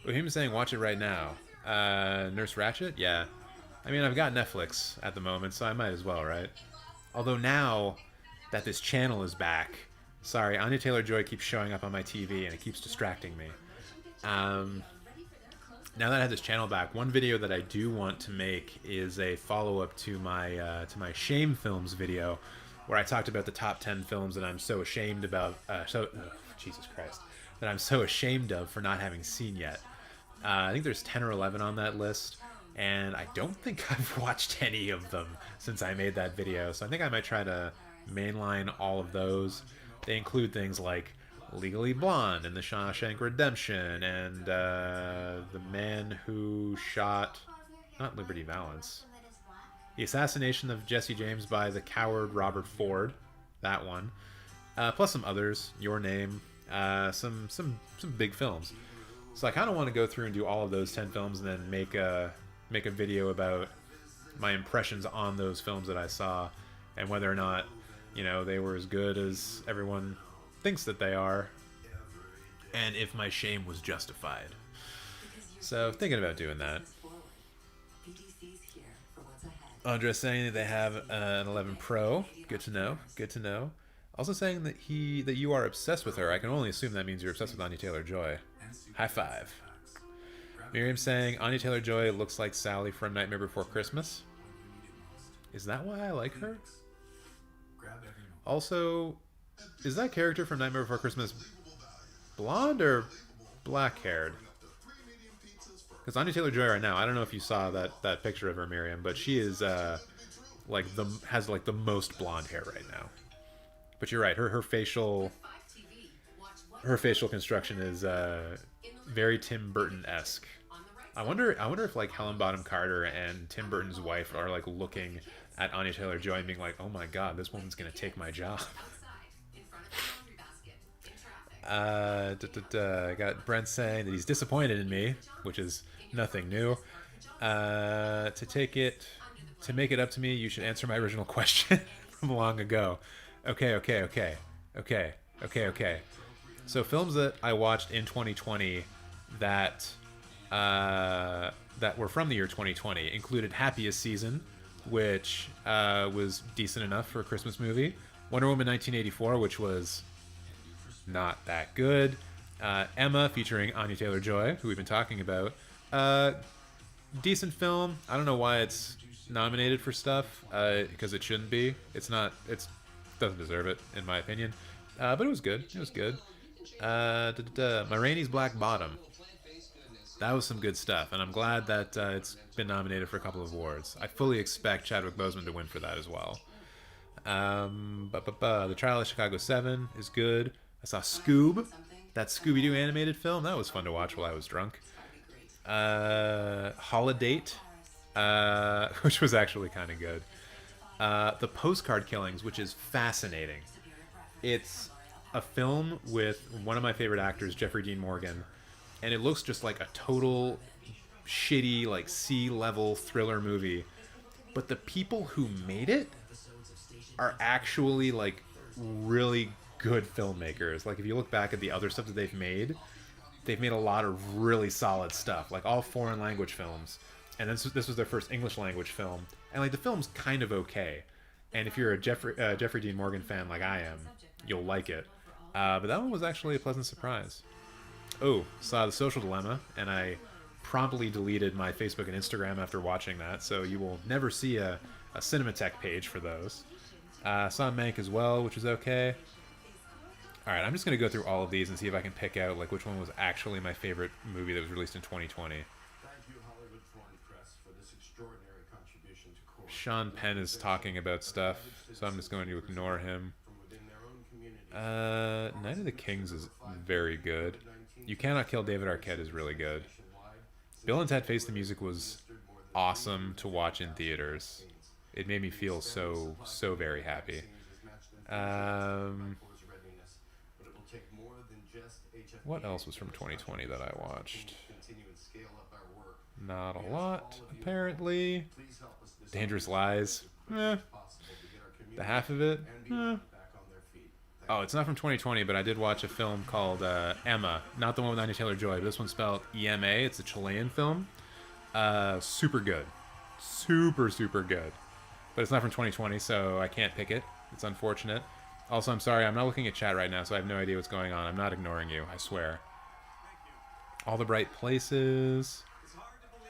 Bohemian saying watch it right now. Nurse Ratched? Yeah. I mean, I've got Netflix at the moment, so I might as well, right? Although now that this channel is back... Sorry, Anya Taylor-Joy keeps showing up on my TV, and it keeps distracting me. Now that I have this channel back, one video that I do want to make is a follow-up to my Shame Films video, where I talked about the top 10 films that I'm so ashamed about, Jesus Christ, that I'm so ashamed of for not having seen yet. I think there's 10 or 11 on that list, and I don't think I've watched any of them since I made that video, so I think I might try to mainline all of those. They include things like Legally Blonde and The Shawshank Redemption and The Man Who Shot... not Liberty Valance. The Assassination of Jesse James by the coward Robert Ford. That one. Plus some others. Your Name. Some big films. So I kind of want to go through and do all of those 10 films and then make a video about my impressions on those films that I saw and whether or not, you know, they were as good as everyone thinks that they are, and if my shame was justified. So thinking about doing that. Andres saying that they have an 11 Pro. Good to know. Good to know. Also saying that you are obsessed with her. I can only assume that means you're obsessed with Anya Taylor-Joy. High five. Miriam saying Anya Taylor-Joy looks like Sally from Nightmare Before Christmas. Is that why I like her? Also, is that character from Nightmare Before Christmas blonde or black-haired? Because Anya Taylor-Joy right now, I don't know if you saw that picture of her, Miriam, but she is has the most blonde hair right now. But you're right, her facial construction is very Tim Burton-esque. I wonder if like Helen Bonham Carter and Tim Burton's wife are like looking at Anya Taylor-Joy and being like, oh my god, this woman's gonna take my job. Got Brent saying that he's disappointed in me, which is nothing new. To make it up to me, you should answer my original question from long ago. Okay. So films that I watched in 2020 that were from the year 2020 included Happiest Season, which was decent enough for a Christmas movie. Wonder Woman 1984, which was not that good. Emma, featuring Anya Taylor-Joy, who we've been talking about. Decent film. I don't know why it's nominated for stuff, because it shouldn't be. It doesn't deserve it, in my opinion. But it was good. Ma Rainey's Black Bottom. That was some good stuff, and I'm glad that it's been nominated for a couple of awards. I fully expect Chadwick Boseman to win for that as well. The Trial of Chicago 7 is good. I saw Scoob, that Scooby-Doo animated film. That was fun to watch while I was drunk. Holidate, which was actually kind of good. The Postcard Killings, which is fascinating. It's a film with one of my favorite actors, Jeffrey Dean Morgan, and it looks just like a total shitty, like C-level thriller movie. But the people who made it are actually like really good filmmakers. Like if you look back at the other stuff that they've made a lot of really solid stuff, like all foreign language films. And this was their first English language film, and like the film's kind of okay. And if you're a Jeffrey Dean Morgan fan like I am, you'll like it. But that one was actually a pleasant surprise. Oh, saw The Social Dilemma, and I promptly deleted my Facebook and Instagram after watching that, so you will never see a Cinematheque page for those. Saw Mank as well, which was okay. Alright, I'm just going to go through all of these and see if I can pick out like which one was actually my favorite movie that was released in 2020. Thank you, Hollywood Foreign Press, for this extraordinary contribution to core. Sean Penn is talking about stuff, so I'm just going to ignore him. Night of the Kings is very good. You Cannot Kill David Arquette is really good. Bill and Ted Face the Music was awesome to watch in theaters. It made me feel so very happy. What else was from 2020 that I watched? Not a lot, apparently. Dangerous Lies. The half of it. Oh, it's not from 2020, but I did watch a film called Emma. Not the one with Anya Taylor-Joy, but this one's spelled EMA. It's a Chilean film. Super good. Super good. But it's not from 2020, so I can't pick it. It's unfortunate. Also, I'm sorry, I'm not looking at chat right now, so I have no idea what's going on. I'm not ignoring you, I swear. All the Bright Places.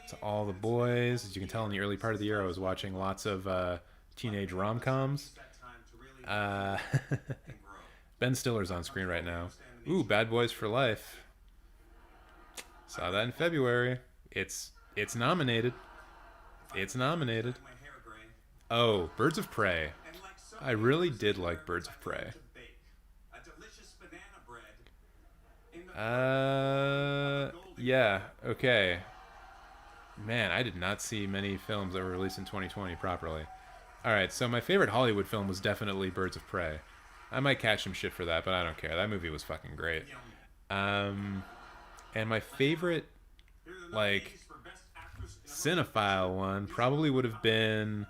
To All the Boys. As you can tell, in the early part of the year, I was watching lots of teenage rom-coms. Ben Stiller's on screen right now. Ooh, Bad Boys for Life. Saw that in February. It's nominated. It's nominated. Oh, Birds of Prey. I really did like Birds of Prey. Yeah, okay. Man, I did not see many films that were released in 2020 properly. Alright, so my favorite Hollywood film was definitely Birds of Prey. I might catch some shit for that, but I don't care. That movie was fucking great. And my favorite, like, cinephile one probably would have been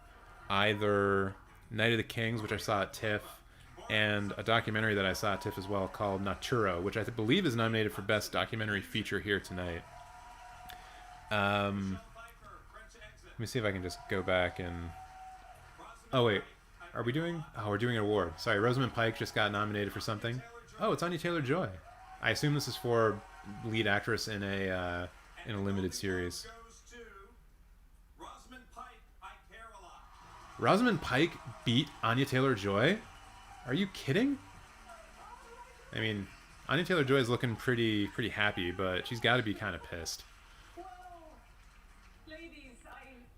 either Night of the Kings, which I saw at TIFF, and a documentary that I saw at TIFF as well called Naturo, which I believe is nominated for Best Documentary Feature here tonight. Let me see if I can just go back and... Oh, wait. Are we doing... Oh, we're doing an award. Sorry, Rosamund Pike just got nominated for something. Oh, it's Anya Taylor-Joy. I assume this is for lead actress in a limited series. Rosamund Pike beat Anya Taylor-Joy? Are you kidding? I mean, Anya Taylor-Joy is looking pretty happy, but she's got to be kind of pissed.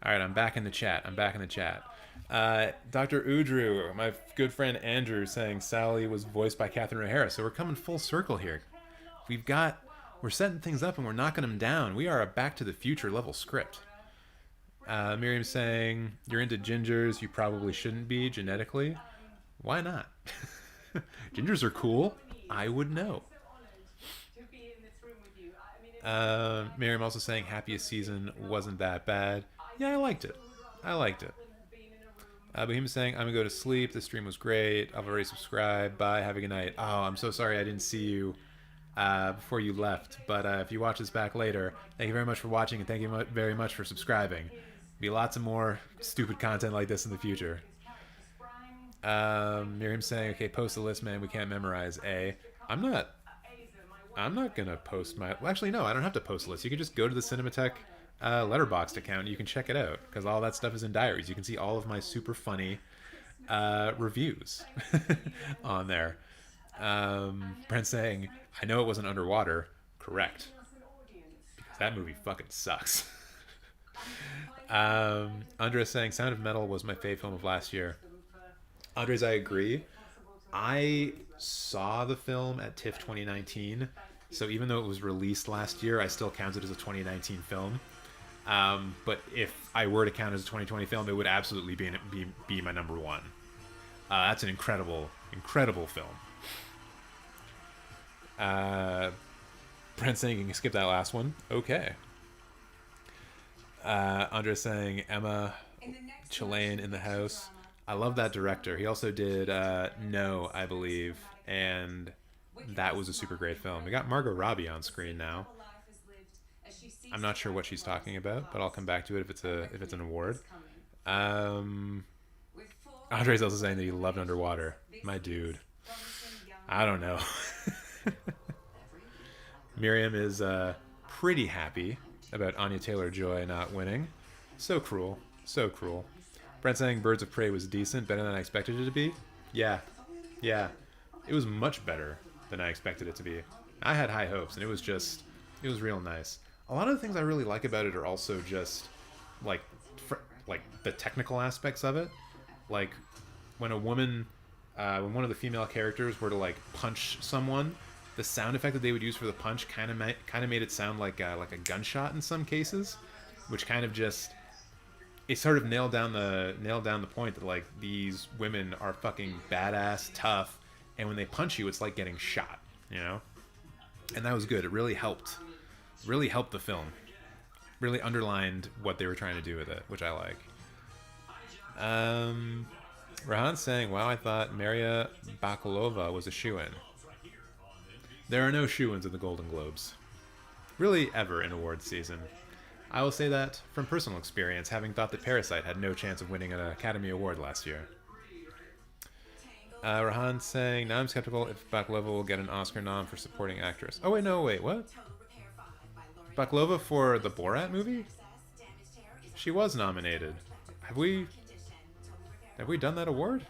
Alright, I'm back in the chat. Dr. Udru, my good friend Andrew, saying Sally was voiced by Catherine O'Hara. So we're coming full circle here. We're setting things up and we're knocking them down. We are a Back to the Future level script. Miriam saying, you're into gingers, you probably shouldn't be genetically. Why not? Gingers are cool. I would know. Miriam also saying happiest season wasn't that bad. Yeah, I liked it. Bohemian saying, I'm gonna go to sleep. The stream was great. I've already subscribed. Bye. Have a good night. Oh, I'm so sorry I didn't see you before you left. But if you watch this back later, thank you very much for watching, and thank you very much for subscribing. Be lots of more stupid content like this in the future. Miriam saying, okay, post the list, man. We can't memorize A. I'm not gonna post my... Well, actually, no, I don't have to post a list. You can just go to the Cinematheque Letterboxd account and you can check it out, because all that stuff is in diaries. You can see all of my super funny reviews on there. Brent saying, I know it wasn't underwater. Correct. Because that movie fucking sucks. Andres saying, Sound of Metal was my fave film of last year. Andres, I agree. I saw the film at TIFF 2019, so even though it was released last year, I still count it as a 2019 film. But if I were to count it as a 2020 film, it would absolutely be my number one. That's an incredible film. Brent saying you can skip that last one. Okay. Andres saying Emma, Chilean in the house. I love that director. He also did No, I believe, and that was a super great film. We got Margot Robbie on screen now. I'm not sure what she's talking about, but I'll come back to it if it's an award. Andre's also saying that he loved Underwater. My dude. I don't know. Miriam is pretty happy about Anya Taylor-Joy not winning. So cruel. So cruel. Brent saying Birds of Prey was decent, better than I expected it to be. Yeah. Yeah. It was much better than I expected it to be. I had high hopes, and it was real nice. A lot of the things I really like about it are also just like the technical aspects of it. Like when when one of the female characters were to like punch someone, the sound effect that they would use for the punch kind of made it sound like a gunshot in some cases, which kind of just it sort of nailed down the point that like these women are fucking badass, tough, and when they punch you, it's like getting shot, you know. And that was good. It really helped the film. Really underlined what they were trying to do with it, which I like. Rahan's saying, wow, I thought Maria Bakalova was a shoo-in. There are no shoo-ins in the Golden Globes. Really ever in awards season. I will say that from personal experience, having thought that Parasite had no chance of winning an Academy Award last year. Rahan saying, now I'm skeptical if Bakalova will get an Oscar nom for supporting actress. Oh, wait, what? Bakalova for the Borat movie? She was nominated. Have we done that award?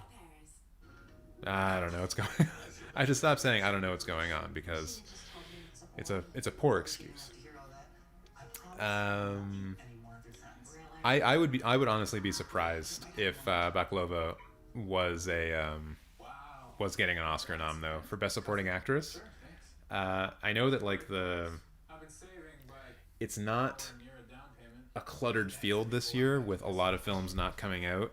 I don't know what's going on. I just stopped saying I don't know what's going on because it's a poor excuse. I would honestly be surprised if Bakalova was getting an Oscar nom though for Best Supporting Actress. I know that like it's not a cluttered field this year with a lot of films not coming out.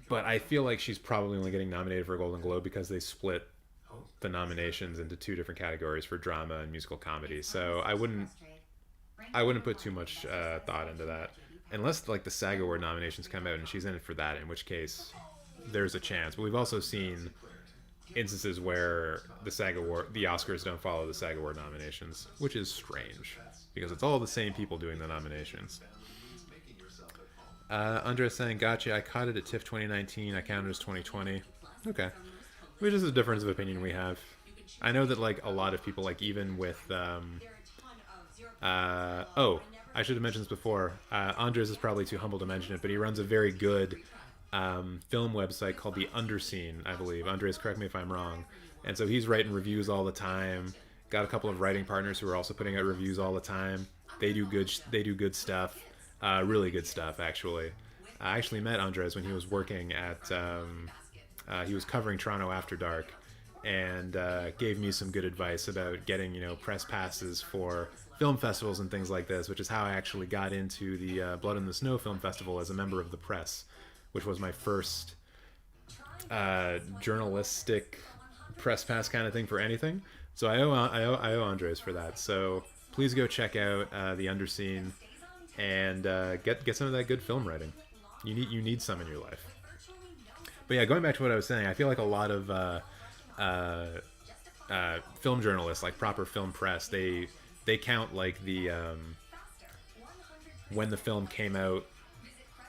But I feel like she's probably only getting nominated for a Golden Globe because they split the nominations into two different categories for drama and musical comedy. So I wouldn't put too much thought into that, unless like the SAG Award nominations come out and she's in it for that, in which case there's a chance. But we've also seen instances where the Oscars don't follow the SAG Award nominations, which is strange because it's all the same people doing the nominations. Andres saying, gotcha, I caught it at TIFF 2019, I counted as 2020. Okay. Which is a difference of opinion we have. I know that like a lot of people, like even with I should have mentioned this before. Andres is probably too humble to mention it, but he runs a very good film website called The Underscene, I believe. Andres, correct me if I'm wrong. And so he's writing reviews all the time. Got a couple of writing partners who are also putting out reviews all the time. They do good stuff. Really good stuff, actually. I actually met Andres when he was working at he was covering Toronto After Dark, and gave me some good advice about getting press passes for film festivals and things like this, which is how I actually got into the Blood in the Snow Film Festival as a member of the press, which was my first journalistic press pass kind of thing for anything. So I owe Andres for that. So please go check out the Underscene and get some of that good film writing. You need some in your life. But yeah, going back to what I was saying, I feel like a lot of film journalists, like proper film press, they count like the when the film came out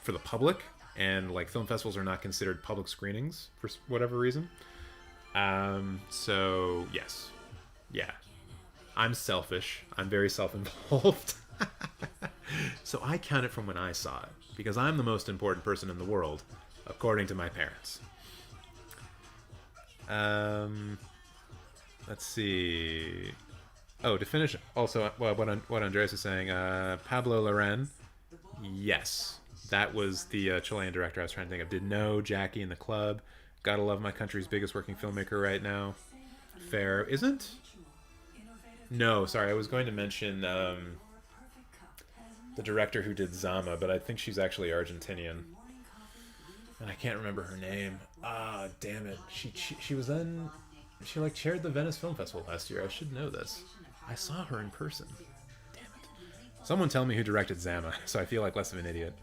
for the public, and like film festivals are not considered public screenings for whatever reason. So yes, yeah, I'm selfish. I'm very self-involved. So I count it from when I saw it, because I'm the most important person in the world, according to my parents. Let's see. Oh, to finish, also, what Andres is saying, Pablo Larraín, yes, that was the Chilean director I was trying to think of. Did No, Jackie and the Club, Gotta Love My Country's biggest working filmmaker right now. Fair, isn't? No, sorry, I was going to mention the director who did Zama, but I think she's actually Argentinian. And I can't remember her name. Ah, damn it. She was in... She like chaired the Venice Film Festival last year. I should know this. I saw her in person. Damn it. Someone tell me who directed Zama, so I feel like less of an idiot.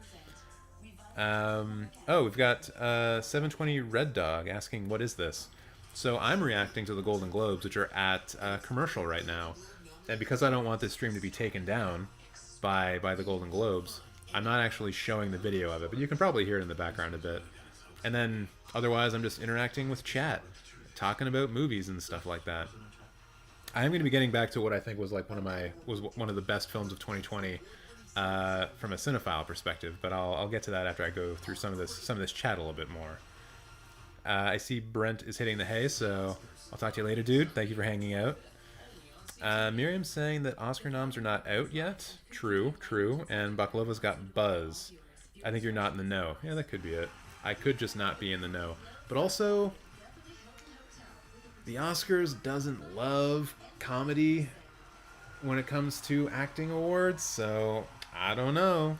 Oh, we've got 720 Red Dog asking, what is this? So I'm reacting to the Golden Globes, which are at commercial right now. And because I don't want this stream to be taken down by the Golden Globes, I'm not actually showing the video of it, but you can probably hear it in the background a bit. And then otherwise I'm just interacting with chat, talking about movies and stuff like that. I'm going to be getting back to what I think was like one of the best films of 2020 from a cinephile perspective, but I'll get to that after I go through some of this chat a little bit more. I see Brent is hitting the hay, so I'll talk to you later, dude. Thank you for hanging out. Miriam's saying that Oscar noms are not out yet. True. And Baklova's got buzz. I think you're not in the know. Yeah, that could be it. I could just not be in the know. But also, the Oscars doesn't love comedy when it comes to acting awards, so I don't know.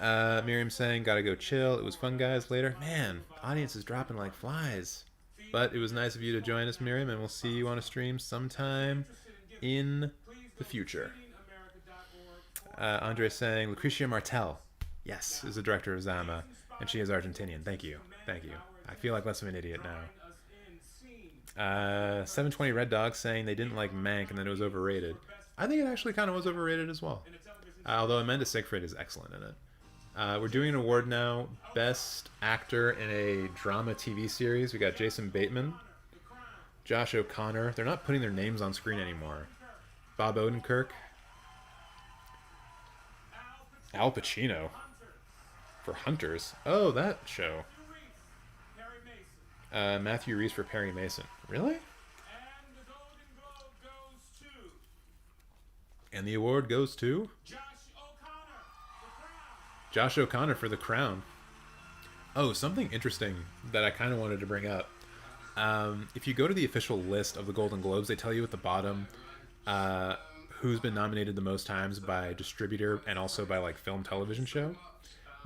Miriam saying, gotta go chill. It was fun, guys. Later. Man, audience is dropping like flies. But it was nice of you to join us, Miriam, and we'll see you on a stream sometime in the future. Andre saying, Lucrecia Martel, yes, is the director of Zama, and she is Argentinian. Thank you. I feel like less of an idiot now. 720 Red Dog saying they didn't like Mank and that it was overrated. I think it actually kind of was overrated as well. Although Amanda Seyfried is excellent in it. We're doing an award now, Best Actor in a Drama TV Series. We got Jason Bateman, Josh O'Connor. They're not putting their names on screen anymore. Bob Odenkirk, Al Pacino for Hunters. Oh, that show. Matthew Rhys for Perry Mason. Really? And the award goes to Josh O'Connor for The Crown. Oh, something interesting that I kind of wanted to bring up. If you go to the official list of the Golden Globes, they tell you at the bottom who's been nominated the most times by distributor and also by like film television show.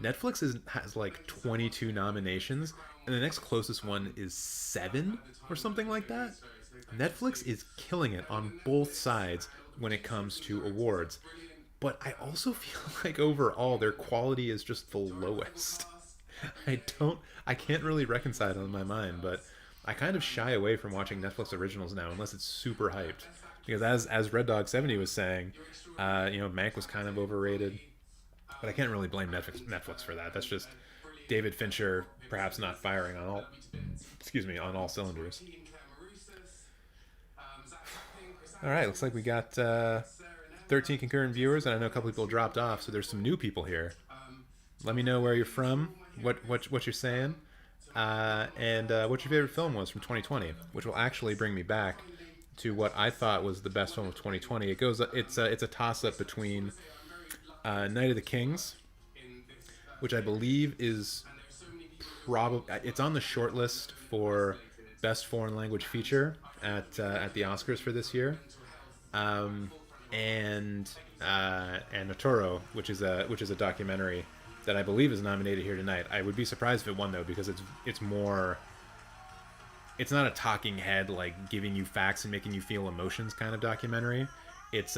Netflix has like 22 nominations, and the next closest one is 7 or something like that. Netflix is killing it on both sides when it comes to awards. But I also feel like overall their quality is just the lowest. I can't really reconcile it in my mind, but I kind of shy away from watching Netflix originals now unless it's super hyped. Because as Red Dog 70 was saying, Mank was kind of overrated. But I can't really blame Netflix for that. That's just David Fincher perhaps not firing on all cylinders. All right, looks like we got 13 concurrent viewers, and I know a couple people dropped off, so there's some new people here. Let me know where you're from, what you're saying, and what your favorite film was from 2020, which will actually bring me back to what I thought was the best film of 2020. It's a toss-up between Night of the Kings, which I believe is it's on the short list for best foreign language feature at the Oscars for this year, and Notoro, which is a documentary that I believe is nominated here tonight. I would be surprised if it won though, because it's not a talking head like giving you facts and making you feel emotions kind of documentary. It's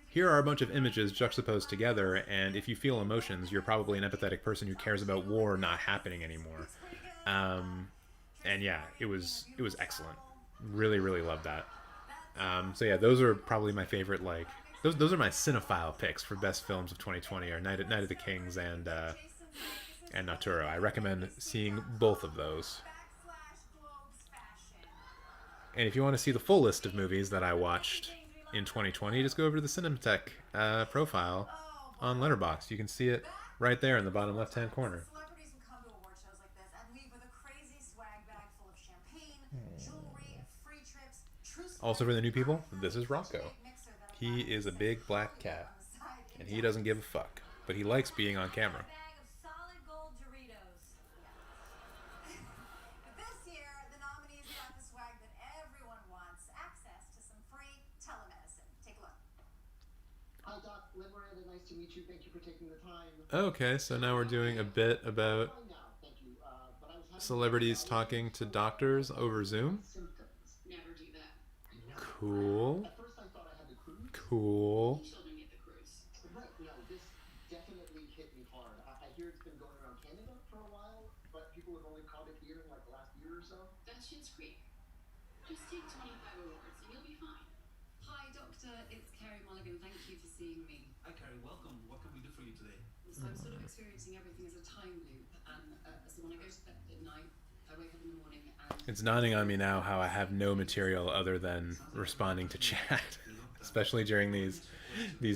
here are a bunch of images juxtaposed together, and if you feel emotions, you're probably an empathetic person who cares about war not happening anymore. And yeah, it was excellent. Really, really loved that. So yeah, those are probably my favorite. Like those are my cinephile picks for best films of 2020. Are Night of the Kings and Notoro. I recommend seeing both of those. And if you want to see the full list of movies that I watched in 2020, just go over to the Cinematheque profile on Letterboxd. You can see it right there in the bottom left-hand corner. Celebrities who come to award shows like this and leave with a crazy swag bag full of champagne, jewelry, free trips, true. Also for the new people, this is Rocco. He is a big black cat, and he doesn't give a fuck, but he likes being on camera. This year, the nominees got the swag that everyone wants: access to some free telemedicine. Take a look. Hi, Doc. Lynn Miranda, nice to meet you. Thank you for taking the time. Okay, so now we're doing a bit about celebrities talking to doctors over Zoom. Never do that. Cool. Cool. Children get the cruise. hard. I hear it's been going around Canada for a while, but people have only caught it here in like the last year or so. That's Schitt's Creek. Just take 25 awards and you'll be fine. Hi, Doctor. It's Carrie Mulligan. Thank you for seeing me. Hi, Carrie. Welcome. What can we do for you today? So I'm sort of experiencing everything as a time loop, and so when I go to bed at night, I wake up in the morning and... It's dawning on me now how I have no material other than responding to chat, especially during these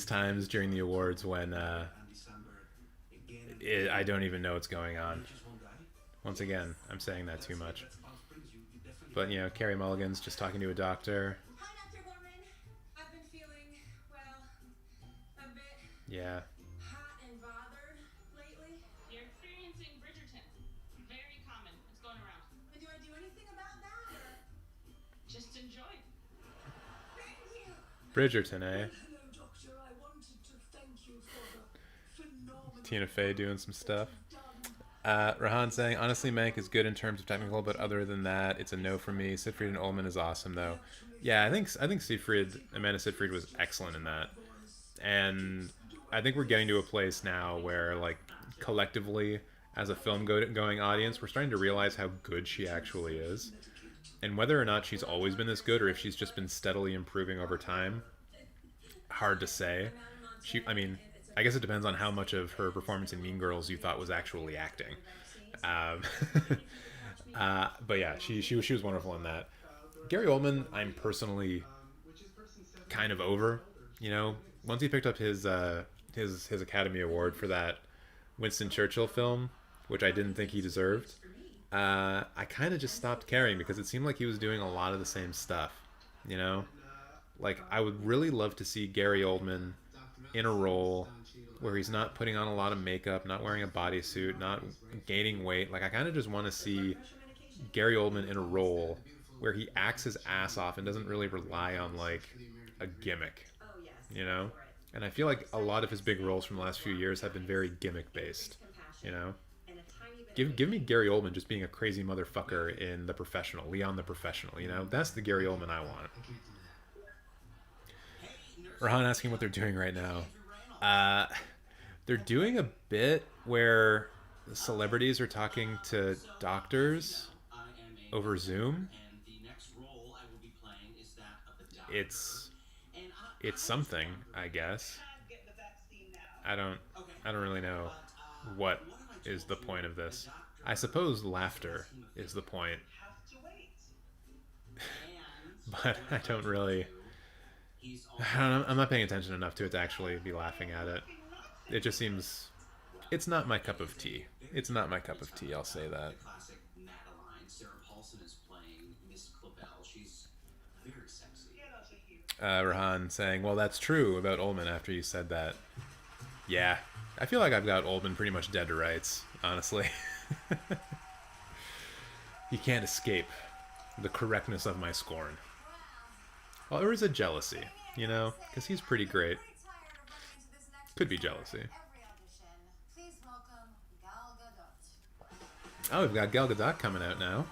times during the awards when I don't even know what's going on. Once again, I'm saying that too much. But, you know, Carrie Mulligan's just talking to a doctor. Hi, Dr. Gorman. I've been feeling, well, a bit Yeah. hot and bothered lately. You're experiencing Bridgerton. Very common. It's going around. Do I do anything about that, or... Just enjoy. Thank you. Bridgerton, eh? Hello, Doctor. I wanted to thank you for the phenomenal Tina Fey doing some stuff. done. Rahan saying, honestly, Mank is good in terms of technical, but other than that, it's a no for me. Siegfried and Ullman is awesome, though. Yeah, I think Amanda Seyfried was excellent in that. And I think we're getting to a place now where, like, collectively, as a film-going audience, we're starting to realize how good she actually is. And whether or not she's always been this good, or if she's just been steadily improving over time, hard to say. I guess it depends on how much of her performance in Mean Girls you thought was actually acting. But yeah, she was wonderful in that. Gary Oldman, I'm personally kind of over. You know, once he picked up his Academy Award for that Winston Churchill film, which I didn't think he deserved, I kind of just stopped caring because it seemed like he was doing a lot of the same stuff. You know, like I would really love to see Gary Oldman in a role where he's not putting on a lot of makeup, not wearing a bodysuit, not gaining weight. Like, I kind of just want to see Gary Oldman in a role where he acts his ass off and doesn't really rely on, like, a gimmick, you know? And I feel like a lot of his big roles from the last few years have been very gimmick-based, you know? Give me Gary Oldman just being a crazy motherfucker in The Professional, Leon the Professional, you know? That's the Gary Oldman I want. Rahan asking what they're doing right now. They're doing a bit where the celebrities are talking to doctors over Zoom. It's something, I guess. I don't really know what is the point of this. I suppose laughter is the point. But I don't really... I'm not paying attention enough to it to actually be laughing at it. It just seems... It's not my cup of tea. It's not my cup of tea, I'll say that. Classic Madeline. Sarah Paulson is playing Miss Clavel. She's very sexy. Rahan saying, well, that's true about Ullman after you said that. Yeah. I feel like I've got Ullman pretty much dead to rights, honestly. You can't escape the correctness of my scorn. Well, or is it jealousy? You know? Because he's pretty great. Could be jealousy. Oh, we've got Gal Gadot coming out now.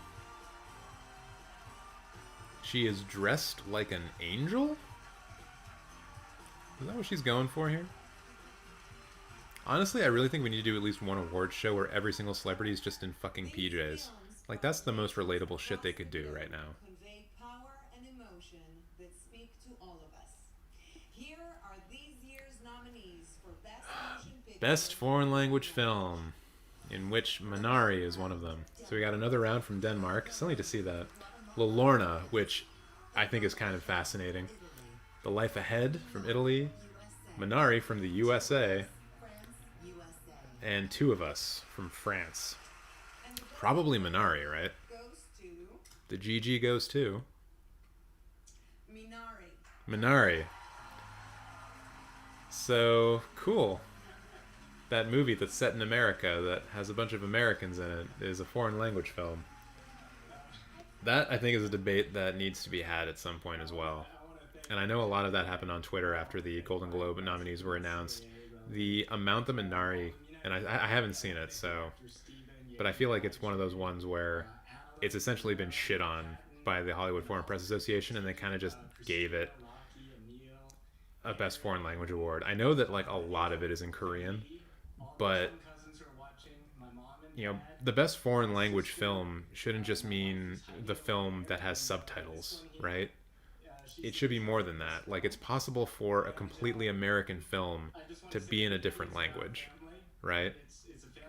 She is dressed like an angel? Is that what she's going for here? Honestly, I really think we need to do at least one award show where every single celebrity is just in fucking PJs. Like, that's the most relatable shit they could do right now. Convey power and emotion that speak to all of us. Here are these year's nominees for Best Motion Picture. Best foreign language film, in which Minari is one of them. So we got another round from Denmark. Still need to see that. Lorna, which I think is kind of fascinating. The Life Ahead from Italy. Minari from the USA. And Two of Us from France. Probably Minari, right? The GG goes to Minari. So, cool. That movie that's set in America that has a bunch of Americans in it is a foreign language film. That, I think, is a debate that needs to be had at some point as well. And I know a lot of that happened on Twitter after the Golden Globe nominees were announced. The amount that Minari, and I haven't seen it, so... But I feel like it's one of those ones where it's essentially been shit on by the Hollywood Foreign Press Association, and they kind of just gave it a Best Foreign Language award. I know that, like, a lot of it is in Korean, but the best foreign language film shouldn't just mean the film that has subtitles, right? It should be more than that. Like, it's possible for a completely American film to be in a different language, right?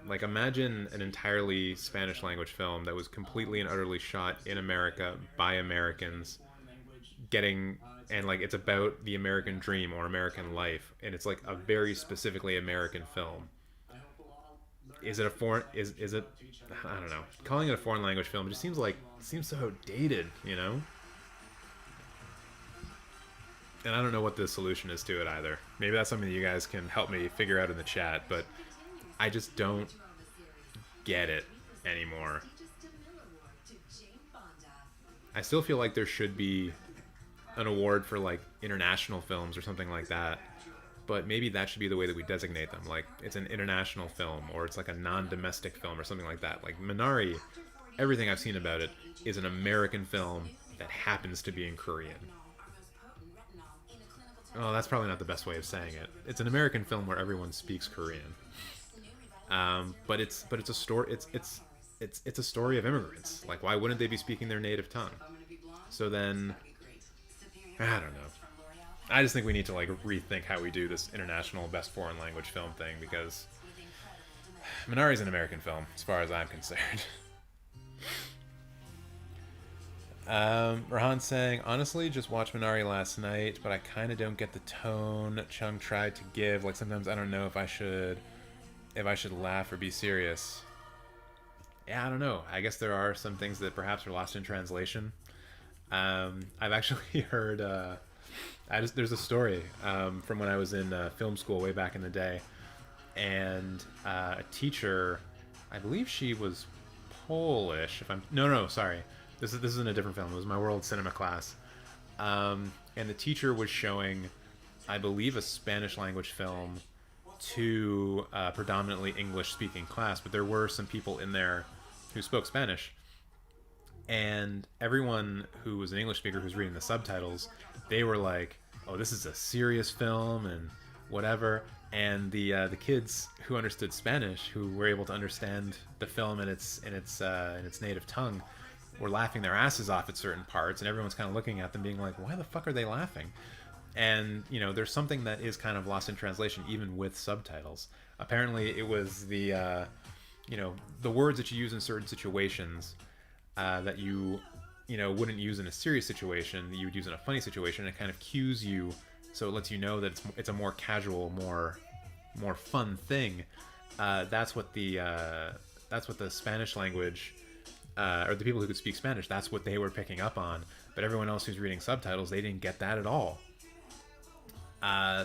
Like, imagine an entirely Spanish language film that was completely and utterly shot in America by Americans, and like, it's about the American dream or American life, and it's like a very specifically American film. Is it a foreign? Is it? I don't know. Calling it a foreign language film, it just seems so dated, you know. And I don't know what the solution is to it either. Maybe that's something that you guys can help me figure out in the chat, but I just don't get it anymore. I still feel like there should be an award for like international films or something like that, but maybe that should be the way that we designate them. Like, it's an international film, or it's like a non-domestic film or something like that. Like Minari, everything I've seen about it is an American film that happens to be in Korean. Oh, that's probably not the best way of saying it. It's an American film where everyone speaks Korean. But it's a story. It's a story of immigrants. Like, why wouldn't they be speaking their native tongue? So then, I don't know. I just think we need to like rethink how we do this international best foreign language film thing, because Minari's an American film as far as I'm concerned. Rahan saying, honestly, just watched Minari last night, but I kind of don't get the tone Chung tried to give. Like, sometimes I don't know if I should laugh or be serious. Yeah, I don't know. I guess there are some things that perhaps are lost in translation. I've actually heard, there's a story from when I was in film school way back in the day, and a teacher, I believe she was Polish. Sorry. This is in a different film. It was my world cinema class. And the teacher was showing, I believe, a Spanish language film to a predominantly English speaking class, but there were some people in there who spoke Spanish. And everyone who was an English speaker who's reading the subtitles, they were like, oh, this is a serious film and whatever. And the kids who understood Spanish, who were able to understand the film in its native tongue, were laughing their asses off at certain parts, and everyone's kind of looking at them being like, why the fuck are they laughing? And, you know, there's something that is kind of lost in translation even with subtitles. Apparently it was the words that you use in certain situations that you wouldn't use in a serious situation, that you would use in a funny situation. It kind of cues you, so it lets you know that it's a more casual, more fun thing. That's what the Spanish language, or the people who could speak Spanish, that's what they were picking up on. But everyone else who's reading subtitles, they didn't get that at all.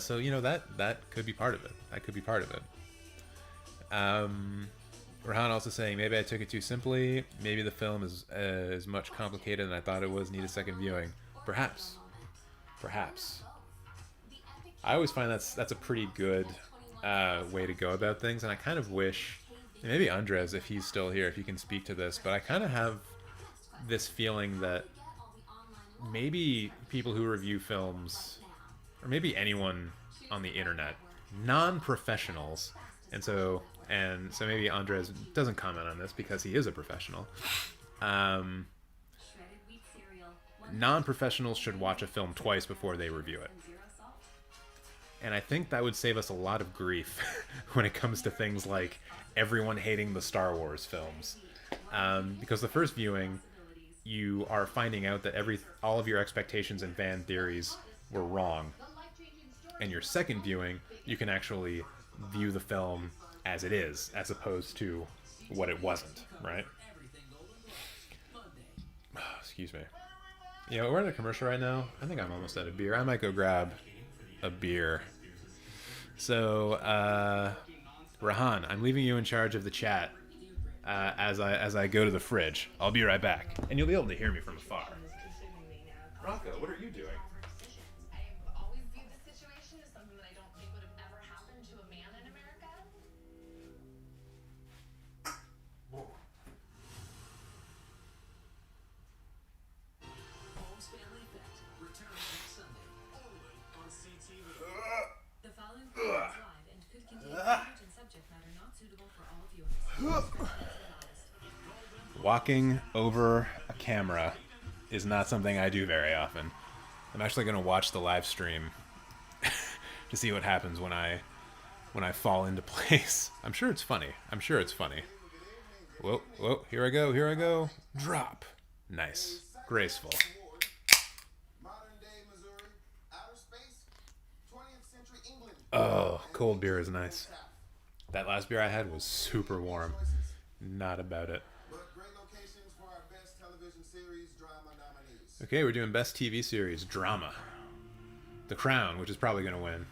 So, you know, that could be part of it. That could be part of it. Rahan also saying, maybe I took it too simply. Maybe the film is as much complicated than I thought it was. Need a second viewing. Perhaps. I always find that's a pretty good way to go about things, and I kind of wish, maybe Andres, if he's still here, if he can speak to this, but I kind of have this feeling that maybe people who review films, or maybe anyone on the internet, non-professionals, and so maybe Andres doesn't comment on this because he is a professional. Non-professionals should watch a film twice before they review it. And I think that would save us a lot of grief when it comes to things like everyone hating the Star Wars films. Because the first viewing, you are finding out that all of your expectations and fan theories were wrong. And your second viewing, you can actually view the film as it is, as opposed to what it wasn't, right? Excuse me. Yeah, we're in a commercial right now. I think I'm almost out of beer. I might go grab a beer. So, Rahan, I'm leaving you in charge of the chat as I go to the fridge. I'll be right back, and you'll be able to hear me from afar. Rocco, what are you doing? I've always viewed this situation as something that I don't think would have ever happened to a man in America. Holmes Family Effect returns next Sunday only on CTV. The following program is live and could contain language and subject matter walking over a camera is not something I do very often. I'm actually going to watch the live stream to see what happens when I fall into place. I'm sure it's funny. Whoa, whoa, here I go. Drop. Nice. Graceful. Oh, cold beer is nice. That last beer I had was super warm. Not about it. Okay, we're doing best TV series, drama. The Crown, which is probably going to win.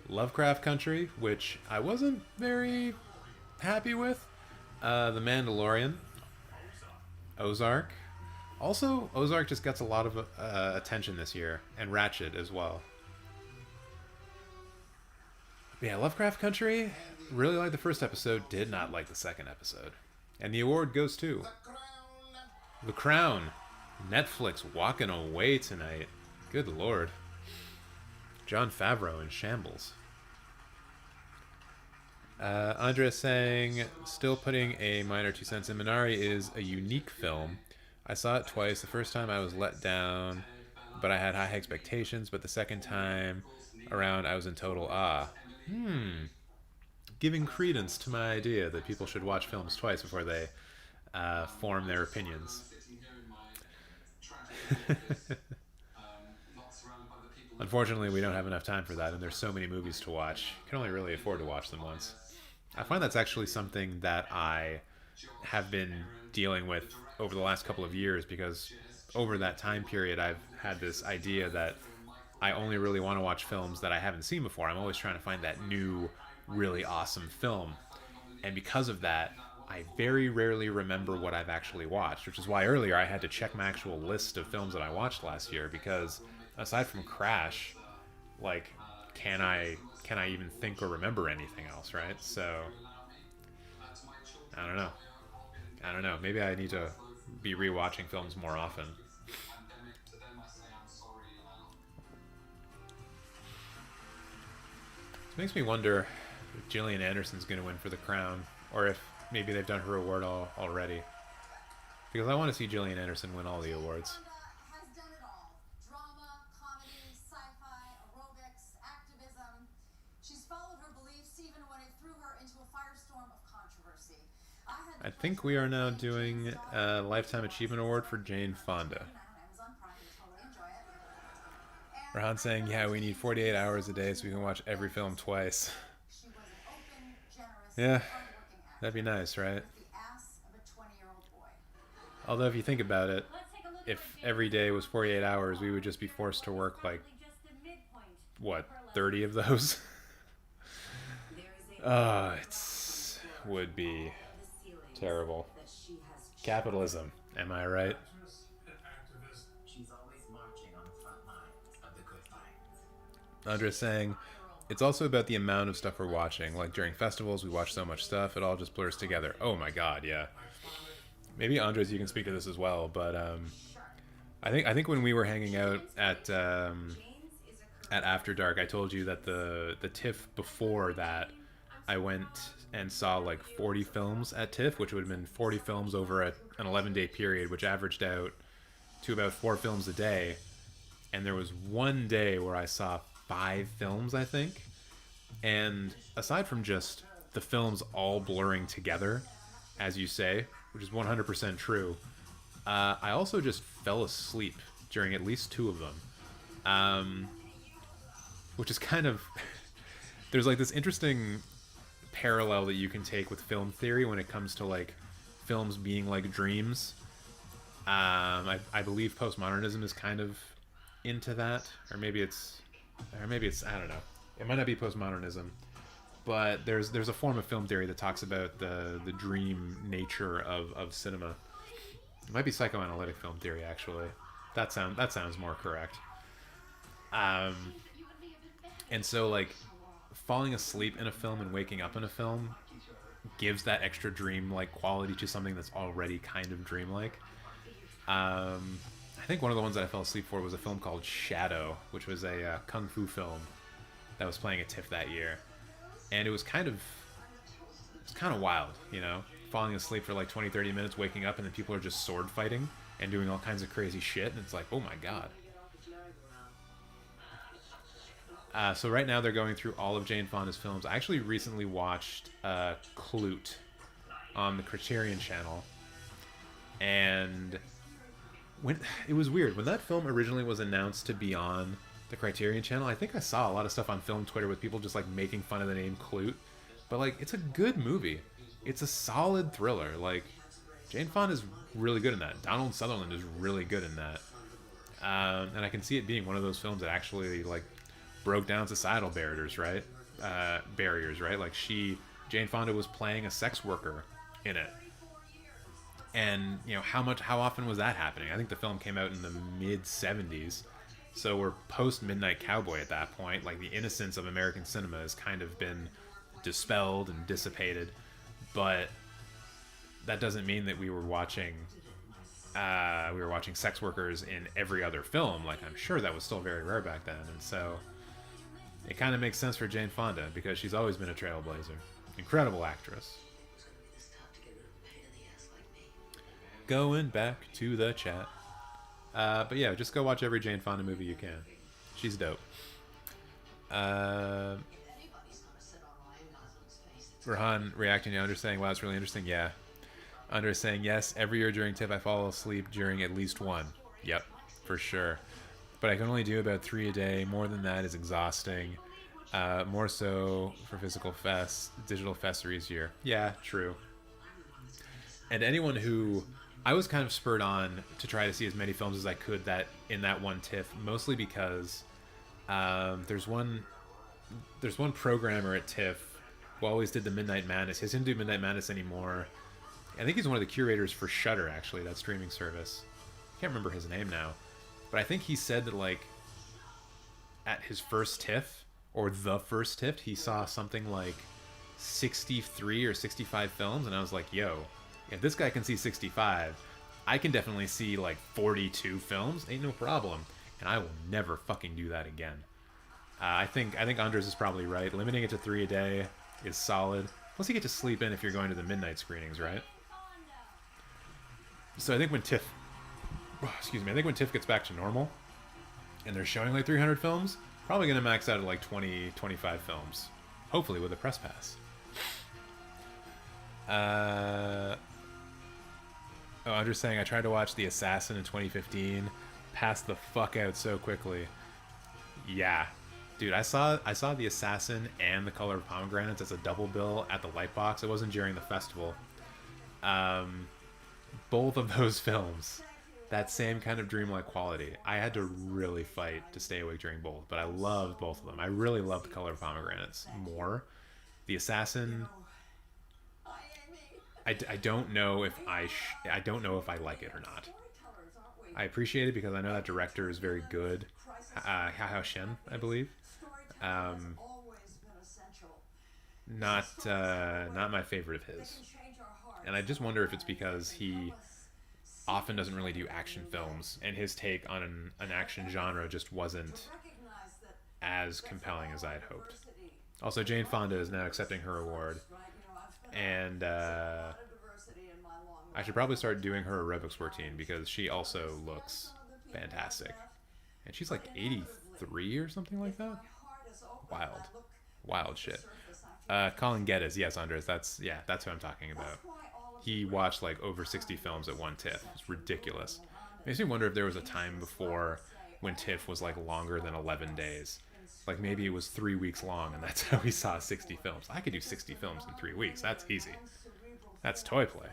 Lovecraft Country, which I wasn't very happy with. The Mandalorian. Ozark. Also, Ozark just gets a lot of attention this year, and Ratched as well. Yeah, Lovecraft Country, really liked the first episode, did not like the second episode. And the award goes to The Crown. Netflix walking away tonight. Good lord. Jon Favreau in shambles. Andrea saying, still putting a minor 2 cents in. Minari is a unique film. I saw it twice. The first time I was let down, but I had high expectations. But the second time around, I was in total awe. Giving credence to my idea that people should watch films twice before they form their opinions. Unfortunately, we don't have enough time for that, and there's so many movies to watch. You can only really afford to watch them once. I find that's actually something that I have been dealing with over the last couple of years, because over that time period, I've had this idea that I only really want to watch films that I haven't seen before. I'm always trying to find that new, really awesome film. And because of that, I very rarely remember what I've actually watched, which is why earlier I had to check my actual list of films that I watched last year, because aside from Crash, like, can I even think or remember anything else, right? So I don't know. Maybe I need to be rewatching films more often. It makes me wonder if Gillian Anderson's going to win for The Crown, or if maybe they've done her award already. Because I want to see Gillian Anderson win all the awards. Has done it all. Drama, comedy, sci-fi, aerobics, activism. She's followed her beliefs even when it threw her into a firestorm of controversy. I think we are now doing a Lifetime Achievement Award for Jane Fonda. Rahan saying, yeah, we need 48 hours a day so we can watch every film twice. Yeah, that'd be nice, right? Although if you think about it, if every day was 48 hours, we would just be forced to work like, what, 30 of those? Would be terrible. Capitalism, am I right? Andres saying, it's also about the amount of stuff we're watching. Like during festivals, we watch so much stuff, it all just blurs together. Oh my god, yeah. Maybe Andres, you can speak to this as well, but I think when we were hanging out at After Dark, I told you that the TIFF before that, I went and saw like 40 films at TIFF, which would have been 40 films over an 11-day period, which averaged out to about 4 films a day. And there was one day where I saw 5 films, I think. And aside from just the films all blurring together, as you say, which is 100% true, I also just fell asleep during at least 2 of them. Which is kind of... There's like this interesting parallel that you can take with film theory when it comes to like films being like dreams. I believe postmodernism is kind of into that, or maybe it's I don't know. It might not be postmodernism, but there's a form of film theory that talks about the dream nature of cinema. It might be psychoanalytic film theory, actually. That sounds more correct. And so like falling asleep in a film and waking up in a film gives that extra dream-like quality to something that's already kind of dreamlike. I think one of the ones that I fell asleep for was a film called Shadow, which was a kung fu film that was playing at TIFF that year, and it was kind of wild, you know. falling asleep for like 20-30 minutes, waking up, and then people are just sword fighting and doing all kinds of crazy shit, and it's like, oh my god. So right now they're going through all of Jane Fonda's films. I actually recently watched Clute on the Criterion Channel, and when it was weird when that film originally was announced to be on the Criterion Channel, I think I saw a lot of stuff on film Twitter with people just like making fun of the name Clute, but like it's a good movie. It's a solid thriller. Like Jane Fonda is really good in that. Donald Sutherland is really good in that, and I can see it being one of those films that actually like broke down societal barriers, right? Like Jane Fonda was playing a sex worker in it. And, you know, how often was that happening? I think the film came out in the mid-70s. So we're post-Midnight Cowboy at that point. Like, the innocence of American cinema has kind of been dispelled and dissipated. But that doesn't mean that we were watching sex workers in every other film. Like, I'm sure that was still very rare back then. And so it kind of makes sense for Jane Fonda because she's always been a trailblazer. Incredible actress. Going back to the chat. But yeah, just go watch every Jane Fonda movie you can. She's dope. Rahan reacting to Under saying, wow, it's really interesting. Yeah. Under saying, yes, every year during TIFF I fall asleep during at least one. Yep, for sure. But I can only do about 3 a day. More than that is exhausting. More so for physical fests. Digital fests are easier. Yeah, true. And anyone who... I was kind of spurred on to try to see as many films as I could that in that one TIFF, mostly because there's one programmer at TIFF who always did the Midnight Madness. He doesn't do Midnight Madness anymore. I think he's one of the curators for Shudder, actually, that streaming service. I can't remember his name now. But I think he said that, like, at his first TIFF, or the first TIFF, he saw something like 63 or 65 films, and I was like, yo, if this guy can see 65, I can definitely see like 42 films. Ain't no problem. And I will never fucking do that again. I think Andres is probably right. Limiting it to 3 a day is solid. Plus you get to sleep in if you're going to the midnight screenings, right? So I think when TIFF... I think when TIFF gets back to normal, and they're showing like 300 films, probably going to max out at like 20, 25 films. Hopefully with a press pass. Oh, I'm just saying, I tried to watch The Assassin in 2015, passed the fuck out so quickly. Yeah. Dude, I saw The Assassin and The Color of Pomegranates as a double bill at the Lightbox. It wasn't during the festival. Both of those films, that same kind of dreamlike quality. I had to really fight to stay awake during both, but I loved both of them. I really loved The Color of Pomegranates more. The Assassin... I don't know if I don't know if I like it or not. I appreciate it because I know that director is very good. Hao Shen, I believe. Not my favorite of his. And I just wonder if it's because he often doesn't really do action films, and his take on an action genre just wasn't as compelling as I had hoped. Also, Jane Fonda is now accepting her award. And I should probably start doing her aerobics routine because she also looks fantastic. And she's like 83 or something like that. Wild shit. Colin Geddes, yes, Andres, that's who I'm talking about. He watched like over 60 films at one TIFF. It's ridiculous. Makes me wonder if there was a time before when TIFF was like longer than 11 days. Like maybe it was 3 weeks long and that's how we saw 60 films. I could do 60 films in 3 weeks. That's easy. That's toy play.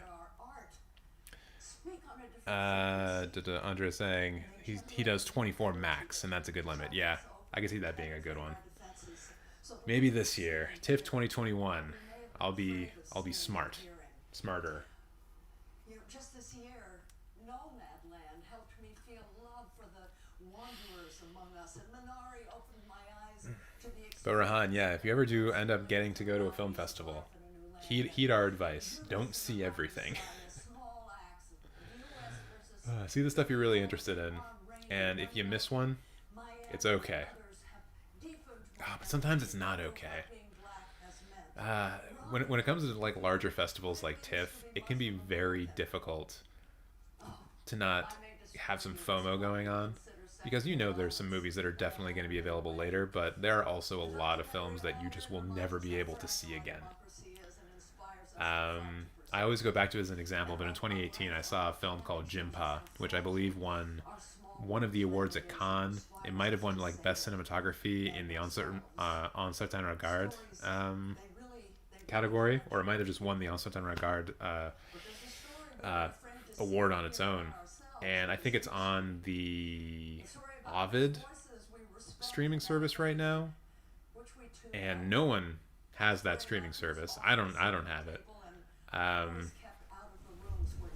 Andre saying he does 24 max and that's a good limit. Yeah, I can see that being a good one. Maybe this year, TIFF 2021, I'll be smarter. You know, just this year, Nomadland helped me feel love for the wanderers among us, and Minari opened my eyes to the... But Rahan, yeah, if you ever do end up getting to go to a film festival, heed our advice. Don't see everything. See the stuff you're really interested in, and if you miss one, it's okay. But sometimes it's not okay. When it comes to like larger festivals like TIFF, it can be very difficult to not have some FOMO going on, because you know there's some movies that are definitely going to be available later, but there are also a lot of films that you just will never be able to see again. I always go back to it as an example, but in 2018 I saw a film called Jimpa, which I believe won one of the awards at Cannes. It might have won like best cinematography in the En Certain Regard category, or it might have just won the En Certain Regard award on its own. And I think it's on the Ovid streaming service right now, and no one has that streaming service. I don't have it. And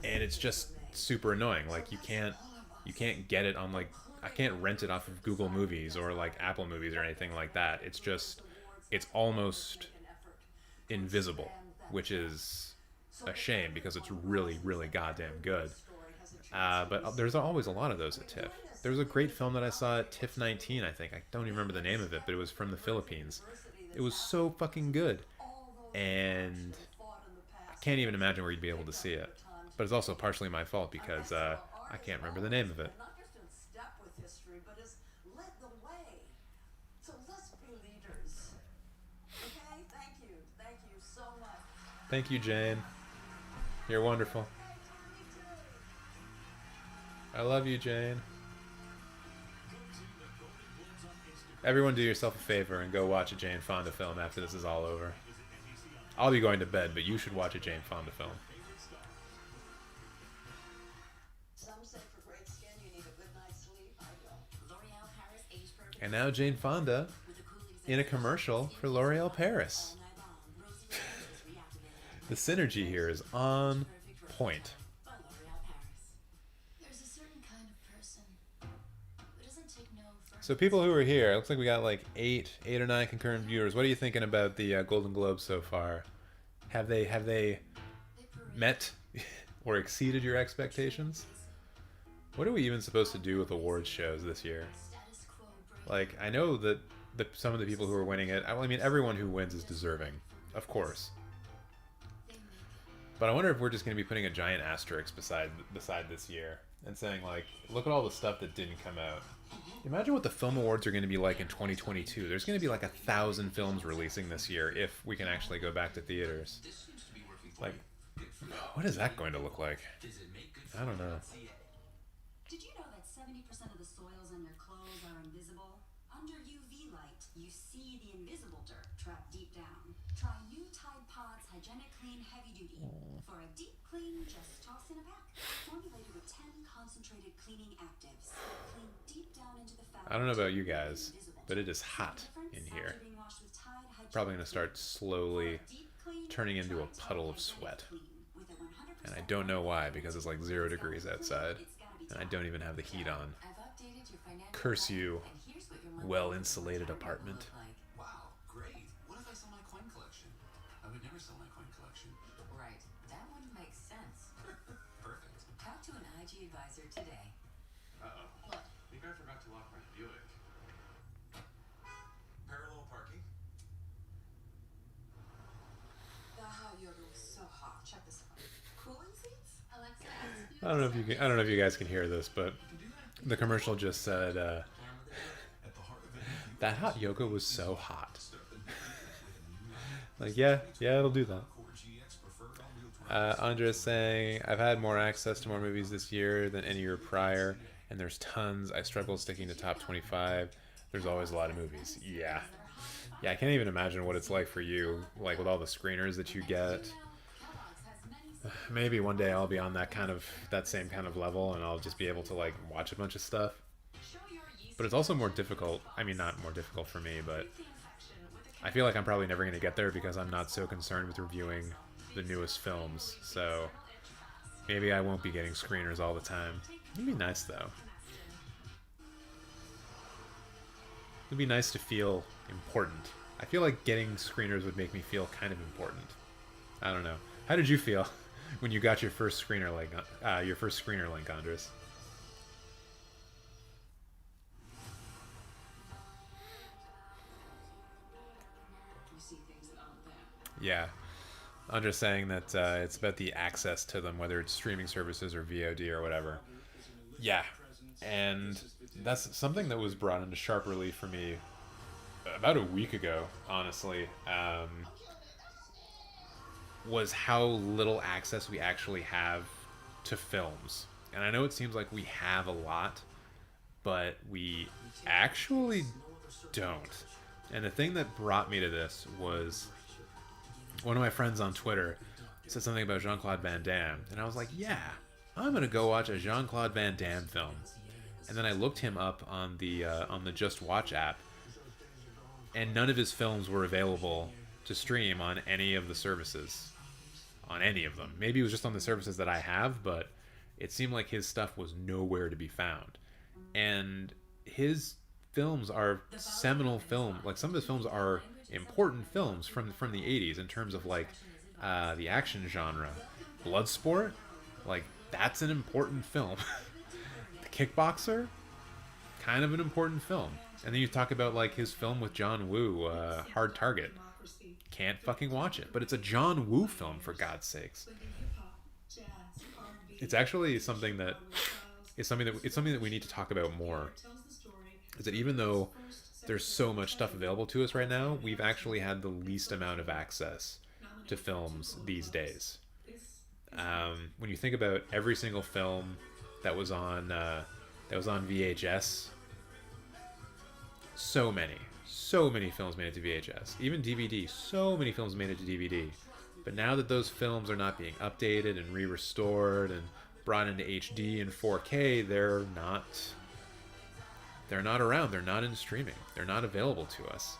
it's just super annoying. Like you can't get it on, like, I can't rent it off of Google Movies or like Apple Movies or anything like that. It's almost invisible, which is a shame because it's really, really goddamn good. But there's always a lot of those at TIFF. There was a great film that I saw at TIFF 19, I think. I don't even remember the name of it, but it was from the Philippines. It was so fucking good. And I can't even imagine where you'd be able to see it. But it's also partially my fault because I can't remember the name of it. Not just in step with history, but has led the way. So let's be leaders. Okay? Thank you so much. Thank you, Jane. You're wonderful. I love you, Jane. Everyone do yourself a favor and go watch a Jane Fonda film after this is all over. I'll be going to bed, but you should watch a Jane Fonda film. Some say for great skin you need a good night's sleep. I don't. And now Jane Fonda in a commercial for L'Oreal Paris. The synergy here is on point. So people who are here, it looks like we got like 8 or 9 concurrent viewers. What are you thinking about the Golden Globes so far? Have they met or exceeded your expectations? What are we even supposed to do with awards shows this year? Like, I know that some of the people who are winning it, I mean, everyone who wins is deserving, of course. But I wonder if we're just going to be putting a giant asterisk beside this year and saying, like, look at all the stuff that didn't come out. Imagine what the film awards are going to be like in 2022. There's going to be like 1,000 films releasing this year if we can actually go back to theaters. Like, what is that going to look like? I don't know. Did you know that 70% of the soils on your clothes are invisible? Under UV light, you see the invisible dirt trapped deep down. Try new Tide Pods Hygienic Clean Heavy Duty. For a deep clean, just toss in a pack. Formulated with 10 concentrated cleaning actives. Clean deep down into the fabric. I don't know about you guys, but it is hot in here. Probably going to start slowly turning into a puddle of sweat. And I don't know why, because it's like 0 degrees outside. And I don't even have the heat on. Curse you, well-insulated apartment. Wow, great. What if I sell my coin collection? I would never sell my coin collection. Right. That one makes sense. Perfect. Talk to an IG advisor today. Uh-oh. What? I think I forgot to lock my Buick. Parallel parking? The hot yoga was so hot. Check this out. Cooling seats? Alexa, I don't know if you guys can hear this, but the commercial just said that hot yoga was so hot. Like, yeah, it'll do that. Andres saying, I've had more access to more movies this year than any year prior, and there's tons. I struggle sticking to top 25. There's always a lot of movies. Yeah, I can't even imagine what it's like for you, like with all the screeners that you get. Maybe one day I'll be on that same kind of level, and I'll just be able to like watch a bunch of stuff. But it's also more difficult. I mean, not more difficult for me, but I feel like I'm probably never going to get there because I'm not so concerned with reviewing the newest films. So maybe I won't be getting screeners all the time. It'd be nice though. It'd be nice to feel important. I feel like getting screeners would make me feel kind of important. I don't know. How did you feel when you got your first screener link, Andres? Yeah. I'm just saying that it's about the access to them, whether it's streaming services or VOD or whatever. Yeah. And that's something that was brought into sharp relief for me about a week ago, honestly, was how little access we actually have to films. And I know it seems like we have a lot, but we actually don't. And the thing that brought me to this was one of my friends on Twitter said something about Jean-Claude Van Damme, and I was like, yeah, I'm gonna go watch a Jean-Claude Van Damme film. And then I looked him up on the Just Watch app, and none of his films were available to stream on any of the services. On any of them. Maybe it was just on the services that I have, but it seemed like his stuff was nowhere to be found. And his films are seminal film. Like, some of his films are important films from the 80s in terms of, like, the action genre. Bloodsport, like, that's an important film. The Kickboxer, kind of an important film. And then you talk about, like, his film with John Woo, Hard Target. Can't fucking watch it, but it's a John Woo film, for God's sakes. It's actually something that we need to talk about more. Is that even though there's so much stuff available to us right now, we've actually had the least amount of access to films these days. When you think about every single film that was on VHS, so many films made it to VHS. Even DVD, so many films made it to DVD. But now that those films are not being updated and re-restored and brought into HD and 4K, they're not around. They're not in streaming. They're not available to us.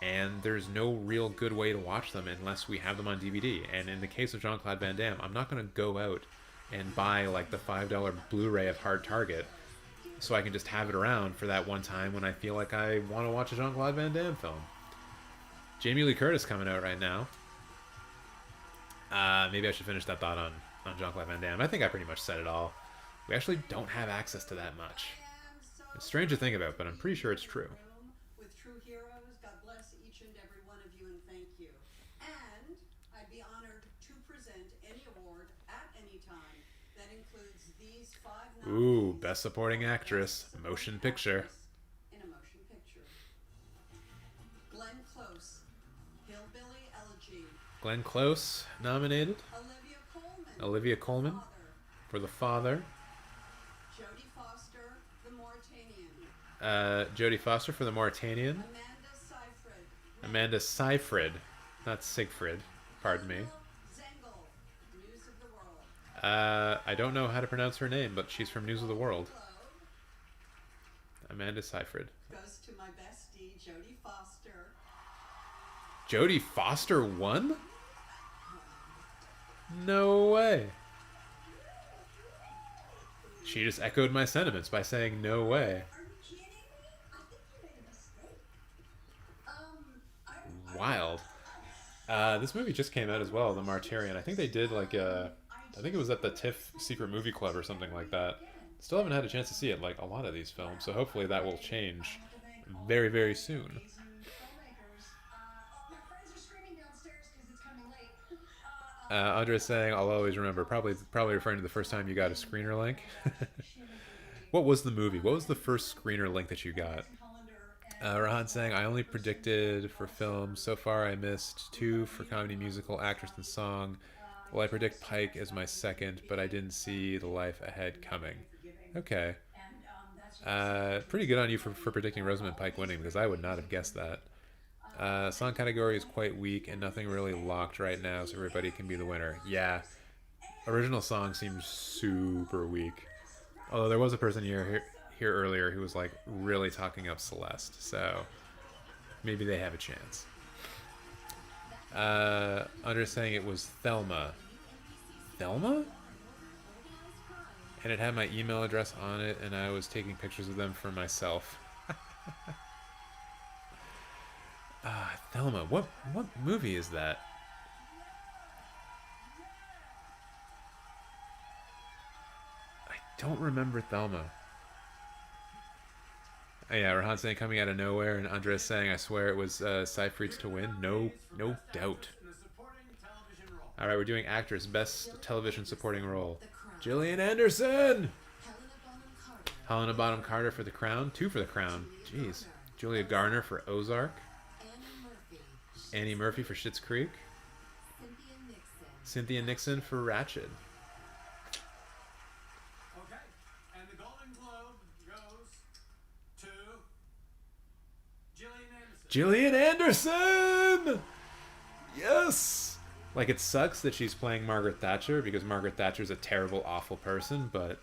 And there's no real good way to watch them unless we have them on DVD. And in the case of Jean-Claude Van Damme, I'm not going to go out and buy like the $5 Blu-ray of Hard Target so I can just have it around for that one time when I feel like I want to watch a Jean-Claude Van Damme film. Jamie Lee Curtis coming out right now. Maybe I should finish that thought on Jean-Claude Van Damme. I think I pretty much said it all. We actually don't have access to that much. It's strange to think about, but I'm pretty sure it's true. With true heroes, God bless each and every one of you and thank you. And I'd be honored to present any award at any time that includes these 5 nominees. Ooh, Best Supporting Actress, Motion Picture. In a motion picture. Glenn Close, Hillbilly Elegy. Glenn Close nominated. Olivia Colman for The Father. Jodie Foster, The Mauritanian. Jodie Foster for The Mauritanian. Amanda Seyfried, not Siegfried, pardon me. I don't know how to pronounce her name, but she's from News of the World. Amanda Seyfried. Goes to my bestie, Jodie Foster. Jodie Foster won? No way. She just echoed my sentiments by saying no way. Wild. This movie just came out as well, The Martyrian. I think they did like I think it was at the TIFF Secret Movie Club or something like that. Still haven't had a chance to see it, like a lot of these films, so hopefully that will change very, very soon. Andre's saying, I'll always remember, probably referring to the first time you got a screener link. What was the movie? What was the first screener link that you got? Rahan saying, I only predicted for films. So far I missed 2 for comedy, musical, actress, and song. Well, I predict Pike as my second, but I didn't see The Life Ahead coming. Okay. Pretty good on you for predicting Rosamund Pike winning, because I would not have guessed that. Song category is quite weak and nothing really locked right now, so everybody can be the winner. Yeah. Original song seems super weak. Although there was a person here earlier who was like really talking up Celeste, so maybe they have a chance. Andre's saying it was Thelma. Thelma? And it had my email address on it, and I was taking pictures of them for myself. Thelma. What movie is that? I don't remember Thelma. Oh, yeah, Rahan saying coming out of nowhere, and Andres saying, I swear it was Seyfried's to win. No doubt. All right, we're doing actress, best television supporting role. Gillian Anderson. Helena Bonham Carter for The Crown. 2 for The Crown. Jeez. Julia Garner for Ozark. Annie Murphy for Schitt's Creek. Cynthia Nixon for Ratched. Okay, and the Golden Globe goes to Gillian Anderson. Gillian Anderson! Yes! Like, it sucks that she's playing Margaret Thatcher, because Margaret Thatcher's a terrible, awful person, but...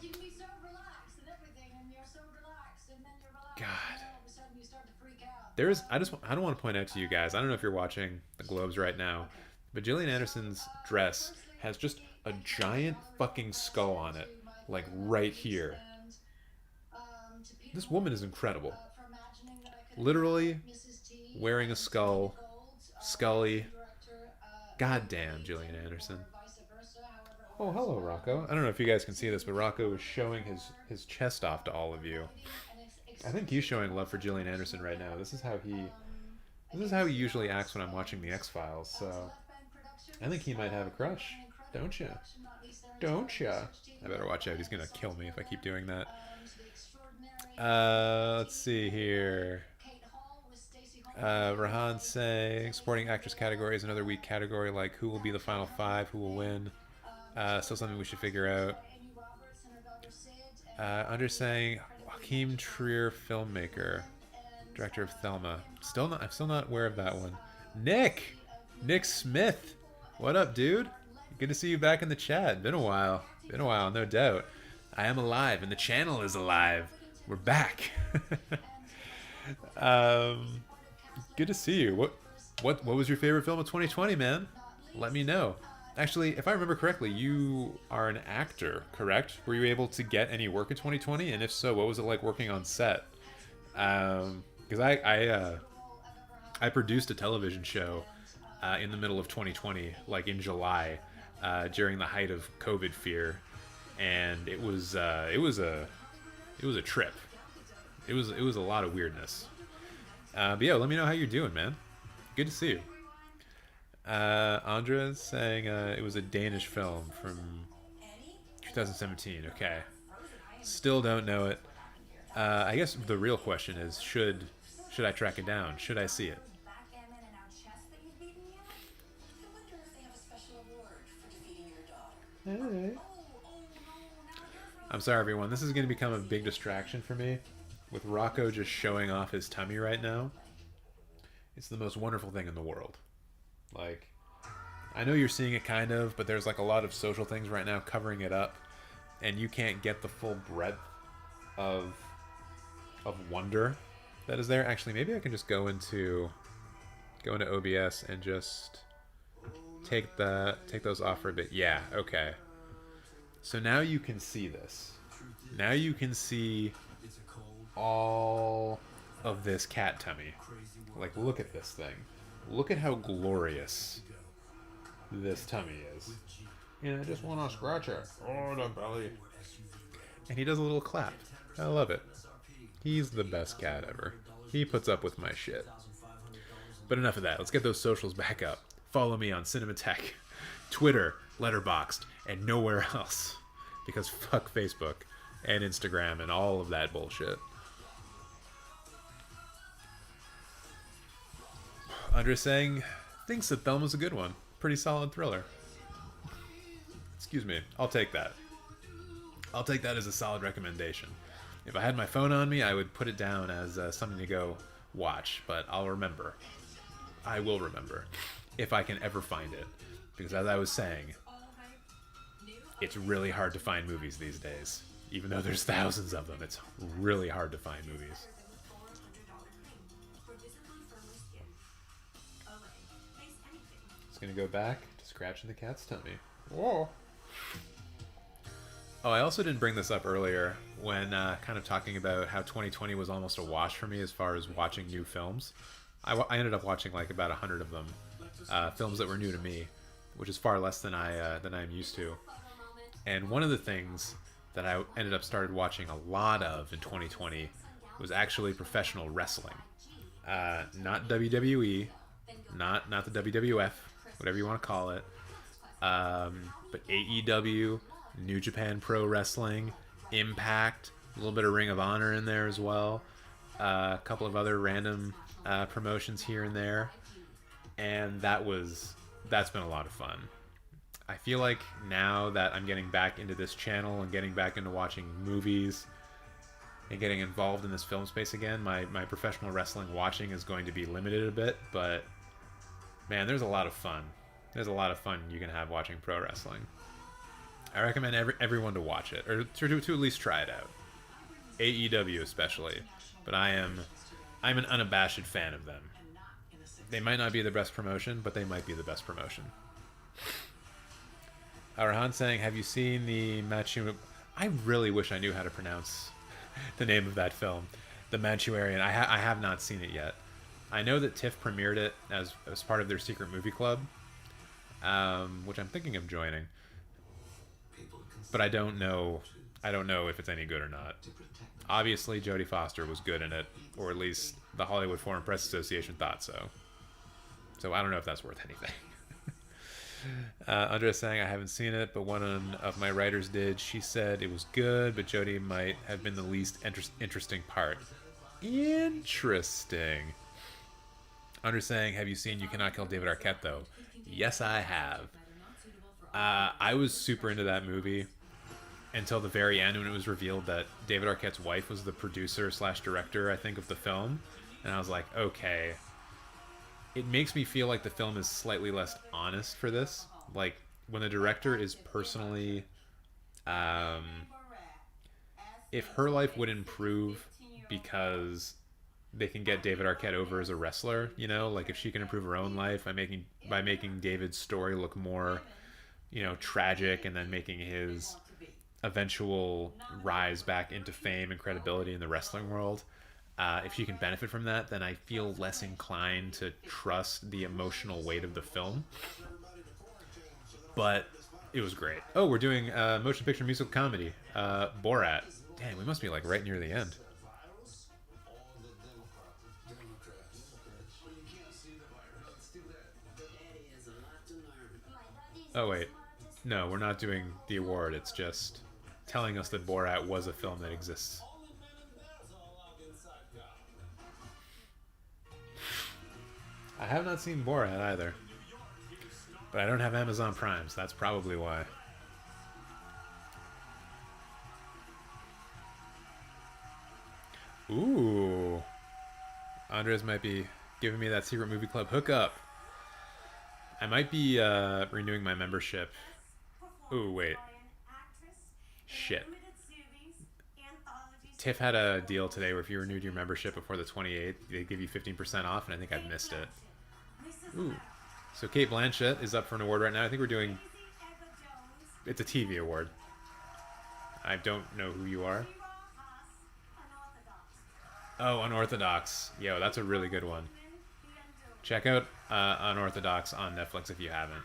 You can be so relaxed and everything, and you're so relaxed, and then you're relaxed, God. and then all of a sudden you start to freak out. I don't want to point out to you guys, I don't know if you're watching the Globes right now, but Gillian Anderson's dress has just a giant fucking skull on it, like right here. This woman is incredible. Literally wearing a skull, Scully. Goddamn, Gillian Anderson. Oh, hello, Rocco. I don't know if you guys can see this, but Rocco is showing his chest off to all of you. I think he's showing love for Gillian Anderson right now. This is how he usually acts when I'm watching the X-Files, so I think he might have a crush. Don't ya? Don't ya? I better watch out. He's gonna kill me if I keep doing that. Let's see here. Rahan saying supporting actress category is another weak category, like who will be the final 5, who will win. Still something we should figure out. Under saying Joachim Trier, filmmaker, director of Thelma. I'm still not aware of that one. Nick Smith, what up, dude? Good to see you back in the chat. Been a while, no doubt. I am alive, and the channel is alive. We're back. Good to see you. What was your favorite film of 2020, man? Let me know. Actually, if I remember correctly, you are an actor, correct? Were you able to get any work in 2020? And if so, what was it like working on set? Because I produced a television show in the middle of 2020, like in July, during the height of COVID fear, and it was a trip. It was a lot of weirdness. But yeah, let me know how you're doing, man. Good to see you. Andres saying it was a Danish film from 2017. Okay. Still don't know it. I guess the real question is, should I track it down? Should I see it? Hey. I'm sorry, everyone. This is going to become a big distraction for me. With Rocco just showing off his tummy right now. It's the most wonderful thing in the world. Like, I know you're seeing it kind of, but there's like a lot of social things right now covering it up, and you can't get the full breadth of wonder that is there. Actually, maybe I can just go into OBS and just take those off for a bit. Yeah, okay. So now you can see this. Now you can see all of this cat tummy. Like, look at this thing. Look at how glorious this tummy is. And I just want to scratch it. Oh, the belly. And he does a little clap. I love it. He's the best cat ever. He puts up with my shit. But enough of that. Let's get those socials back up. Follow me on Cinematech, Twitter, Letterboxd, and nowhere else. Because fuck Facebook and Instagram and all of that bullshit. Andres saying, thinks that Thelma's a good one. Pretty solid thriller. Excuse me. I'll take that. I'll take that as a solid recommendation. If I had my phone on me, I would put it down as something to go watch. But I'll remember. I will remember. If I can ever find it. Because as I was saying, it's really hard to find movies these days. Even though there's thousands of them, it's really hard to find movies. Gonna go back to scratching the cat's tummy. Whoa. Oh, I also didn't bring this up earlier when kind of talking about how 2020 was almost a wash for me as far as watching new films. I ended up watching like about 100 of them, films that were new to me, which is far less than I'm used to. And one of the things that I ended up started watching a lot of in 2020 was actually professional wrestling. Not WWE, not the WWF. whatever you want to call it. But AEW, New Japan Pro Wrestling, Impact, a little bit of Ring of Honor in there as well. A couple of other random promotions here and there. And that's been a lot of fun. I feel like now that I'm getting back into this channel and getting back into watching movies and getting involved in this film space again, my professional wrestling watching is going to be limited a bit, but man, there's a lot of fun. There's a lot of fun you can have watching pro wrestling. I recommend everyone to watch it, or to at least try it out. AEW especially, but I'm an unabashed fan of them. They might not be the best promotion, but they might be the best promotion. Arahan saying, have you seen the Manchurian? I really wish I knew how to pronounce the name of that film, The Manchurian. I have not seen it yet. I know that TIFF premiered it as part of their secret movie club, which I'm thinking of joining. But I don't know if it's any good or not. Obviously, Jodie Foster was good in it, or at least the Hollywood Foreign Press Association thought so. So I don't know if that's worth anything. Andrea saying, I haven't seen it, but one of my writers did. She said it was good, but Jodie might have been the least interesting part. Interesting. Andrea saying, have you seen You Cannot Kill David Arquette, though? Yes, I have. I was super into that movie until the very end when it was revealed that David Arquette's wife was the producer / director, I think, of the film. And I was like, okay. It makes me feel like the film is slightly less honest for this. Like, when the director is personally... if her life would improve because they can get David Arquette over as a wrestler, you know? Like, if she can improve her own life by making David's story look more, you know, tragic, and then making his eventual rise back into fame and credibility in the wrestling world... if she can benefit from that, then I feel less inclined to trust the emotional weight of the film. But it was great. Oh, we're doing motion picture musical comedy. Borat. Dang, we must be like right near the end. Oh, wait. No, we're not doing the award. It's just telling us that Borat was a film that exists. I have not seen Borat either, but I don't have Amazon Prime, so that's probably why. Ooh, Andres might be giving me that secret movie club hookup. I might be renewing my membership. Ooh, wait. Shit. TIFF had a deal today where if you renewed your membership before the 28th, they give you 15% off, and I think I've missed it. Ooh. So Kate Blanchett is up for an award right now. I think we're doing... It's a TV award. I don't know who you are. Oh, Unorthodox. Yo, that's a really good one. Check out Unorthodox on Netflix if you haven't.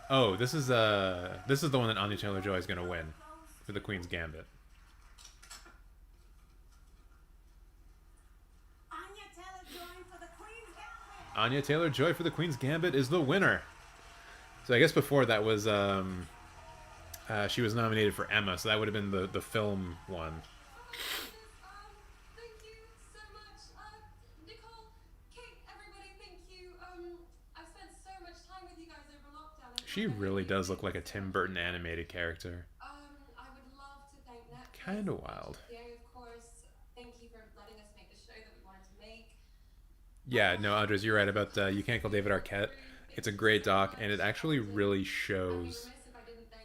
Oh, this is the one that Anya Taylor-Joy is going to win for the Queen's Gambit. Anya Taylor-Joy for the Queen's Gambit is the winner. So I guess before that was she was nominated for Emma, so that would have been the film one. Thank you so much. Nicole, Kate, everybody, thank you. I've spent so much time with you guys over lockdown. She really does look like a Tim Burton animated character. I would love to thank Netflix. Kind of wild. Of course. Thank you for letting us make the show that we wanted to make. Yeah, no, Andres, you're right about You Can't Kill David Arquette. It's a great doc, and it actually really shows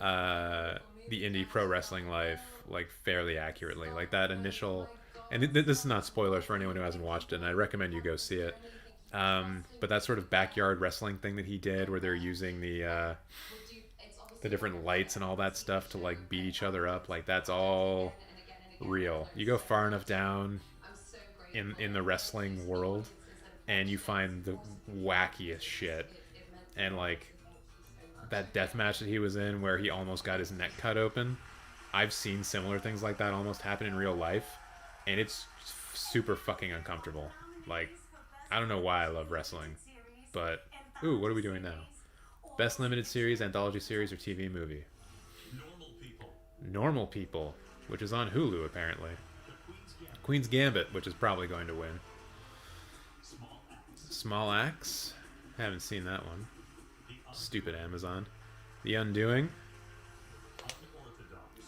the indie pro wrestling life like fairly accurately. Like that initial, and this is not spoilers for anyone who hasn't watched it, and I recommend you go see it. But that sort of backyard wrestling thing that he did, where they're using the different lights and all that stuff to like beat each other up, like that's all real. You go far enough down in the wrestling world, and you find the wackiest shit. And like that death match that he was in where he almost got his neck cut open, I've seen similar things like that almost happen in real life, and it's super fucking uncomfortable. Like, I don't know why I love wrestling. But, ooh, what are we doing now? Best limited series, anthology series, or TV movie? Normal People, which is on Hulu, apparently. Queen's Gambit, which is probably going to win. Small Axe. Haven't seen that one. Stupid Amazon. The Undoing.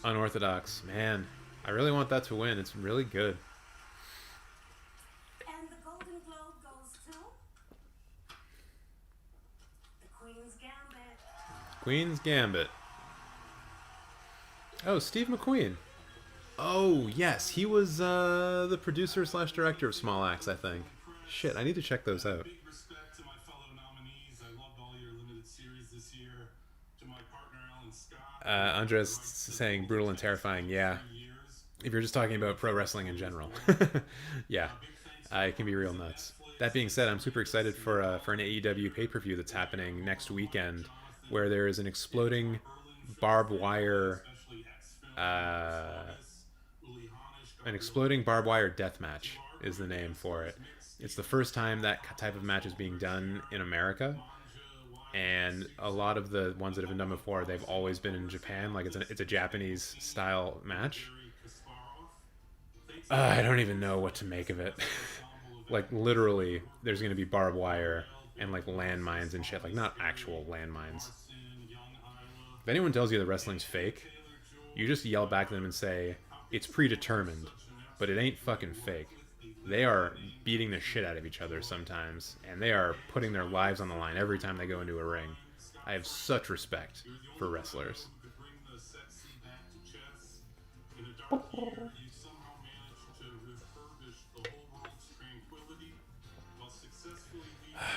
Unorthodox. Man, I really want that to win. It's really good. And the Golden Globe goes to The Queen's Gambit. Queen's Gambit. Oh, Steve McQueen. Oh, yes. He was the producer slash director of Small Axe, I think. Shit, I need to check those out. Big respect to my fellow nominees. I loved all your limited series this year. To my partner, Alan Scott. Andres saying brutal and terrifying. Yeah. If you're just talking about pro wrestling in general. Yeah. It can be real nuts. That being said, I'm super excited for an AEW pay-per-view that's happening next weekend, where there is an exploding barbed wire death match is the name for it. It's the first time that type of match is being done in America, and a lot of the ones that have been done before, they've always been in Japan. Like it's a Japanese style match. I don't even know what to make of it. Like literally, there's gonna be barbed wire and like landmines and shit. Like not actual landmines. If anyone tells you the wrestling's fake, you just yell back at them and say, it's predetermined, but it ain't fucking fake. They are beating the shit out of each other sometimes, and they are putting their lives on the line every time they go into a ring. I have such respect for wrestlers. Well,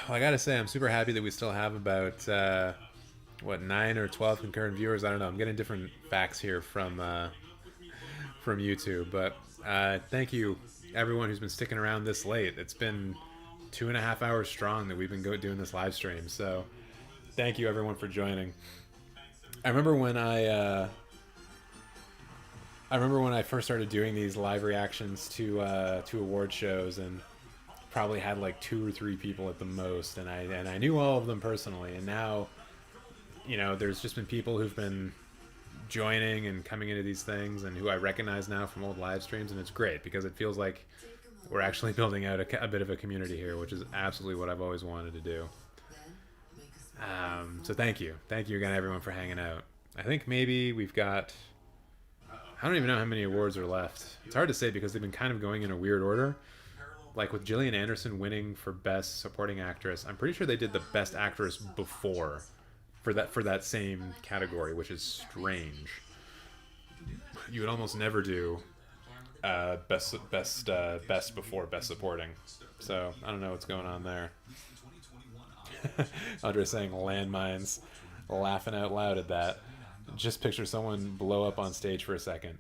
I gotta say, I'm super happy that we still have about, 9 or 12 concurrent viewers. I don't know. I'm getting different facts here from YouTube, but thank you everyone who's been sticking around this late. It's been 2.5 hours strong that we've been doing this live stream, so thank you everyone for joining. I remember when I first started doing these live reactions to award shows, and probably had like 2 or 3 people at the most, and I knew all of them personally, and now, you know, there's just been people who've been joining and coming into these things and who I recognize now from old live streams, and it's great because it feels like we're actually building out a bit of a community here, which is absolutely what I've always wanted to do. So thank you again everyone for hanging out. I think maybe we've got, I don't even know how many awards are left. It's hard to say because they've been kind of going in a weird order. Like with Gillian Anderson winning for Best Supporting Actress, I'm pretty sure they did the Best Actress before for that same category, which is strange. You would almost never do best before Best Supporting. So I don't know what's going on there. Andre saying landmines, laughing out loud at that. Just picture someone blow up on stage for a second.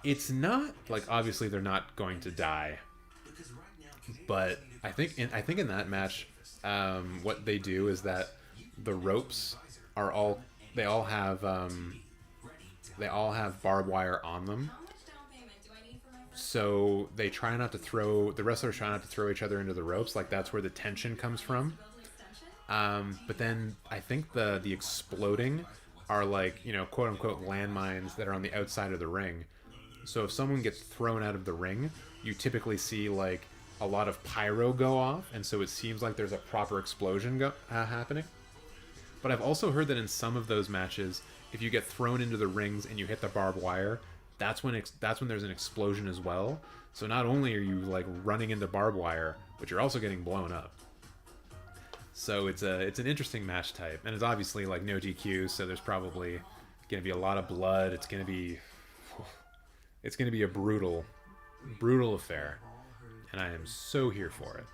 It's not like, obviously they're not going to die, but I think in that match, what they do is that the ropes are all have barbed wire on them, so they try not to throw, the wrestlers try not to throw each other into the ropes. Like that's where the tension comes from. But then I think the exploding are like, you know, quote unquote landmines that are on the outside of the ring. So if someone gets thrown out of the ring, you typically see like a lot of pyro go off, and so it seems like there's a proper explosion happening. But I've also heard that in some of those matches, if you get thrown into the rings and you hit the barbed wire, that's when there's an explosion as well. So not only are you like running into barbed wire, but you're also getting blown up. So it's an interesting match type, and it's obviously like no DQ, so there's probably going to be a lot of blood. It's going to be a brutal affair, and I am so here for it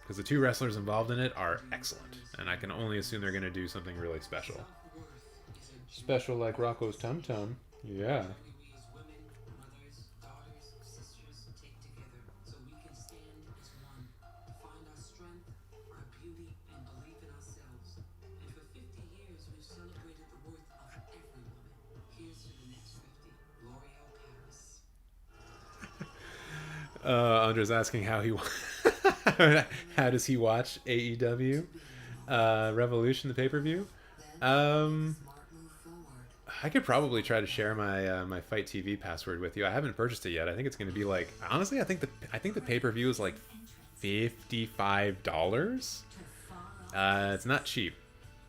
because the 2 wrestlers involved in it are excellent, and I can only assume they're going to do something really special. Special like Rocco's Tum Tum, yeah. Andre's asking how does he watch AEW? Revolution, the pay-per-view. I could probably try to share my Fight TV password with you. I haven't purchased it yet. I think it's going to be like, honestly, I think the pay-per-view is like $55. It's not cheap,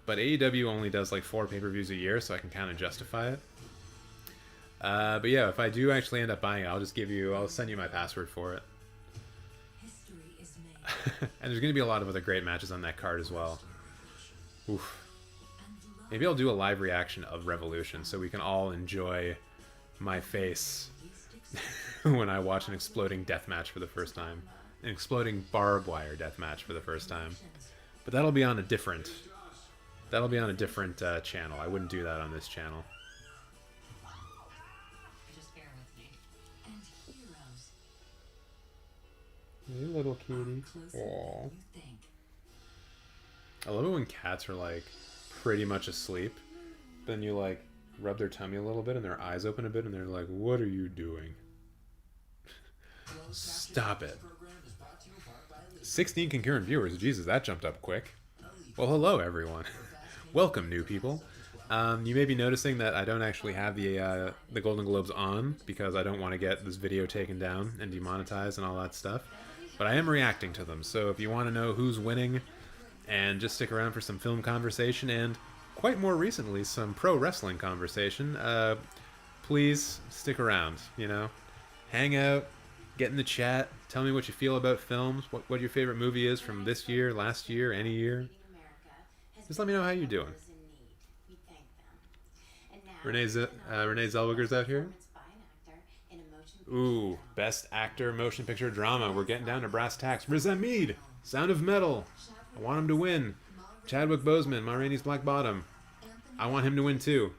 but AEW only does like 4 pay-per-views a year, so I can kind of justify it. But yeah, if I do actually end up buying it, I'll send you my password for it. And there's going to be a lot of other great matches on that card as well. Oof. Maybe I'll do a live reaction of Revolution so we can all enjoy my face when I watch an exploding death match for the first time. An exploding barbed wire death match for the first time. But that'll be on a different channel. I wouldn't do that on this channel. Hey, little kitty. Aww. I love it when cats are like pretty much asleep. Then you like rub their tummy a little bit and their eyes open a bit and they're like, "What are you doing?" Stop it. 16 concurrent viewers. Jesus, that jumped up quick. Well, hello everyone. Welcome, new people. You may be noticing that I don't actually have the Golden Globes on because I don't want to get this video taken down and demonetized and all that stuff. But I am reacting to them, so if you want to know who's winning, and just stick around for some film conversation, and quite more recently, some pro wrestling conversation, please stick around, you know? Hang out, get in the chat, tell me what you feel about films, what your favorite movie is from this year, last year, any year. Just let me know how you're doing. Renee Zellweger's out here. Ooh, Best Actor Motion Picture Drama. We're getting down to brass tacks. Riz Ahmed, Sound of Metal. I want him to win. Chadwick Boseman, Ma Rainey's Black Bottom. I want him to win too.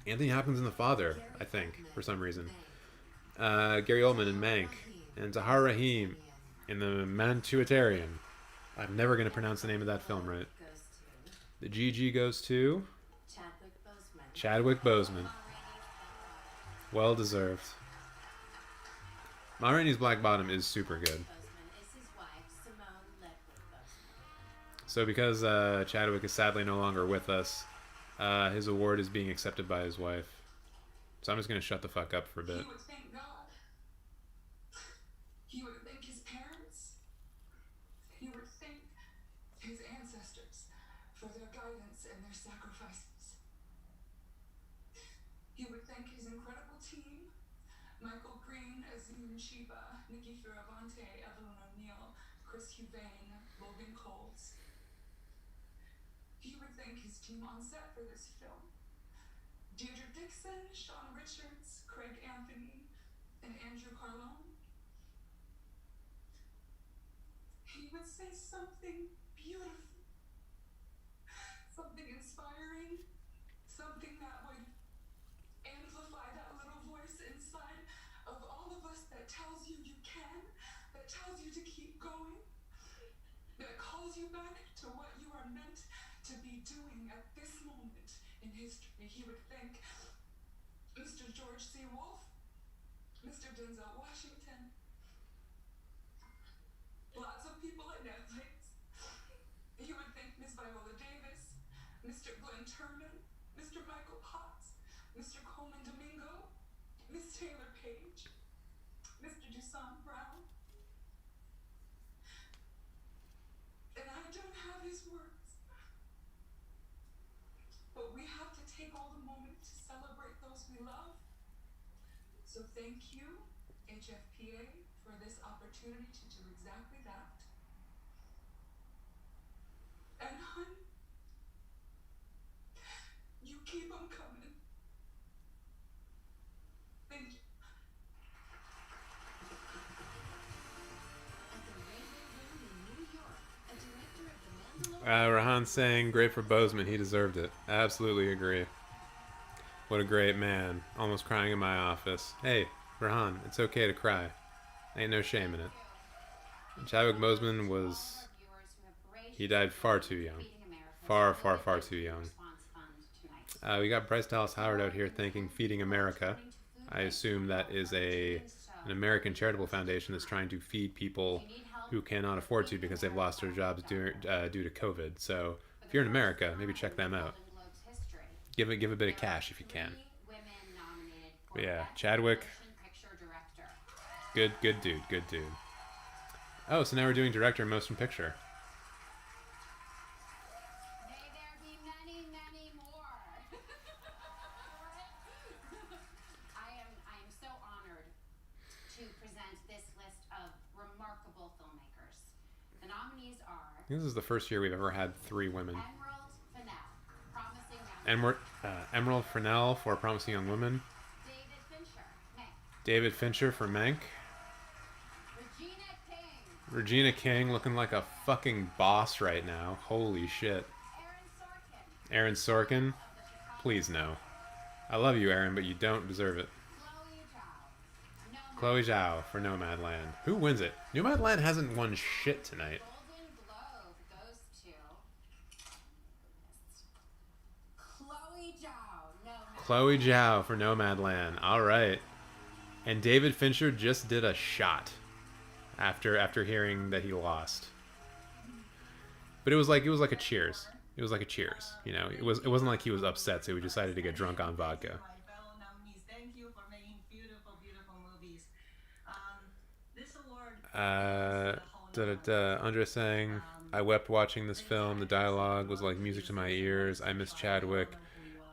Anthony Hopkins in The Father, I think, for some reason. Gary Oldman in Mank. And Tahar Rahim in The Mantuitarian. I'm never going to pronounce the name of that film right. The GG goes to Chadwick Boseman. Well deserved. Ma Rainey's Black Bottom is super good. So because Chadwick is sadly no longer with us, his award is being accepted by his wife. So I'm just going to shut the fuck up for a bit. He would thank God. He would thank his parents. He would thank his ancestors for their guidance and their sacrifices. He would thank his incredible team. Michael Green, Azim Sheba, Nikki Fioravante, Evelyn O'Neill, Chris Huvane, Logan Coles. He would thank his team on set for this film. Deirdre Dixon, Sean Richards, Craig Anthony, and Andrew Carlone. He would say something beautiful, something inspiring, something that would amplify that little voice inside of all of us that tells you you can, that tells you to keep going, that calls you back to what you are meant to be doing at this moment in history. He would thank Mr. George C. Wolfe, Mr. Denzel Washington, lots of people at Netflix. He would thank Ms. Viola Davis, Mr. Glenn Turman, Mr. Michael Potts, Mr. Coleman Domingo, Miss Taylor Page, Mr. Dusan Brown. And I don't have his words, but we have to take all the moment to celebrate those we love. So thank you, HFPA, for this opportunity to do exactly that. And hun, you keep them coming. Thank you. Rahan saying, great for Boseman. He deserved it. Absolutely agree. What a great man. Almost crying in my office. Hey, Rahan, it's okay to cry. Ain't no shame in it. Chadwick Boseman was... He died far too young. Far, far, far too young. We got Bryce Dallas Howard out here thanking Feeding America. I assume that is an American charitable foundation that's trying to feed people who cannot afford to because they've lost their jobs due to COVID. So if you're in America, maybe check them out. Give a bit of cash if you can. But yeah, Chadwick, good dude. Oh, so now we're doing director and motion picture. May there be many, many more. I am so honored to present this list of remarkable filmmakers. The nominees are... This is the first year we've ever had 3 women. Emerald Fennell for Promising Young Women. Emerald Fennell for Promising Young Women. David Fincher, David Fincher for Mank. Mank. Regina King. Regina King looking like a fucking boss right now. Holy shit. Aaron Sorkin. Aaron Sorkin. Please no. I love you, Aaron, but you don't deserve it. Chloe Zhao for Nomadland. Who wins it? Nomadland hasn't won shit tonight. Golden Globe goes to Chloe Zhao. Chloe Zhao for Nomadland. All right. And David Fincher just did a shot after hearing that he lost. But it was like a cheers. It was like a cheers. You know, it wasn't like he was upset, so he decided to get drunk on vodka. My fellow nominees, thank you for making beautiful, beautiful movies. This award. Andre saying, I wept watching this film. The dialogue was like music to my ears. I miss Chadwick.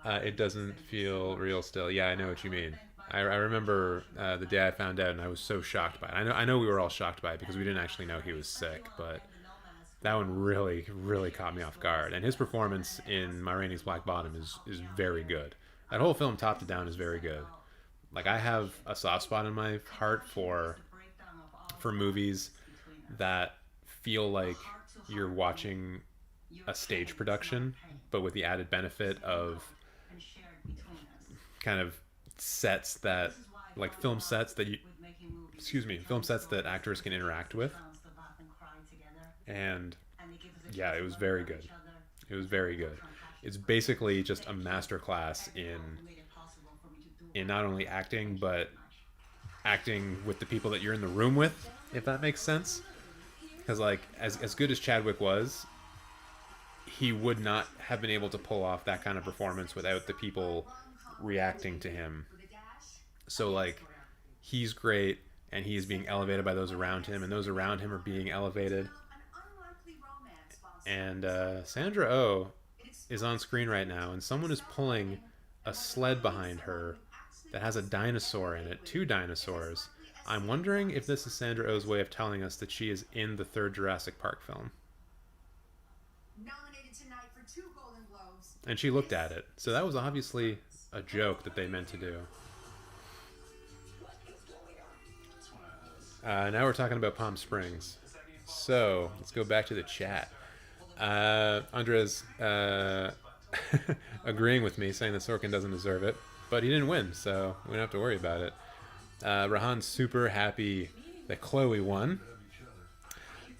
It doesn't feel real still. Yeah, I know what you mean. I remember the day I found out, and I was so shocked by it. I know we were all shocked by it because we didn't actually know he was sick, but that one really, really caught me off guard. And his performance in Ma Rainey's Black Bottom is very good. That whole film, top to down, is very good. Like, I have a soft spot in my heart for movies that feel like you're watching a stage production, but with the added benefit of kind of sets that, like film sets that actors can interact with. And yeah, it was very good. It was very good. It's basically just a masterclass in not only acting, but acting with the people that you're in the room with, if that makes sense. Because like as good as Chadwick was, he would not have been able to pull off that kind of performance without the people reacting to him. So like, he's great, and he's being elevated by those around him, and those around him are being elevated. And Sandra Oh is on screen right now, and someone is pulling a sled behind her that has a dinosaur in it, 2 dinosaurs. I'm wondering if this is Sandra Oh's way of telling us that she is in the 3rd Jurassic Park film. Nominated tonight for 2 Golden Globes. And she looked at it. So that was obviously a joke that they meant to do. Now we're talking about Palm Springs. So let's go back to the chat. Andres agreeing with me, saying that Sorkin doesn't deserve it, but he didn't win, so we don't have to worry about it. Rahan's super happy that Chloe won.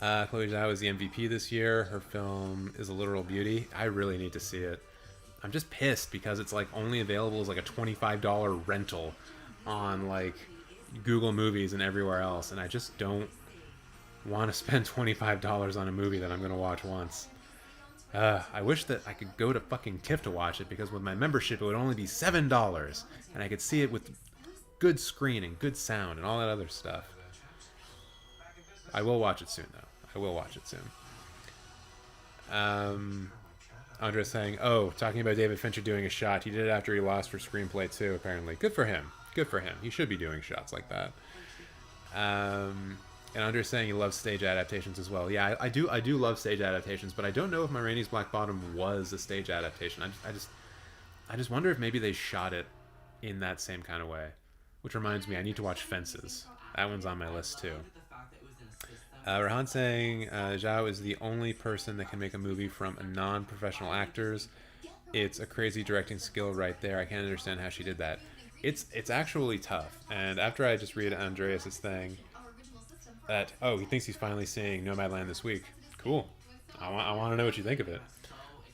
Chloe Zhao is the MVP this year. Her film is a literal beauty. I really need to see it. I'm just pissed because it's like only available as like a $25 rental on like Google Movies and everywhere else, and I just don't want to spend $25 on a movie that I'm going to watch once. I wish that I could go to fucking TIFF to watch it, because with my membership it would only be $7, and I could see it with good screen and good sound and all that other stuff. I will watch it soon, though. I will watch it soon. Andre's saying, oh, talking about David Fincher doing a shot. He did it after he lost for screenplay, too, apparently. Good for him. Good for him. He should be doing shots like that. And Andre's saying he loves stage adaptations as well. Yeah, I do love stage adaptations, but I don't know if Ma Rainey's Black Bottom was a stage adaptation. I just wonder if maybe they shot it in that same kind of way. Which reminds me, I need to watch Fences. That one's on my list, too. Rahan saying Zhao is the only person that can make a movie from a non-professional actors. It's a crazy directing skill right there. I can't understand how she did that. It's actually tough. And after I just read Andreas' thing, that, oh, he thinks he's finally seeing Nomadland this week. Cool. I want to know what you think of it.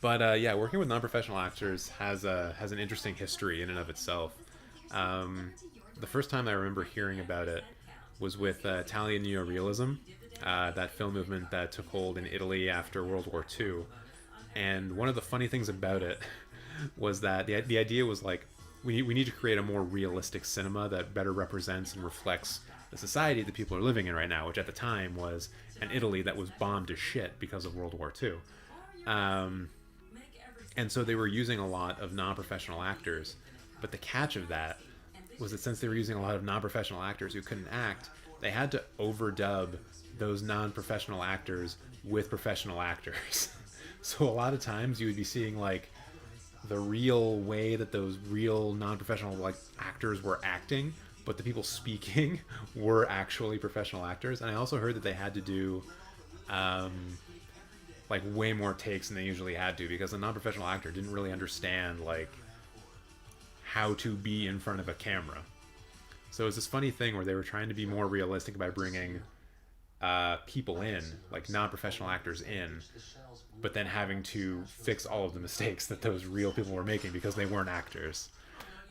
But yeah, working with non-professional actors has an interesting history in and of itself. The first time I remember hearing about it was with Italian neorealism, that film movement that took hold in Italy after World War II. And one of the funny things about it was that the idea was like, we need to create a more realistic cinema that better represents and reflects the society that people are living in right now, which at the time was an Italy that was bombed to shit because of World War II. And so they were using a lot of non-professional actors, but the catch of that was that since they were using a lot of non-professional actors who couldn't act, they had to overdub those non-professional actors with professional actors. So a lot of times you would be seeing like the real way that those real non-professional like actors were acting, but the people speaking were actually professional actors. And I also heard that they had to do like way more takes than they usually had to, because the non-professional actor didn't really understand like how to be in front of a camera. So it's this funny thing where they were trying to be more realistic by bringing people in, like non-professional actors in, but then having to fix all of the mistakes that those real people were making because they weren't actors.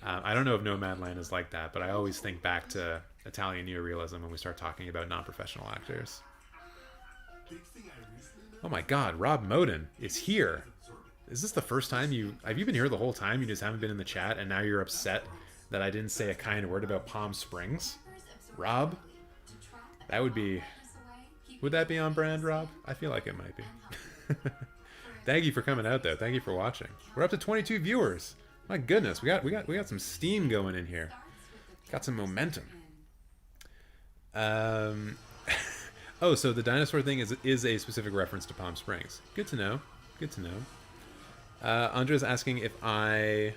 I don't know if Nomadland is like that, but I always think back to Italian neorealism when we start talking about non-professional actors. Oh my god, Rob Moden is here. Is this the first time have you been here the whole time? You just haven't been in the chat and now you're upset that I didn't say a kind word about Palm Springs? Rob? That would that be on brand, Rob? I feel like it might be. Thank you for coming out though. Thank you for watching. We're up to 22 viewers. My goodness, we got some steam going in here. Got some momentum. Oh, so the dinosaur thing is a specific reference to Palm Springs. Good to know. Good to know. Andre's asking if I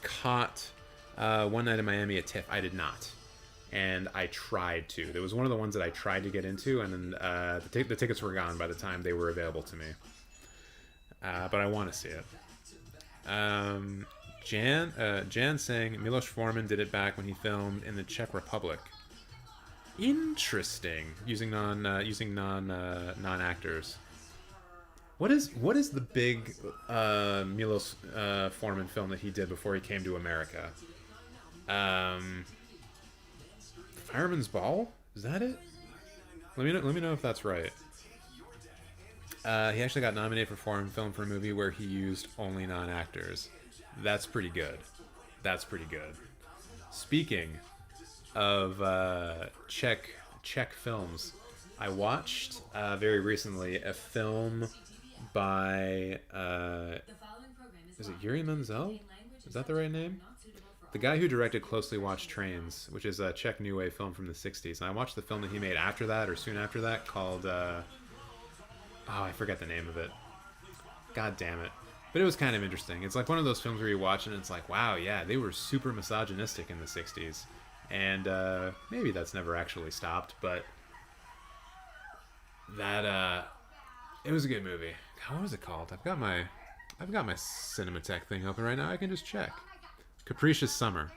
caught One Night in Miami at TIFF. I did not. And I tried to. There was one of the ones that I tried to get into, and then the tickets were gone by the time they were available to me. But I want to see it. Jan saying Milos Forman did it back when he filmed in the Czech Republic. Interesting. Using non actors. What is the big Milos Forman film that he did before he came to America? Fireman's Ball? Is that it? Let me know if that's right. He actually got nominated for foreign film for a movie where he used only non-actors. That's pretty good. That's pretty good. Speaking of Czech films, I watched very recently a film by is it Yuri Menzel? Is that the right name? The guy who directed Closely Watched Trains, which is a Czech New Wave film from the 60s. And I watched the film that he made after that, or soon after that, called I forget the name of it. God damn it. But it was kind of interesting. It's like one of those films where you watch it and it's like, wow, yeah, they were super misogynistic in the 60s. And maybe that's never actually stopped, but that it was a good movie. God, what was it called? I've got my Cinematheque thing open right now. I can just check. Capricious Summer.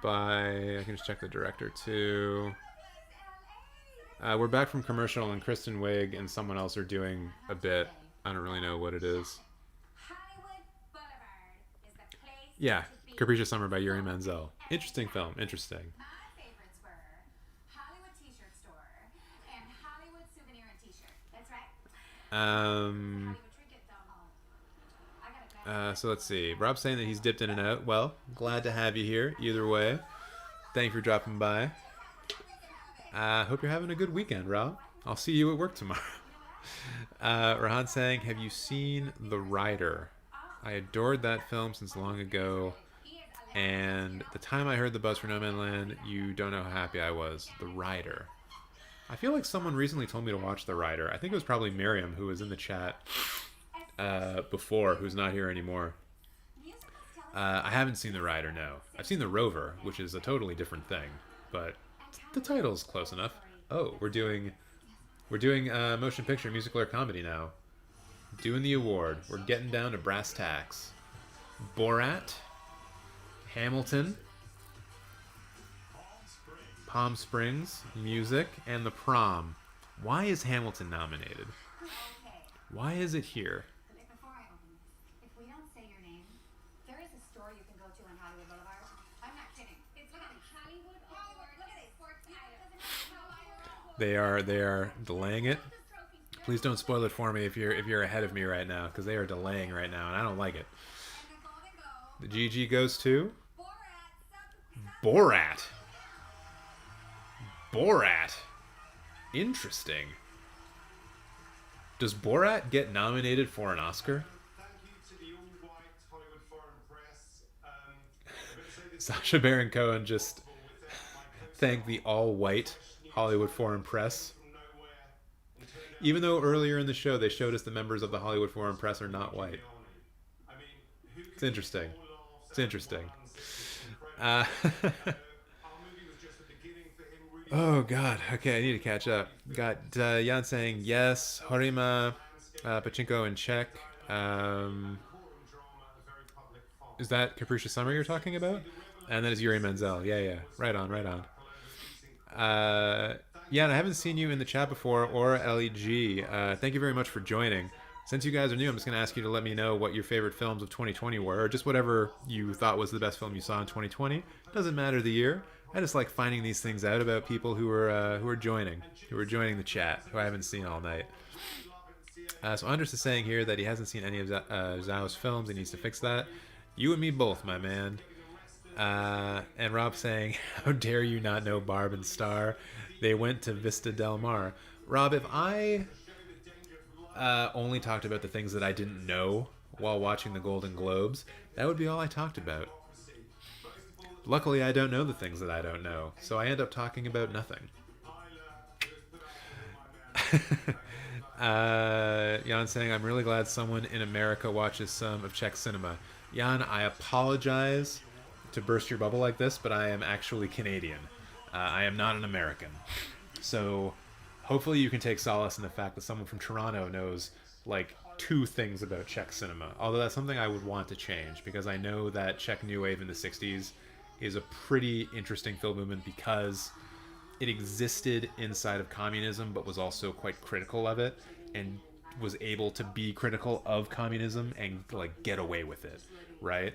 I can just check the director too. We're back from commercial, and Kristen Wiig and someone else are doing a bit. I don't really know what it is. Yeah, Capricious Summer by Yuri Menzel. Interesting film. Interesting. My favorites were Hollywood T-shirt store and Hollywood souvenir and T-shirt. That's right. Hollywood trinket dome. So let's see. Rob's saying that he's dipped in and out. Well, glad to have you here. Either way, thank you for dropping by. Hope you're having a good weekend, Rob. I'll see you at work tomorrow. Rahan saying, have you seen The Rider? I adored that film since long ago, and the time I heard the buzz for No Man's Land, you don't know how happy I was. The Rider. I feel like someone recently told me to watch The Rider. I think it was probably Miriam, who was in the chat before, who's not here anymore. I haven't seen The Rider, no. I've seen The Rover, which is a totally different thing, but the title's close enough. Oh, we're doing motion picture, musical, or comedy now. Doing the award. We're getting down to brass tacks. Borat, Hamilton, Palm Springs, music, and The Prom. Why is Hamilton nominated? Why is it here? Before I open this, if we don't say your name, there is a store you can go to on Hollywood Boulevard. I'm not kidding. It's called Hollywood Award They are delaying it. Please don't spoil it for me if you're ahead of me right now, because they are delaying right now, and I don't like it. The GG goes to Borat. Borat. Interesting. Does Borat get nominated for an Oscar? Sacha Baron Cohen just thanked the all-white Hollywood Foreign Press. Even though earlier in the show they showed us the members of the Hollywood Foreign Press are not white. It's interesting. It's interesting. Oh god. Okay, I need to catch up. Got Jan saying yes. Horima, Pachinko in Czech. Is that Capricious Summer you're talking about? And that is Yuri Menzel. Yeah. Right on. Yeah, and I haven't seen you in the chat before, or LEG. Thank you very much for joining. Since you guys are new, I'm just going to ask you to let me know what your favorite films of 2020 were, or just whatever you thought was the best film you saw in 2020. Doesn't matter the year. I just like finding these things out about people who are joining the chat, who I haven't seen all night. So Anders is saying here that he hasn't seen any of Zhao's films. He needs to fix that. You and me both, my man. And Rob saying, how dare you not know Barb and Star? They went to Vista Del Mar. Rob, if I only talked about the things that I didn't know while watching the Golden Globes, that would be all I talked about. Luckily, I don't know the things that I don't know, so I end up talking about nothing. Jan saying, I'm really glad someone in America watches some of Czech cinema. Jan, I apologize to burst your bubble like this, but I am actually Canadian. I am not an American. So hopefully you can take solace in the fact that someone from Toronto knows like 2 things about Czech cinema. Although that's something I would want to change, because I know that Czech New Wave in the 60s is a pretty interesting film movement because it existed inside of communism but was also quite critical of it, and was able to be critical of communism and like get away with it, right?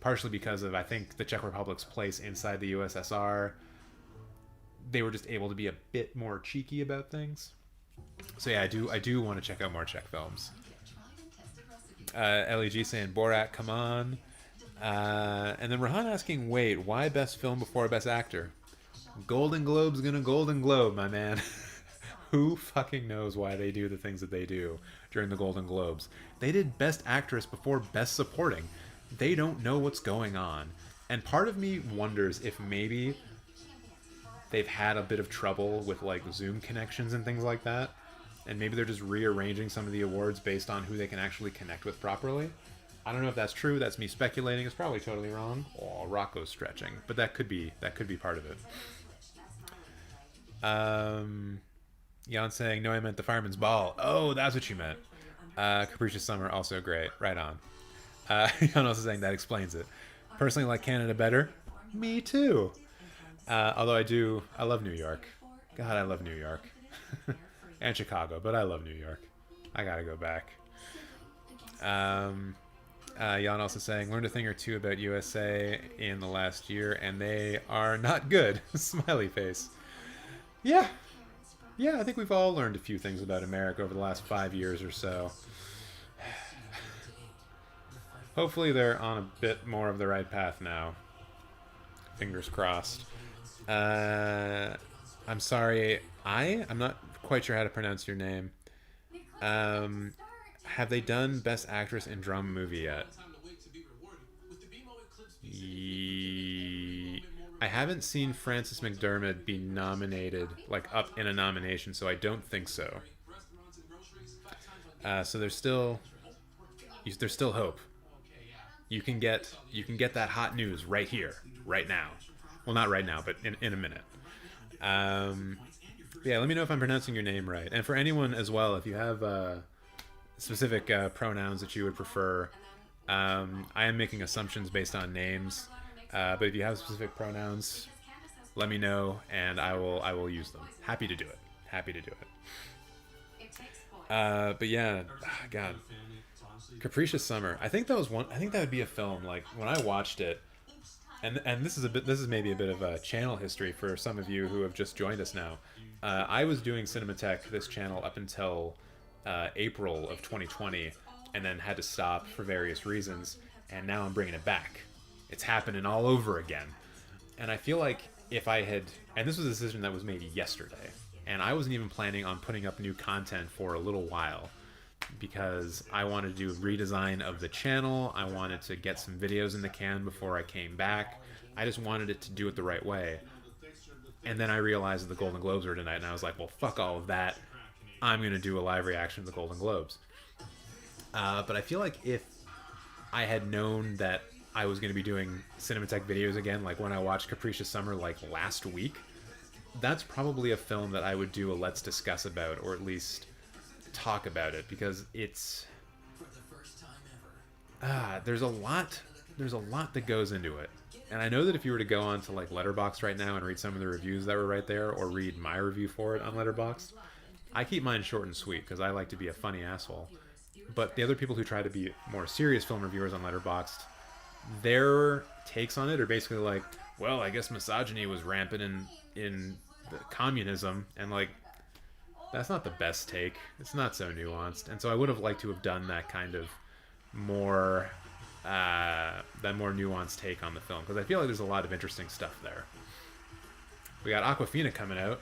Partially because of, I think, the Czech Republic's place inside the USSR. They were just able to be a bit more cheeky about things. So yeah, I do want to check out more Czech films. LEG saying Borat, come on. And then Rahan asking, wait, why best film before best actor? Golden Globe's gonna Golden Globe, my man. Who fucking knows why they do the things that they do during the Golden Globes? They did best actress before best supporting. They don't know what's going on. And part of me wonders if maybe they've had a bit of trouble with like Zoom connections and things like that. And maybe they're just rearranging some of the awards based on who they can actually connect with properly. I don't know if that's true. That's me speculating. It's probably totally wrong. Oh, Rocco's stretching. But that could be part of it. Jan saying, no, I meant the Fireman's Ball. Oh, that's what you meant. Capricious Summer, also great. Right on. Jan also saying that explains it. Personally like Canada better. Me too. Although I love New York. God, I love New York. And Chicago, but I love New York. I gotta go back. Jan also saying, learned a thing or two about USA in the last year, and they are not good. Smiley face. Yeah, I think we've all learned a few things about America over the last 5 years or so. Hopefully they're on a bit more of the right path now. Fingers crossed. I'm sorry, I'm not quite sure how to pronounce your name. Have they done Best Actress in Drama Movie yet? I haven't seen Frances McDermott be nominated, like up in a nomination, so I don't think so. So there's still hope. You can get that hot news right here, right now. Well, not right now, but in a minute. Yeah, let me know if I'm pronouncing your name right. And for anyone as well, if you have specific pronouns that you would prefer, I am making assumptions based on names. But if you have specific pronouns, let me know, and I will use them. Happy to do it. But yeah, God, Capricious Summer. I think that would be a film. Like when I watched it, and this is maybe a bit of a channel history for some of you who have just joined us now. I was doing Cinematech, this channel, up until April of 2020, and then had to stop for various reasons, and now I'm bringing it back. It's happening all over again. And I feel like if I had, and this was a decision that was made yesterday, and I wasn't even planning on putting up new content for a little while, because I wanted to do a redesign of the channel. I wanted to get some videos in the can before I came back. I just wanted it to do it the right way. And then I realized that the Golden Globes were tonight, and I was like, well, fuck all of that. I'm going to do a live reaction to the Golden Globes. But I feel like if I had known that I was going to be doing Cinematech videos again, like when I watched Capricious Summer like last week, that's probably a film that I would do a Let's Discuss about, or at least talk about it, because it's there's a lot that goes into it. And I know that if you were to go on to like Letterboxd right now and read some of the reviews that were right there, or read my review for it on Letterboxd, I keep mine short and sweet because I like to be a funny asshole. But the other people who try to be more serious film reviewers on Letterboxd, their takes on it are basically like, well, I guess misogyny was rampant in the communism, and like, that's not the best take. It's not so nuanced. And so I would have liked to have done that kind of more nuanced take on the film, because I feel like there's a lot of interesting stuff there. We got Awkwafina coming out.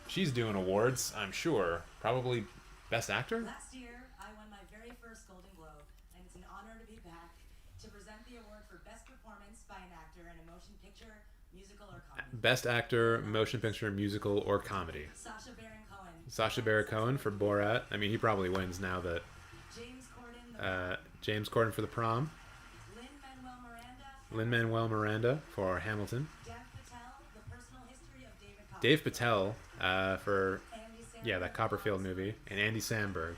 She's doing awards, I'm sure. Probably Best Actor? Last year, I won my very first Golden Globe, and it's an honor to be back to present the award for Best Performance by an Actor in a Motion Picture, Musical, or Comedy. Best Actor, Motion Picture, Musical, or Comedy. Sacha Baron Cohen. Sacha Baron Cohen for Borat. I mean, he probably wins now that... James Corden for The Prom. Lin-Manuel Miranda for Hamilton. Dave Patel for that Copperfield movie, and Andy Samberg.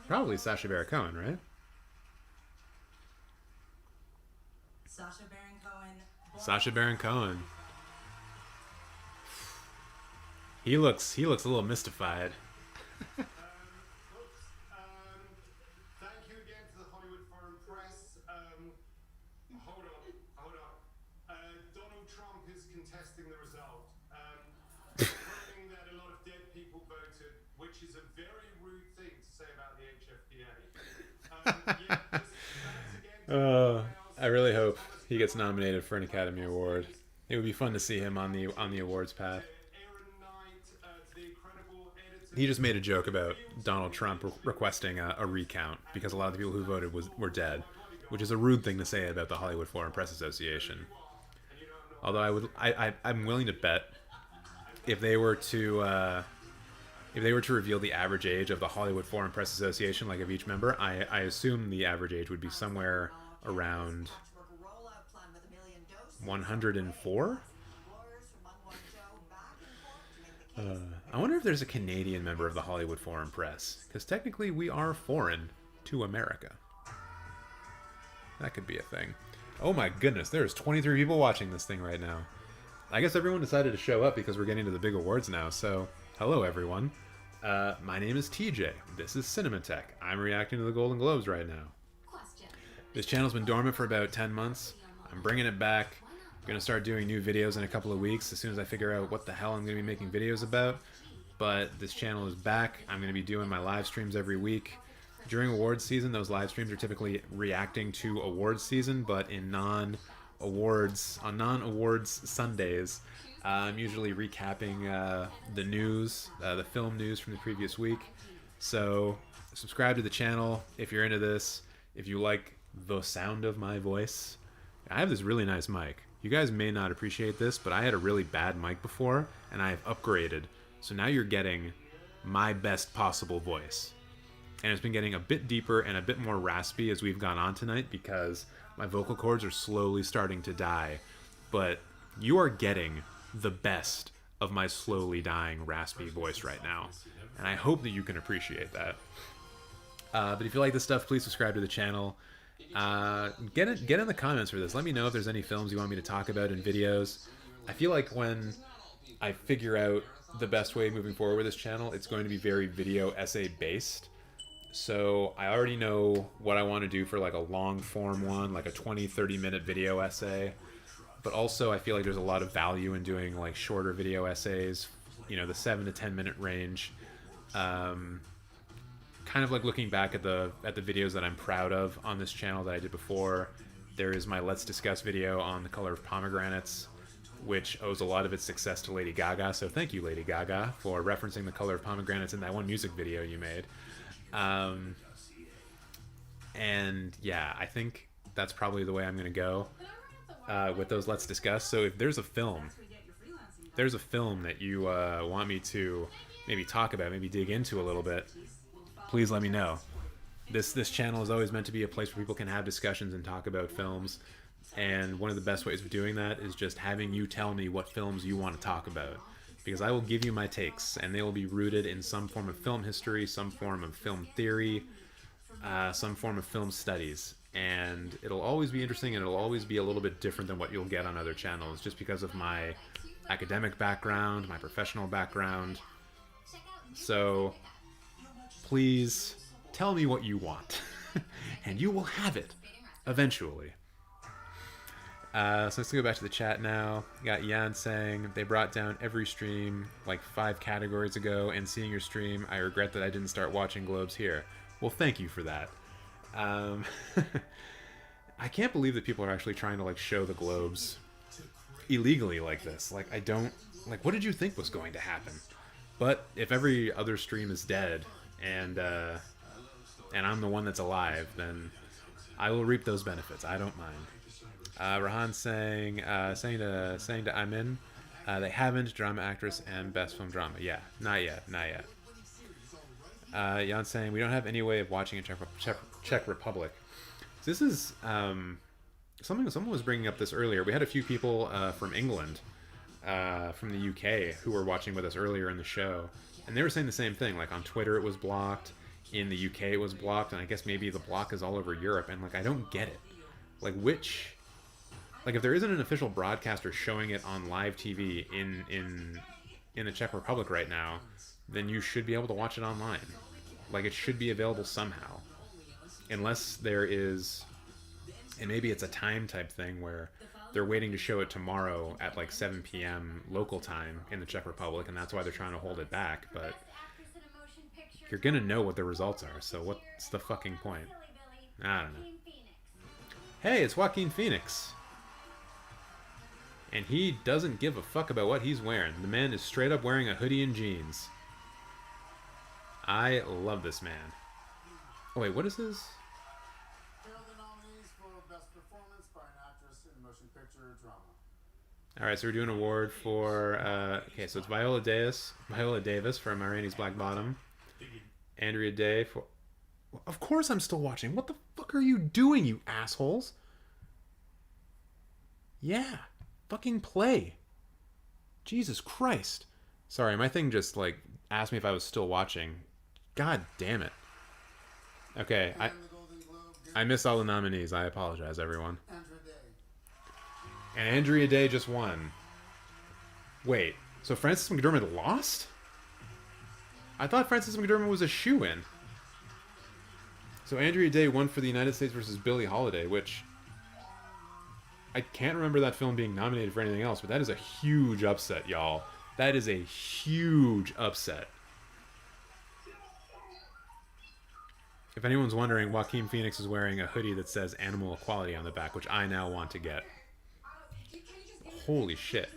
Probably Sacha Baron Cohen, right? Sacha Baron Cohen. Sacha Baron Cohen. He looks a little mystified. Thank you again to the Hollywood Foreign Press. Hold on. Donald Trump is contesting the result, claiming that a lot of dead people voted, which is a very rude thing to say about the HFDA. I really hope he gets nominated for an Academy Award. It would be fun to see him on the awards path. He just made a joke about Donald Trump requesting a recount because a lot of the people who voted were dead, which is a rude thing to say about the Hollywood Foreign Press Association. Although I'm willing to bet if they were to reveal the average age of the Hollywood Foreign Press Association, like of each member, I assume the average age would be somewhere around 104. I wonder if there's a Canadian member of the Hollywood Foreign Press, because technically we are foreign to America. That could be a thing. Oh my goodness, there's 23 people watching this thing right now. I guess everyone decided to show up because we're getting to the big awards now, so hello everyone. My name is TJ. This is Cinematech. I'm reacting to the Golden Globes right now. This channel's been dormant for about 10 months. I'm bringing it back. I'm going to start doing new videos in a couple of weeks as soon as I figure out what the hell I'm going to be making videos about. But this channel is back. I'm going to be doing my live streams every week. During awards season, those live streams are typically reacting to awards season, but in non-awards Sundays, I'm usually recapping the news, the film news from the previous week. So subscribe to the channel if you're into this. If you like the sound of my voice, I have this really nice mic. You guys may not appreciate this, but I had a really bad mic before, and I have upgraded. So now you're getting my best possible voice. And it's been getting a bit deeper and a bit more raspy as we've gone on tonight because my vocal cords are slowly starting to die. But you are getting the best of my slowly dying raspy voice right now. And I hope that you can appreciate that. But if you like this stuff, please subscribe to the channel. Get in the comments for this. Let me know if there's any films you want me to talk about in videos. I feel like when I figure out the best way moving forward with this channel, it's going to be very video essay based. So I already know what I want to do for like a long form one, like a 20-30 minute video essay. But also I feel like there's a lot of value in doing like shorter video essays, you know, the 7 to 10 minute range. Kind of like looking back at the videos that I'm proud of on this channel that I did before. There is my Let's Discuss video on the color of pomegranates, which owes a lot of its success to Lady Gaga. So thank you, Lady Gaga, for referencing the color of pomegranates in that one music video you made. And yeah, I think that's probably the way I'm going to go with those Let's Discuss. So if there's a film that you want me to maybe talk about, maybe dig into a little bit, please let me know. This channel is always meant to be a place where people can have discussions and talk about films. And one of the best ways of doing that is just having you tell me what films you want to talk about. Because I will give you my takes, and they will be rooted in some form of film history, some form of film theory, some form of film studies. And it'll always be interesting, and it'll always be a little bit different than what you'll get on other channels, just because of my academic background, my professional background. So please tell me what you want, and you will have it eventually. So let's go back to the chat now. Got Jan saying, they brought down every stream like 5 categories ago, and seeing your stream, I regret that I didn't start watching Globes here. Well, thank you for that. I can't believe that people are actually trying to like show the Globes illegally like this. Like, I don't, like, what did you think was going to happen? But if every other stream is dead, and I'm the one that's alive, then I will reap those benefits. I don't mind. Rahan saying to Amin, they haven't, drama actress and best film drama. Yeah, not yet. Jan saying, we don't have any way of watching in Czech Republic. So this is someone was bringing up this earlier. We had a few people from England, from the UK, who were watching with us earlier in the show, and they were saying the same thing. Like on Twitter it was blocked, in the UK it was blocked, and I guess maybe the block is all over Europe. And like, I don't get it. Like, like, if there isn't an official broadcaster showing it on live TV in the Czech Republic right now, then you should be able to watch it online. Like, it should be available somehow. Unless there is, and maybe it's a time type thing where they're waiting to show it tomorrow at like 7 p.m. local time in the Czech Republic, and that's why they're trying to hold it back. But you're gonna know what the results are, so what's the fucking point? I don't know. Hey, it's Joaquin Phoenix. And he doesn't give a fuck about what he's wearing. The man is straight up wearing a hoodie and jeans. I love this man. Oh wait, what is this? Here are the nominees for Best Performance by an Actress in Motion Picture Drama. Alright, so we're doing an award for, okay, so it's Viola Davis for Ma Rainey's Black Bottom. Andrea Day for... Of course I'm still watching. What the fuck are you doing, you assholes? Yeah. Fucking play. Jesus Christ. Sorry, my thing just, like, asked me if I was still watching. God damn it. Okay, I missed all the nominees. I apologize, everyone. And Andrea Day just won. Wait, so Frances McDormand lost? I thought Frances McDormand was a shoo-in. So Andrea Day won for the United States versus Billie Holiday, which... I can't remember that film being nominated for anything else, but that is a huge upset, y'all. That is a huge upset. If anyone's wondering, Joaquin Phoenix is wearing a hoodie that says Animal Equality on the back, which I now want to get. Holy shit.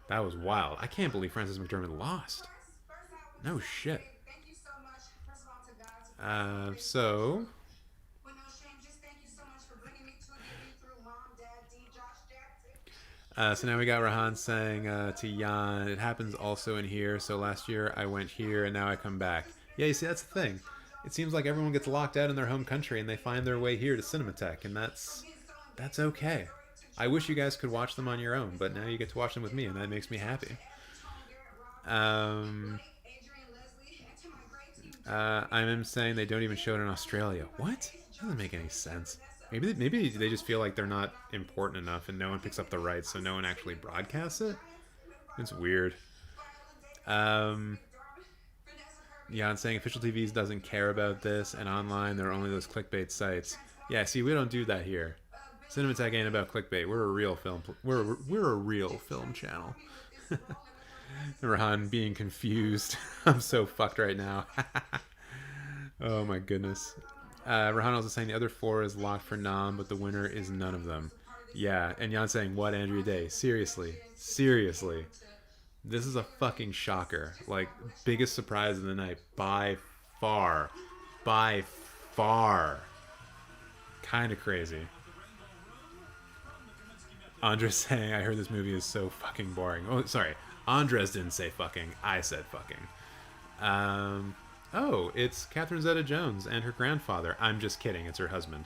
That was wild. I can't believe Frances McDormand lost. No shit. So now we got Rahan saying to Jan, it happens also in here. So last year I went here and now I come back. Yeah, you see, that's the thing. It seems like everyone gets locked out in their home country and they find their way here to Cinematheque, and that's okay. I wish you guys could watch them on your own, but now you get to watch them with me, and that makes me happy. I'm saying they don't even show it in Australia. What? That doesn't make any sense. Maybe they just feel like they're not important enough and no one picks up the rights, so no one actually broadcasts it? It's weird. Jan saying official TVs doesn't care about this, and online there are only those clickbait sites. Yeah, see, we don't do that here. Cinematech ain't about clickbait. We're a real film. We're a real film channel. Rahan being confused. I'm so fucked right now. Oh my goodness. Rahan also saying the other 4 is locked for nom, but the winner is none of them. Yeah, and Jan saying, what, Andrea Day? Seriously. Seriously. This is a fucking shocker. Like, biggest surprise of the night. By far. By far. Kind of crazy. Andres saying, I heard this movie is so fucking boring. Oh, sorry. Andres didn't say fucking. I said fucking. Oh, it's Catherine Zeta-Jones and her grandfather. I'm just kidding. It's her husband.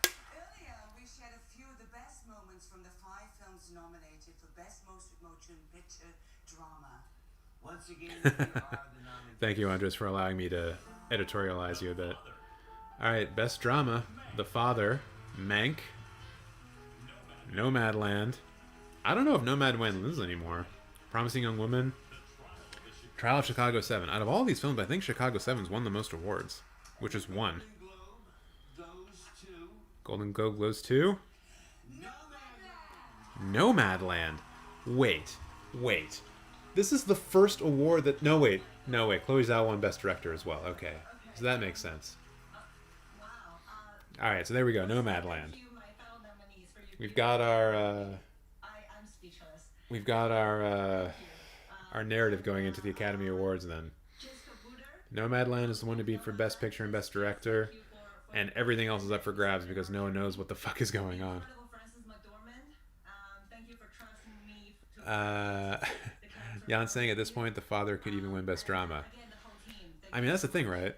Earlier, we shared a few of the best moments from the 5 films nominated for Best Motion Picture Drama. Once again, here are the nominees. Thank you, Andres, for allowing me to editorialize you a bit. All right, Best Drama. The Father. Mank. Nomadland. I don't know if Nomadland lives anymore. Promising Young Woman. Trial of Chicago 7. Out of all these films, I think Chicago 7's won the most awards, which is 1. Golden Globe goes to Nomadland. Wait. This is the first award that... No, wait. Chloe Zhao won Best Director as well. Okay. So that makes sense. All right, so there we go. Nomadland. We've got our... We've got our narrative going into the Academy Awards then. Nomadland is the one to beat for Best Picture and Best Director, and everything else is up for grabs because no one knows what the fuck is going on. Jan saying at this point the Father could even win Best Drama. I mean, that's the thing, right?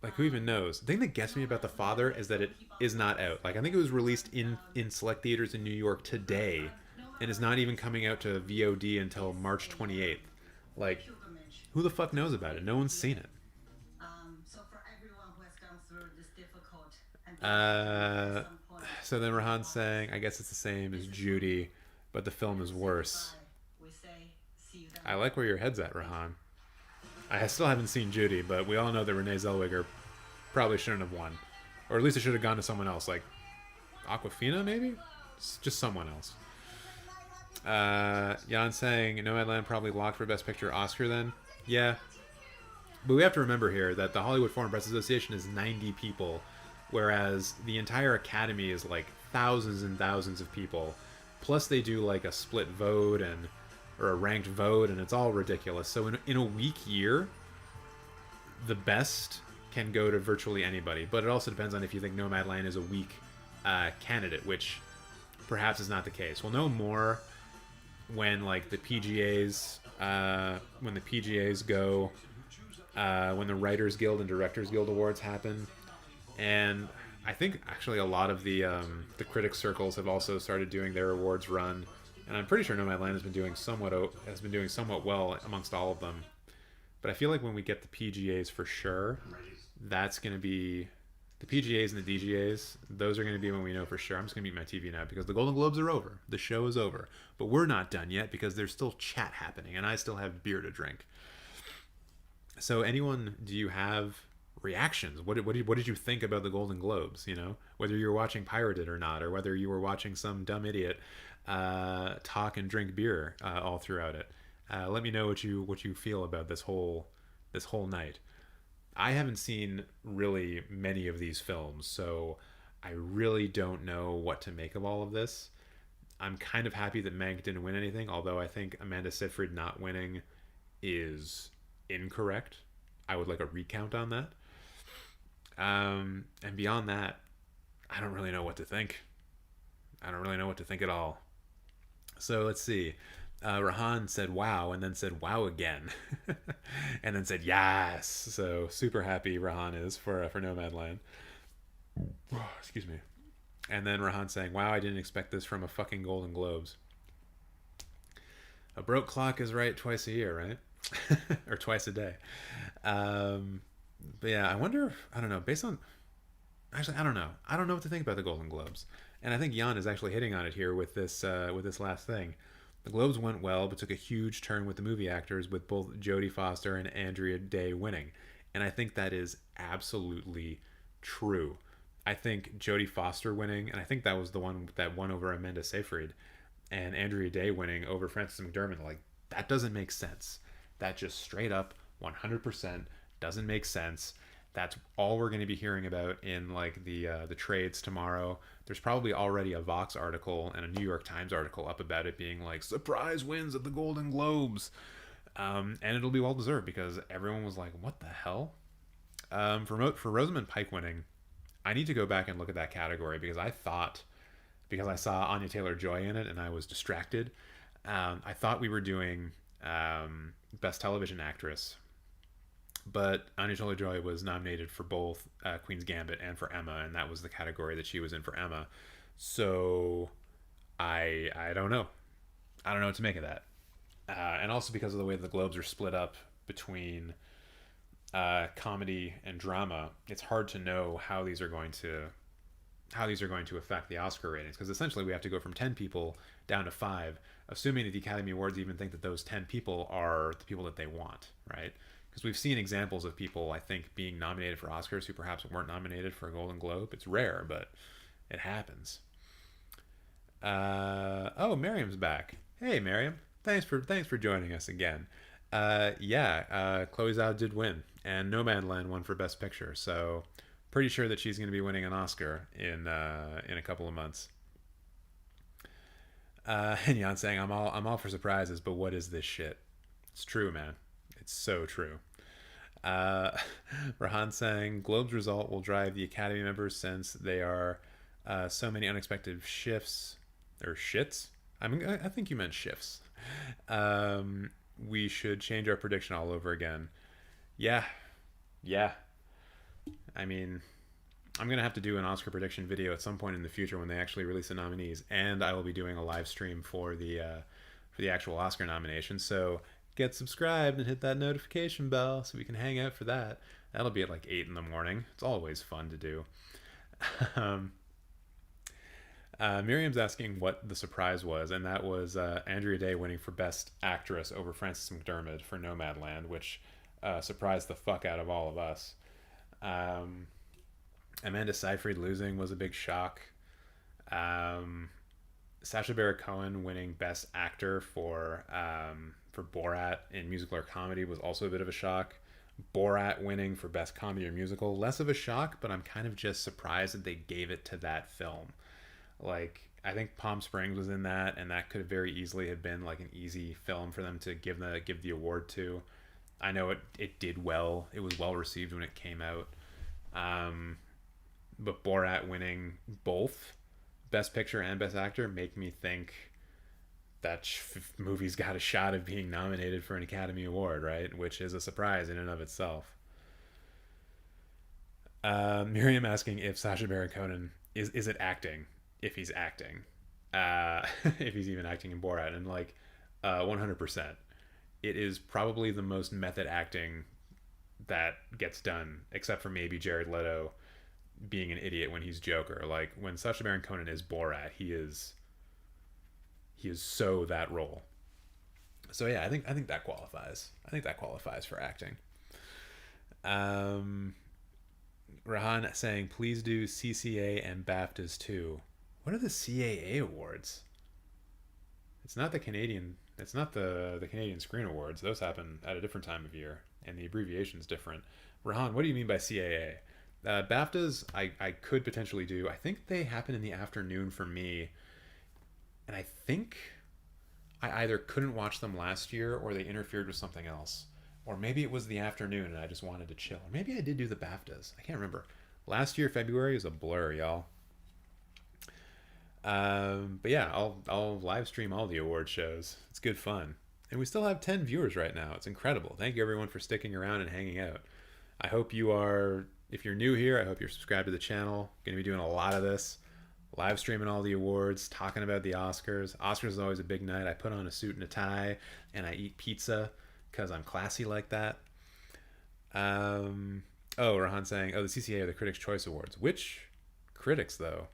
Like, who even knows? The thing that gets me about the Father is that it is not out. Like, I think it was released in select theaters in New York today, and is not even coming out to VOD until March 28th. Like, who the fuck knows about it? No one's seen it. So then Rahan's saying, I guess it's the same as Judy, but the film is worse. I like where your head's at, Rahan. I still haven't seen Judy, but we all know that Renee Zellweger probably shouldn't have won. Or at least it should have gone to someone else, like Awkwafina, maybe? Just someone else. Jan saying Nomadland probably locked for Best Picture Oscar then. Yeah. But we have to remember here that the Hollywood Foreign Press Association is 90 people, whereas the entire Academy is like thousands and thousands of people. Plus they do like a split vote or a ranked vote, and it's all ridiculous. So in a weak year, the best can go to virtually anybody. But it also depends on if you think Nomadland is a weak candidate, which perhaps is not the case. We'll know more when like the PGAs go, when the Writers Guild and Directors Guild Awards happen, and I think actually a lot of the critics circles have also started doing their awards run, and I'm pretty sure Nomadland has been doing somewhat well amongst all of them. But I feel like when we get the PGAs for sure, that's going to be the PGAs and the DGAs. Those are going to be when we know for sure. I'm just going to mute my TV now because the Golden Globes are over. The show is over. But we're not done yet because there's still chat happening and I still have beer to drink. So anyone, do you have reactions? What did you think about the Golden Globes? You know, whether you were watching pirated or not, or whether you were watching some dumb idiot talk and drink beer all throughout it. Let me know what you feel about this whole night. I haven't seen really many of these films, so I really don't know what to make of all of this. I'm kind of happy that Mank didn't win anything, although I think Amanda Seyfried not winning is incorrect. I would like a recount on that. And beyond that, I don't really know what to think. I don't really know what to think at all. So let's see. Rahan said wow and then said wow again and then said yes. So super happy Rahan is for Nomadland. Excuse me. And then Rahan saying wow, I didn't expect this from a fucking Golden Globes. A broke clock is right twice a year, right? Or twice a day. But yeah, I wonder, I don't know, based on, actually, I don't know what to think about the Golden Globes. And I think Jan is actually hitting on it here with this last thing. The Globes went well, but took a huge turn with the movie actors, with both Jodie Foster and Andrea Day winning. And I think that is absolutely true. I think Jodie Foster winning, and I think that was the one that won over Amanda Seyfried, and Andrea Day winning over Frances McDormand, like, that doesn't make sense. That just straight up 100% doesn't make sense. That's all we're going to be hearing about in like the trades tomorrow. There's probably already a Vox article and a New York Times article up about it being like surprise wins at the Golden Globes, and it'll be well deserved because everyone was like, "What the hell?" For Rosamund Pike winning, I need to go back and look at that category because I saw Anya Taylor-Joy in it and I was distracted. I thought we were doing Best Television Actress, but Anya Taylor-Joy was nominated for both Queen's Gambit and for Emma, and that was the category that she was in for Emma. So I don't know. I don't know what to make of that. And also because of the way the Globes are split up between comedy and drama, it's hard to know how these are going to affect the Oscar ratings, because essentially we have to go from 10 people down to 5, assuming that the Academy Awards even think that those 10 people are the people that they want, right? Because we've seen examples of people, I think, being nominated for Oscars who perhaps weren't nominated for a Golden Globe. It's rare, but it happens. Oh, Miriam's back. Hey, Miriam. Thanks for joining us again. Chloe Zhao did win, and Nomadland won for Best Picture, so pretty sure that she's going to be winning an Oscar in a couple of months. And Jan saying, I'm all for surprises, but what is this shit? It's true, man. It's so true. Rahan saying, Globe's result will drive the Academy members since they are so many unexpected shifts or shits. I think you meant shifts. We should change our prediction all over again. Yeah. I mean, I'm going to have to do an Oscar prediction video at some point in the future when they actually release the nominees, and I will be doing a live stream for the actual Oscar nomination. So get subscribed and hit that notification bell so we can hang out for that. That'll be at like 8 in the morning. It's always fun to do. Miriam's asking what the surprise was, and that was Andrea Day winning for Best Actress over Frances McDormand for Nomadland, which surprised the fuck out of all of us. Amanda Seyfried losing was a big shock. Sacha Baron Cohen winning Best Actor for Borat in musical or comedy was also a bit of a shock. Borat winning for Best Comedy or Musical, less of a shock, but I'm kind of just surprised that they gave it to that film. Like, I think Palm Springs was in that, and that could very easily have been like an easy film for them to give the award to. I know it did well. It was well received when it came out. But Borat winning both Best Picture and Best Actor make me think that movie's got a shot of being nominated for an Academy Award, right? Which is a surprise in and of itself. Miriam asking if Sacha Baron Cohen is it acting? If he's acting, if he's even acting in Borat, and like 100%, it is probably the most method acting that gets done, except for maybe Jared Leto being an idiot when he's Joker. Like when Sacha Baron Cohen is Borat, he is so that role. So yeah, I think that qualifies. I think that qualifies for acting. Rahan saying, please do CCA and BAFTAs too. What are the CAA awards? It's not the Canadian Screen Awards. Those happen at a different time of year, and the abbreviation's different. Rahan, what do you mean by CAA? BAFTAs, I could potentially do. I think they happen in the afternoon for me, and I think I either couldn't watch them last year or they interfered with something else. Or maybe it was the afternoon and I just wanted to chill. Or maybe I did do the BAFTAs. I can't remember. Last year, February is a blur, y'all. But yeah, I'll live stream all the award shows. It's good fun. And we still have 10 viewers right now. It's incredible. Thank you everyone for sticking around and hanging out. I hope you are, if you're new here, I hope you're subscribed to the channel. Going to be doing a lot of this. Live streaming all the awards, talking about the Oscars. Oscars is always a big night. I put on a suit and a tie and I eat pizza because I'm classy like that. Rahan saying, the CCA are the Critics' Choice Awards. Which critics though?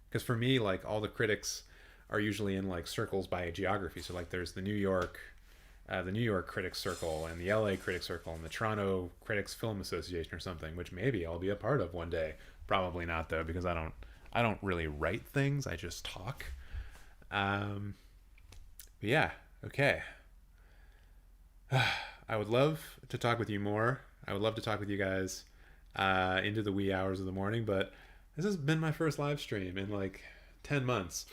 Because for me, like, all the critics are usually in like circles by geography. So like there's the New York Critics Circle and the LA Critics Circle and the Toronto Critics Film Association or something, which maybe I'll be a part of one day. Probably not though, because I don't really write things. I just talk. Yeah. Okay. I would love to talk with you more. I would love to talk with you guys into the wee hours of the morning, but this has been my first live stream in like 10 months.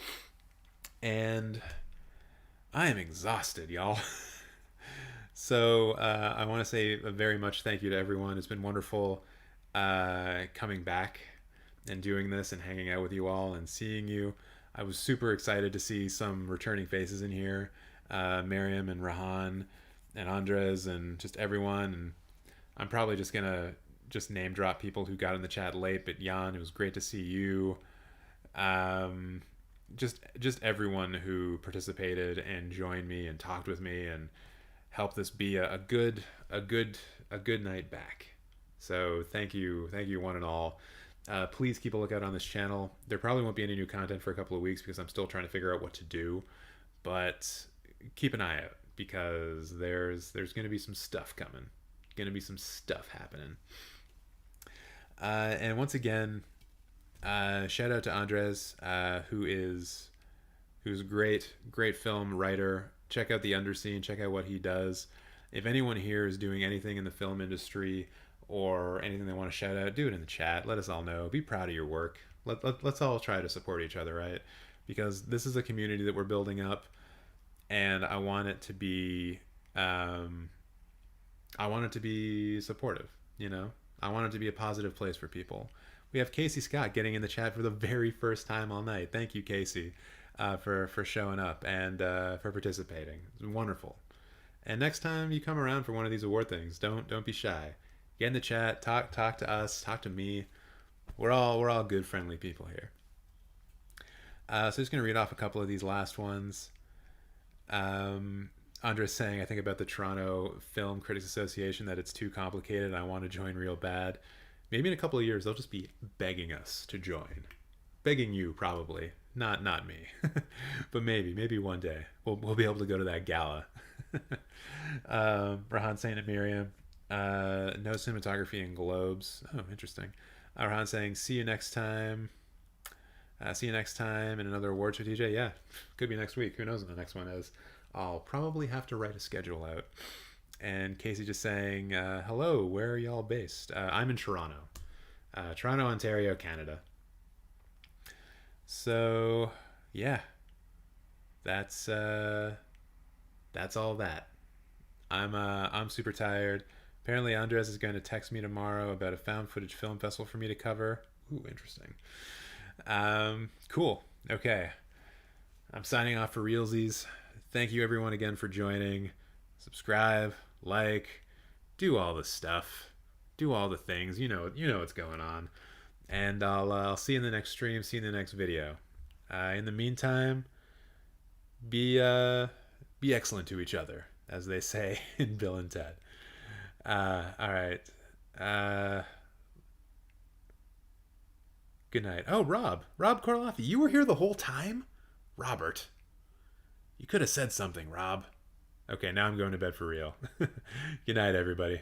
And I am exhausted, y'all. So I want to say a very much thank you to everyone. It's been wonderful coming back and doing this and hanging out with you all and seeing you. I was super excited to see some returning faces in here. Miriam and Rahan and Andres and just everyone. And I'm probably just gonna name drop people who got in the chat late, but Jan, it was great to see you. Just everyone who participated and joined me and talked with me and helped this be a good night back. So thank you one and all. Please keep a lookout on this channel. There probably won't be any new content for a couple of weeks because I'm still trying to figure out what to do, but keep an eye out because there's going to be some stuff coming. Going to be some stuff happening. And once again, shout out to Andres, who's a great film writer. Check out the Underscene. Check out what he does. If anyone here is doing anything in the film industry or anything they want to shout out, do it in the chat. Let us all know. Be proud of your work. Let's all try to support each other, right? Because this is a community that we're building up, and I want it to be supportive, you know? I want it to be a positive place for people. We have Casey Scott getting in the chat for the very first time all night. Thank you, Casey, for showing up and for participating. It's wonderful. And next time you come around for one of these award things, don't be shy. Get in the chat, talk to us, talk to me. We're all good, friendly people here. So just gonna read off a couple of these last ones. Andres saying, I think about the Toronto Film Critics Association that it's too complicated and I want to join real bad. Maybe in a couple of years they'll just be begging us to join. Begging you, probably. Not me. But maybe one day we'll be able to go to that gala. Rahan saying to Miriam, no cinematography in Globes. Oh, interesting. Rahan saying, see you next time. See you next time in another award show, TJ. Yeah, could be next week. Who knows when the next one is. I'll probably have to write a schedule out. And Casey just saying, hello, where are y'all based? I'm in Toronto. Toronto, Ontario, Canada. So, yeah. That's all that. I'm super tired. Apparently Andres is going to text me tomorrow about a found footage film festival for me to cover. Ooh, interesting. Cool. Okay. I'm signing off for realsies. Thank you everyone again for joining. Subscribe, like, do all the stuff. Do all the things. You know what's going on. And I'll see you in the next stream, see you in the next video. In the meantime, be excellent to each other, as they say in Bill and Ted. All right. Good night. Oh, Rob Korloff, you were here the whole time? Robert, you could have said something, Rob. Okay, now I'm going to bed for real. Good night, everybody.